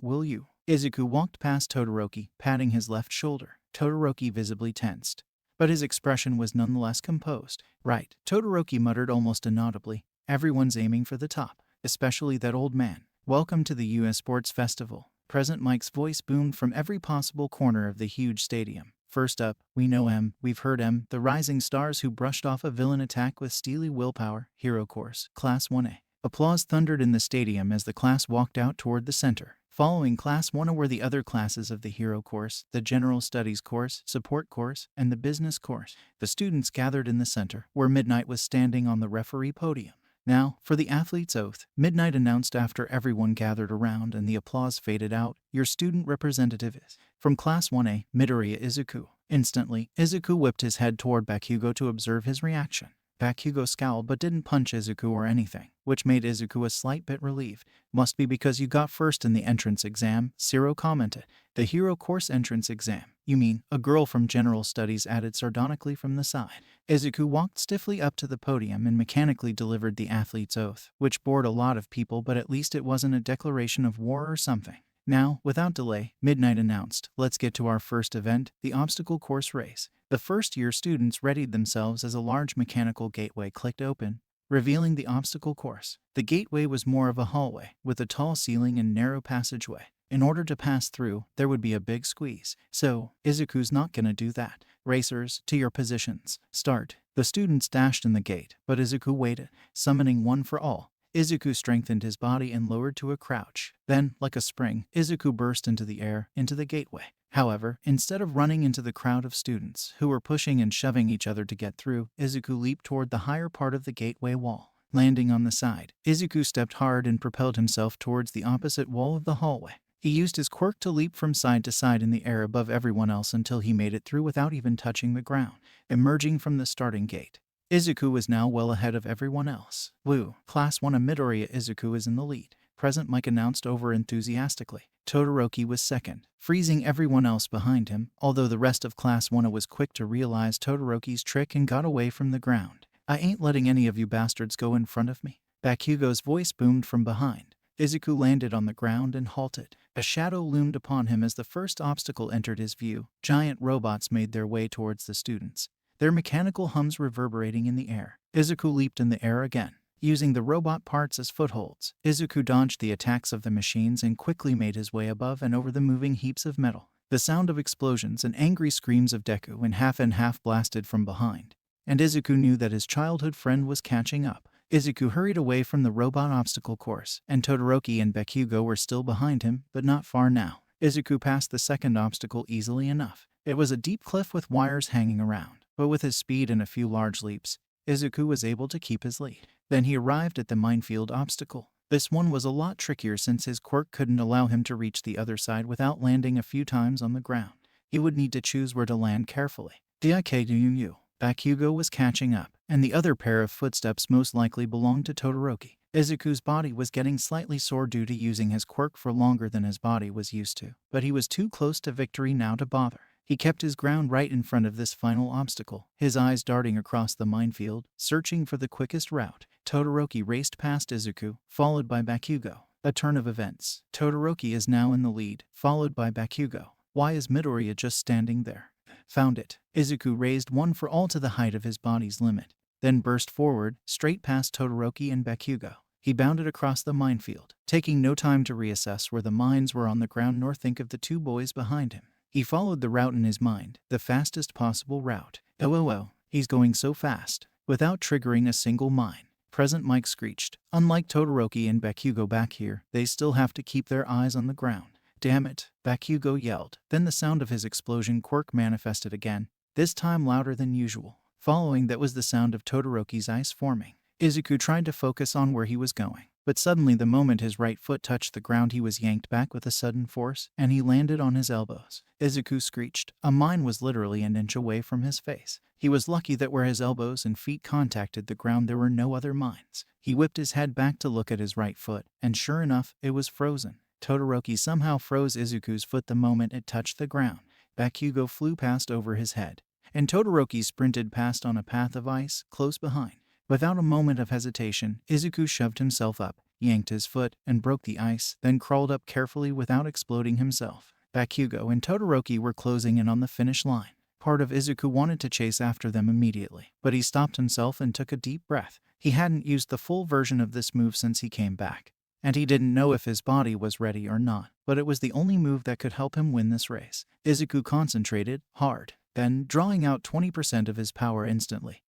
will you? Izuku walked past Todoroki, patting his left shoulder. Todoroki visibly tensed, but his expression was nonetheless composed. Right, Todoroki muttered almost inaudibly. Everyone's aiming for the top, especially that old man. Welcome to the US Sports Festival. President Mike's voice boomed from every possible corner of the huge stadium. First up, we know M, we've heard M, the rising stars who brushed off a villain attack with steely willpower, hero course, Class 1A. Applause thundered in the stadium as the class walked out toward the center. Following Class 1 were the other classes of the Hero course, the General Studies course, Support course, and the Business course. The students gathered in the center, where Midnight was standing on the referee podium. Now, for the athlete's oath, Midnight announced after everyone gathered around and the applause faded out, your student representative is from Class 1A, Midoriya Izuku. Instantly, Izuku whipped his head toward Bakugo to observe his reaction. Bakugo scowled but didn't punch Izuku or anything, which made Izuku a slight bit relieved. Must be because you got first in the entrance exam, Zero commented. The Hero course entrance exam. You mean, a girl from General Studies added sardonically from the side. Izuku walked stiffly up to the podium and mechanically delivered the athlete's oath, which bored a lot of people, but at least it wasn't a declaration of war or something. Now, without delay, Midnight announced, let's get to our first event, the obstacle course race. The first-year students readied themselves as a large mechanical gateway clicked open, revealing the obstacle course. The gateway was more of a hallway, with a tall ceiling and narrow passageway. In order to pass through, there would be a big squeeze. So, Izuku's not gonna do that. Racers, to your positions. Start. The students dashed in the gate, but Izuku waited, summoning one for all. Izuku strengthened his body and lowered to a crouch. Then, like a spring, Izuku burst into the air, into the gateway. However, instead of running into the crowd of students, who were pushing and shoving each other to get through, Izuku leaped toward the higher part of the gateway wall. Landing on the side, Izuku stepped hard and propelled himself towards the opposite wall of the hallway. He used his quirk to leap from side to side in the air above everyone else until he made it through without even touching the ground. Emerging from the starting gate, Izuku was now well ahead of everyone else. Woo, Class 1 of Midoriya Izuku is in the lead. Present Mike announced over-enthusiastically. Todoroki was second, freezing everyone else behind him, although the rest of Class 1 was quick to realize Todoroki's trick and got away from the ground. I ain't letting any of you bastards go in front of me. Bakugo's voice boomed from behind. Izuku landed on the ground and halted. A shadow loomed upon him as the first obstacle entered his view. Giant robots made their way towards the students, their mechanical hums reverberating in the air. Izuku leaped in the air again. Using the robot parts as footholds, Izuku dodged the attacks of the machines and quickly made his way above and over the moving heaps of metal. The sound of explosions and angry screams of Deku and half blasted from behind, and Izuku knew that his childhood friend was catching up. Izuku hurried away from the robot obstacle course, and Todoroki and Bakugo were still behind him, but not far now. Izuku passed the second obstacle easily enough. It was a deep cliff with wires hanging around, but with his speed and a few large leaps, Izuku was able to keep his lead. Then he arrived at the minefield obstacle. This one was a lot trickier since his quirk couldn't allow him to reach the other side without landing a few times on the ground. He would need to choose where to land carefully. Deku. Bakugo was catching up, and the other pair of footsteps most likely belonged to Todoroki. Izuku's body was getting slightly sore due to using his quirk for longer than his body was used to, but he was too close to victory now to bother. He kept his ground right in front of this final obstacle, his eyes darting across the minefield, searching for the quickest route. Todoroki raced past Izuku, followed by Bakugo. A turn of events. Todoroki is now in the lead, followed by Bakugo. Why is Midoriya just standing there? Found it. Izuku raised one for all to the height of his body's limit, then burst forward, straight past Todoroki and Bakugo. He bounded across the minefield, taking no time to reassess where the mines were on the ground nor think of the two boys behind him. He followed the route in his mind, the fastest possible route. Oh, he's going so fast, without triggering a single mine. Present Mike screeched. Unlike Todoroki and Bakugo back here, they still have to keep their eyes on the ground. Damn it, Bakugo yelled. Then the sound of his explosion quirk manifested again, this time louder than usual. Following that was the sound of Todoroki's ice forming. Izuku tried to focus on where he was going, but suddenly the moment his right foot touched the ground he was yanked back with a sudden force, and he landed on his elbows. Izuku screeched. A mine was literally an inch away from his face. He was lucky that where his elbows and feet contacted the ground there were no other mines. He whipped his head back to look at his right foot, and sure enough, it was frozen. Todoroki somehow froze Izuku's foot the moment it touched the ground. Bakugo flew past over his head, and Todoroki sprinted past on a path of ice, close behind. Without a moment of hesitation, Izuku shoved himself up, yanked his foot, and broke the ice, then crawled up carefully without exploding himself. Bakugo and Todoroki were closing in on the finish line. Part of Izuku wanted to chase after them immediately, but he stopped himself and took a deep breath. He hadn't used the full version of this move since he came back, and he didn't know if his body was ready or not, but it was the only move that could help him win this race. Izuku concentrated hard, then, drawing out 20% of his power instantly,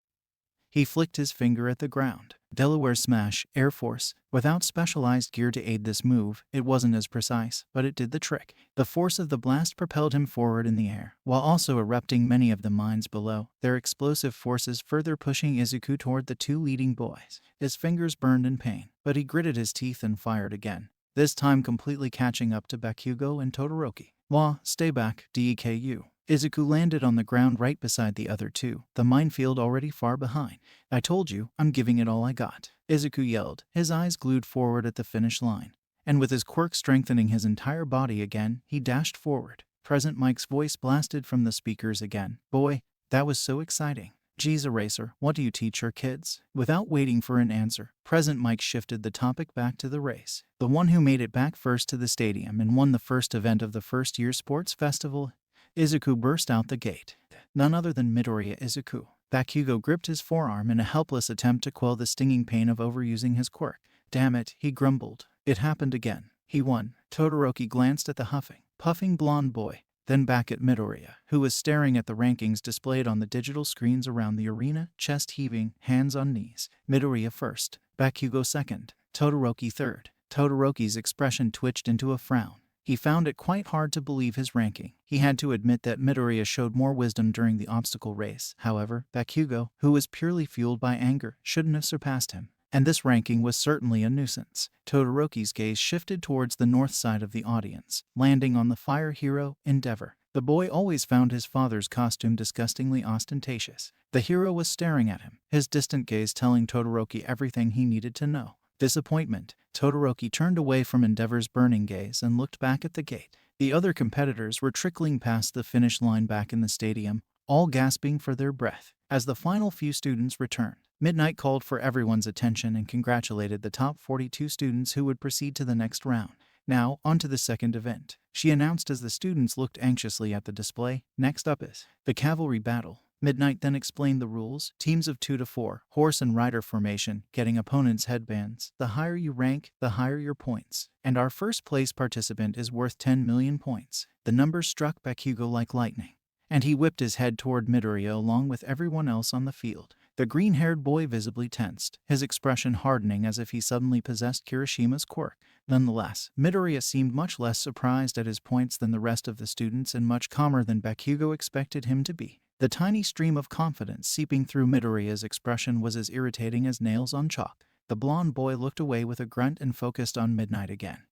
He flicked his finger at the ground. Delaware Smash, Air Force. Without specialized gear to aid this move, it wasn't as precise, but it did the trick. The force of the blast propelled him forward in the air, while also erupting many of the mines below, their explosive forces further pushing Izuku toward the two leading boys. His fingers burned in pain, but he gritted his teeth and fired again, this time completely catching up to Bakugo and Todoroki. Wah, stay back, Deku. Izuku landed on the ground right beside the other two, the minefield already far behind. I told you, I'm giving it all I got, Izuku yelled, his eyes glued forward at the finish line. And with his quirk strengthening his entire body again, he dashed forward. Present Mike's voice blasted from the speakers again. Boy, that was so exciting. Geez, Eraser, what do you teach your kids? Without waiting for an answer, Present Mike shifted the topic back to the race. The one who made it back first to the stadium and won the first event of the first year sports festival. Izuku burst out the gate. None other than Midoriya Izuku. Bakugo gripped his forearm in a helpless attempt to quell the stinging pain of overusing his quirk. Damn it, he grumbled. It happened again. He won. Todoroki glanced at the puffing blonde boy, then back at Midoriya, who was staring at the rankings displayed on the digital screens around the arena, chest heaving, hands on knees. Midoriya first, Bakugo second, Todoroki third. Todoroki's expression twitched into a frown. He found it quite hard to believe his ranking. He had to admit that Midoriya showed more wisdom during the obstacle race. However, Bakugo, who was purely fueled by anger, shouldn't have surpassed him. And this ranking was certainly a nuisance. Todoroki's gaze shifted towards the north side of the audience, landing on the fire hero, Endeavor. The boy always found his father's costume disgustingly ostentatious. The hero was staring at him, his distant gaze telling Todoroki everything he needed to know. Disappointment. Todoroki turned away from Endeavor's burning gaze and looked back at the gate. The other competitors were trickling past the finish line back in the stadium, all gasping for their breath. As the final few students returned, Midnight called for everyone's attention and congratulated the top 42 students who would proceed to the next round. Now, on to the second event, she announced as the students looked anxiously at the display. Next up is the cavalry battle. Midnight then explained the rules. Teams of 2 to 4, horse and rider formation, getting opponents' headbands. The higher you rank, the higher your points. And our first place participant is worth 10 million points. The number struck Bakugo like lightning, and he whipped his head toward Midoriya along with everyone else on the field. The green-haired boy visibly tensed, his expression hardening as if he suddenly possessed Kirishima's quirk. Nonetheless, Midoriya seemed much less surprised at his points than the rest of the students and much calmer than Bakugo expected him to be. The tiny stream of confidence seeping through Midoriya's expression was as irritating as nails on chalk. The blonde boy looked away with a grunt and focused on Midnight again,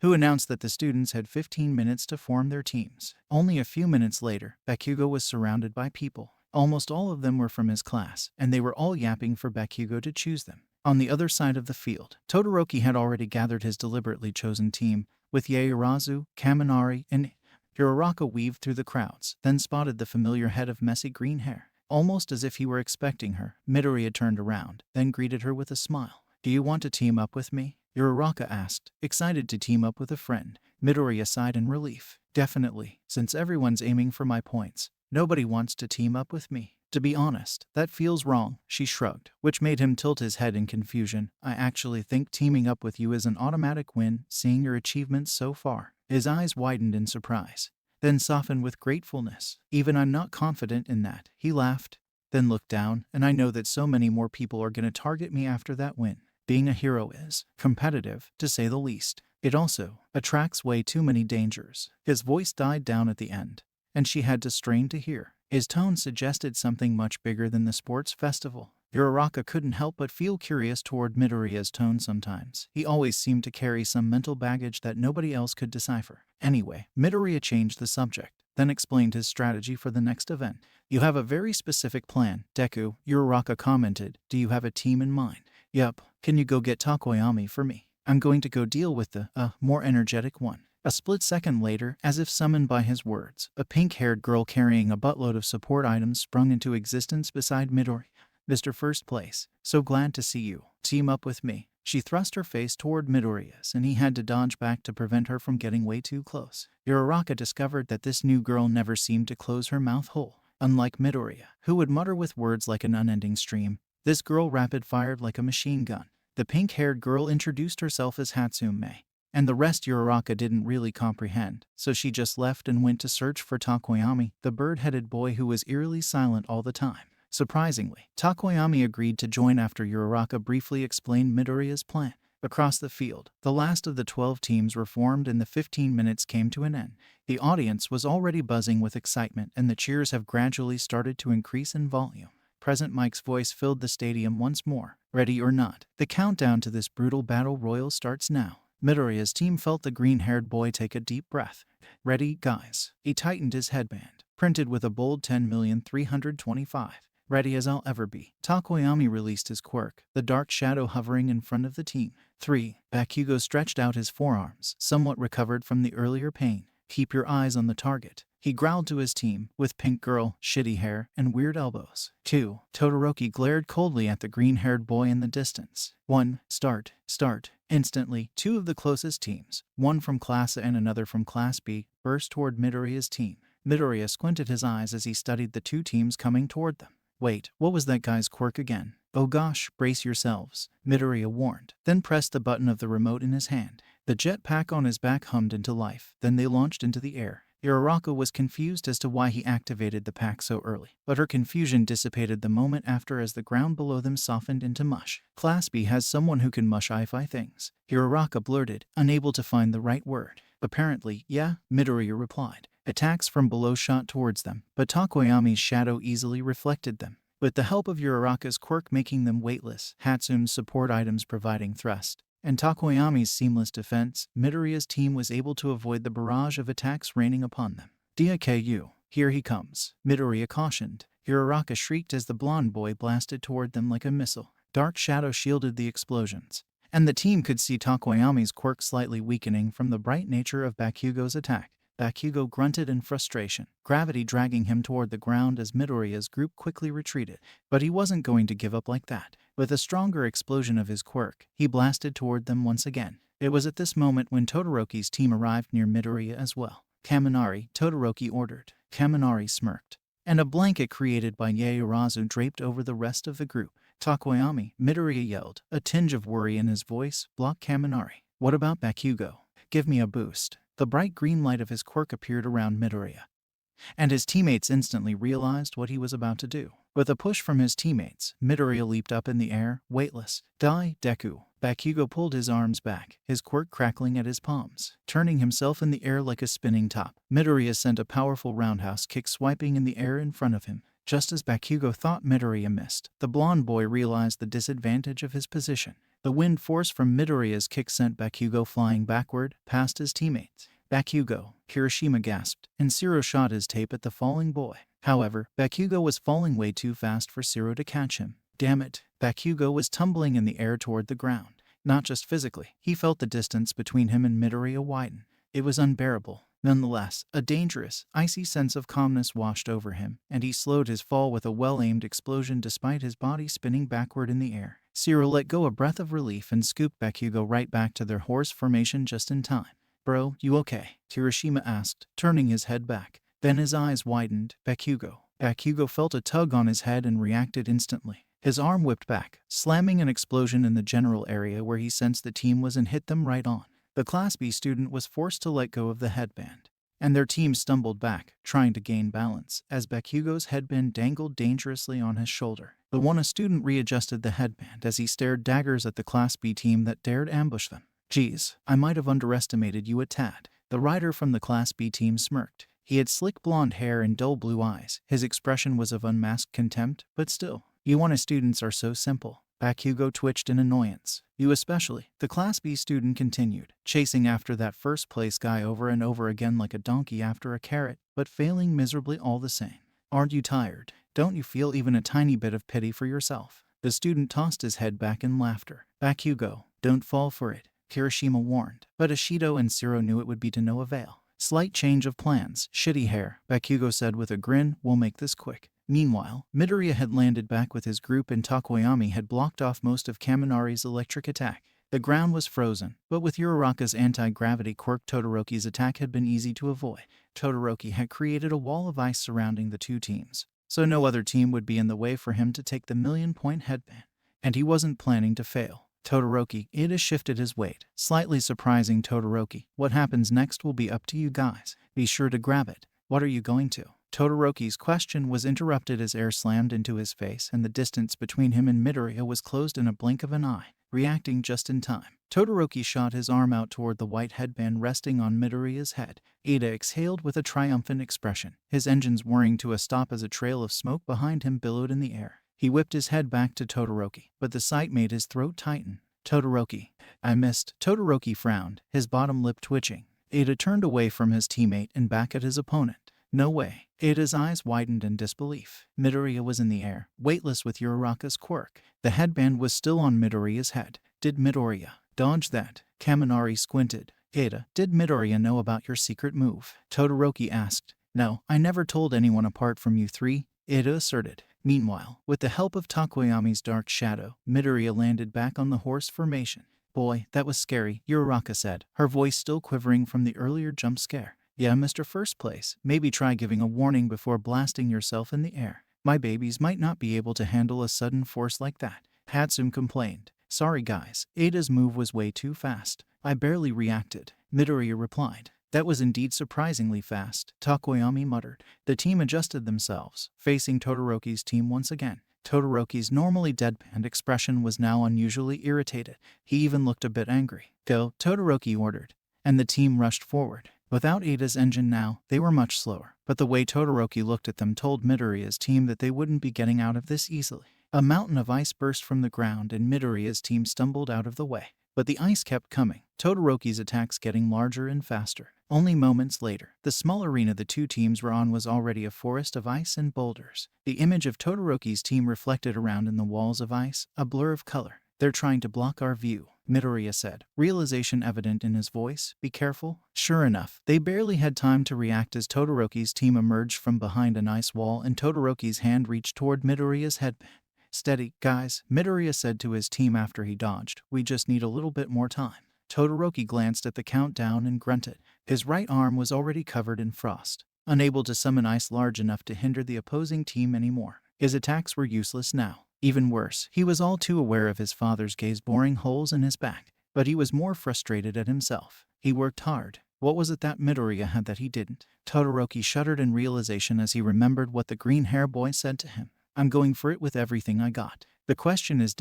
who announced that the students had 15 minutes to form their teams. Only a few minutes later, Bakugo was surrounded by people. Almost all of them were from his class, and they were all yapping for Bakugo to choose them. On the other side of the field, Todoroki had already gathered his deliberately chosen team, with Yaoyorozu, Kaminari, and Hiroraka weaved through the crowds, then spotted the familiar head of messy green hair. Almost as if he were expecting her, Midoriya turned around, then greeted her with a smile. Do you want to team up with me? Hiroraka asked, excited to team up with a friend. Midoriya sighed in relief. Definitely, since everyone's aiming for my points. Nobody wants to team up with me. To be honest, that feels wrong, she shrugged, which made him tilt his head in confusion. I actually think teaming up with you is an automatic win, seeing your achievements so far. His eyes widened in surprise, then softened with gratefulness. Even I'm not confident in that. He laughed, then looked down, and I know that so many more people are going to target me after that win. Being a hero is competitive, to say the least. It also attracts way too many dangers. His voice died down at the end, and she had to strain to hear. His tone suggested something much bigger than the sports festival. Hiroraka couldn't help but feel curious toward Midoriya's tone sometimes. He always seemed to carry some mental baggage that nobody else could decipher. Anyway, Midoriya changed the subject, then explained his strategy for the next event. You have a very specific plan, Deku, Hiroraka commented. Do you have a team in mind? Yup. Can you go get Takoyami for me? I'm going to go deal with the, more energetic one. A split second later, as if summoned by his words, a pink-haired girl carrying a buttload of support items sprung into existence beside Midori. Mr. First Place, so glad to see you. Team up with me. She thrust her face toward Midoriya's, and he had to dodge back to prevent her from getting way too close. Hiroraka discovered that this new girl never seemed to close her mouth whole. Unlike Midoriya, who would mutter with words like an unending stream, this girl rapid-fired like a machine gun. The pink-haired girl introduced herself as Hatsume, and the rest Hiroraka didn't really comprehend, so she just left and went to search for Takoyami, the bird-headed boy who was eerily silent all the time. Surprisingly, Takoyami agreed to join after Uraraka briefly explained Midoriya's plan. Across the field, the last of the 12 teams were formed and the 15 minutes came to an end. The audience was already buzzing with excitement and the cheers have gradually started to increase in volume. President Mike's voice filled the stadium once more. Ready or not, the countdown to this brutal battle royal starts now. Midoriya's team felt the green-haired boy take a deep breath. Ready, guys. He tightened his headband, printed with a bold 10,325. Ready as I'll ever be. Takoyami released his quirk, the dark shadow hovering in front of the team. 3. Bakugo stretched out his forearms, somewhat recovered from the earlier pain. Keep your eyes on the target. He growled to his team, with pink girl, shitty hair, and weird elbows. 2. Todoroki glared coldly at the green-haired boy in the distance. 1. Start. Instantly, 2 of the closest teams, one from Class A and another from Class B, burst toward Midoriya's team. Midoriya squinted his eyes as he studied the 2 teams coming toward them. Wait, what was that guy's quirk again? Oh gosh, brace yourselves, Midoriya warned, then pressed the button of the remote in his hand. The jetpack on his back hummed into life, then they launched into the air. Uraraka was confused as to why he activated the pack so early, but her confusion dissipated the moment after as the ground below them softened into mush. Class B has someone who can mush hi-fi things, Uraraka blurted, unable to find the right word. Apparently, yeah, Midoriya replied. Attacks from below shot towards them, but Takoyami's shadow easily reflected them. With the help of Uraraka's quirk making them weightless, Hatsume's support items providing thrust, and Takoyami's seamless defense, Midoriya's team was able to avoid the barrage of attacks raining upon them. Deku, here he comes, Midoriya cautioned. Uraraka shrieked as the blonde boy blasted toward them like a missile. Dark shadow shielded the explosions, and the team could see Takoyami's quirk slightly weakening from the bright nature of Bakugo's attack. Bakugo grunted in frustration, gravity dragging him toward the ground as Midoriya's group quickly retreated. But he wasn't going to give up like that. With a stronger explosion of his quirk, he blasted toward them once again. It was at this moment when Todoroki's team arrived near Midoriya as well. Kaminari, Todoroki ordered. Kaminari smirked, and a blanket created by Yaoyorozu draped over the rest of the group. Takoyami, Midoriya yelled, a tinge of worry in his voice. Block Kaminari. What about Bakugo? Give me a boost. The bright green light of his quirk appeared around Midoriya, and his teammates instantly realized what he was about to do. With a push from his teammates, Midoriya leaped up in the air, weightless. Die, Deku. Bakugo pulled his arms back, his quirk crackling at his palms, turning himself in the air like a spinning top. Midoriya sent a powerful roundhouse kick swiping in the air in front of him. Just as Bakugo thought Midoriya missed, the blonde boy realized the disadvantage of his position. The wind force from Midoriya's kick sent Bakugo flying backward, past his teammates. Bakugo, Kirishima gasped, and Zero shot his tape at the falling boy. However, Bakugo was falling way too fast for Zero to catch him. Damn it, Bakugo was tumbling in the air toward the ground. Not just physically, he felt the distance between him and Midoriya widen. It was unbearable. Nonetheless, a dangerous, icy sense of calmness washed over him, and he slowed his fall with a well-aimed explosion despite his body spinning backward in the air. Zero let go a breath of relief and scooped Bakugo right back to their horse formation just in time. Bro, you okay? Kirishima asked, turning his head back. Then his eyes widened. Bakugo felt a tug on his head and reacted instantly. His arm whipped back, slamming an explosion in the general area where he sensed the team was and hit them right on. The Class B student was forced to let go of the headband, and their team stumbled back, trying to gain balance, as Bakugo's headband dangled dangerously on his shoulder. The A student readjusted the headband as he stared daggers at the Class B team that dared ambush them. Geez, I might have underestimated you a tad. The rider from the Class B team smirked. He had slick blonde hair and dull blue eyes. His expression was of unmasked contempt, but still. You students are so simple. Bakugo twitched in annoyance. You especially, the Class B student continued, chasing after that first-place guy over and over again like a donkey after a carrot, but failing miserably all the same. Aren't you tired? Don't you feel even a tiny bit of pity for yourself? The student tossed his head back in laughter. Bakugo, don't fall for it, Kirishima warned, but Ashido and Zero knew it would be to no avail. Slight change of plans, shitty hair, Bakugo said with a grin, we'll make this quick. Meanwhile, Midoriya had landed back with his group and Takoyami had blocked off most of Kaminari's electric attack. The ground was frozen, but with Uraraka's anti-gravity quirk Todoroki's attack had been easy to avoid. Todoroki had created a wall of ice surrounding the two teams, so no other team would be in the way for him to take the million-point headband. And he wasn't planning to fail. Todoroki, it has shifted his weight, slightly surprising Todoroki. What happens next will be up to you guys. Be sure to grab it. What are you going to? Todoroki's question was interrupted as air slammed into his face and the distance between him and Midoriya was closed in a blink of an eye, reacting just in time. Todoroki shot his arm out toward the white headband resting on Midoriya's head. Ada exhaled with a triumphant expression, his engines whirring to a stop as a trail of smoke behind him billowed in the air. He whipped his head back to Todoroki, but the sight made his throat tighten. Todoroki. I missed. Todoroki frowned, his bottom lip twitching. Ada turned away from his teammate and back at his opponent. No way. Ada's eyes widened in disbelief. Midoriya was in the air, weightless with Uraraka's quirk. The headband was still on Midoriya's head. Did Midoriya dodge that? Kaminari squinted. Ada, did Midoriya know about your secret move? Todoroki asked. No, I never told anyone apart from you three, Ada asserted. Meanwhile, with the help of Takoyami's dark shadow, Midoriya landed back on the horse formation. Boy, that was scary, Uraraka said, her voice still quivering from the earlier jump scare. Yeah, Mr. First Place, maybe try giving a warning before blasting yourself in the air. My babies might not be able to handle a sudden force like that. Hatsune complained. Sorry guys, Ada's move was way too fast. I barely reacted. Midoriya replied. That was indeed surprisingly fast, Takoyami muttered. The team adjusted themselves, facing Todoroki's team once again. Todoroki's normally deadpan expression was now unusually irritated. He even looked a bit angry. Go, Todoroki ordered, and the team rushed forward. Without Ada's engine now, they were much slower, but the way Todoroki looked at them told Midoriya's team that they wouldn't be getting out of this easily. A mountain of ice burst from the ground and Midoriya's team stumbled out of the way. But the ice kept coming, Todoroki's attacks getting larger and faster. Only moments later, the small arena the two teams were on was already a forest of ice and boulders. The image of Todoroki's team reflected around in the walls of ice, a blur of color. They're trying to block our view, Midoriya said, realization evident in his voice. Be careful. Sure enough, they barely had time to react as Todoroki's team emerged from behind an ice wall and Todoroki's hand reached toward Midoriya's headband. Steady, guys, Midoriya said to his team after he dodged. We just need a little bit more time. Todoroki glanced at the countdown and grunted. His right arm was already covered in frost, unable to summon ice large enough to hinder the opposing team anymore. His attacks were useless now. Even worse, he was all too aware of his father's gaze boring holes in his back, but he was more frustrated at himself. He worked hard. What was it that Midoriya had that he didn't? Todoroki shuddered in realization as he remembered what the green hair boy said to him. I'm going for it with everything I got. The question is ...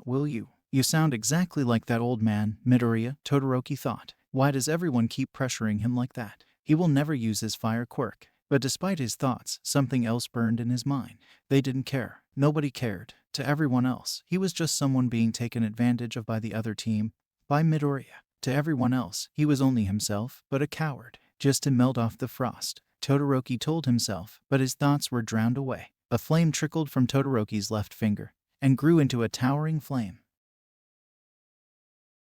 will you? You sound exactly like that old man, Midoriya, Todoroki thought. Why does everyone keep pressuring him like that? He will never use his fire quirk. But despite his thoughts, something else burned in his mind. They didn't care. Nobody cared. To everyone else, he was just someone being taken advantage of by the other team, by Midoriya. To everyone else, he was only himself, but a coward, just to melt off the frost. Todoroki told himself, but his thoughts were drowned away. A flame trickled from Todoroki's left finger and grew into a towering flame.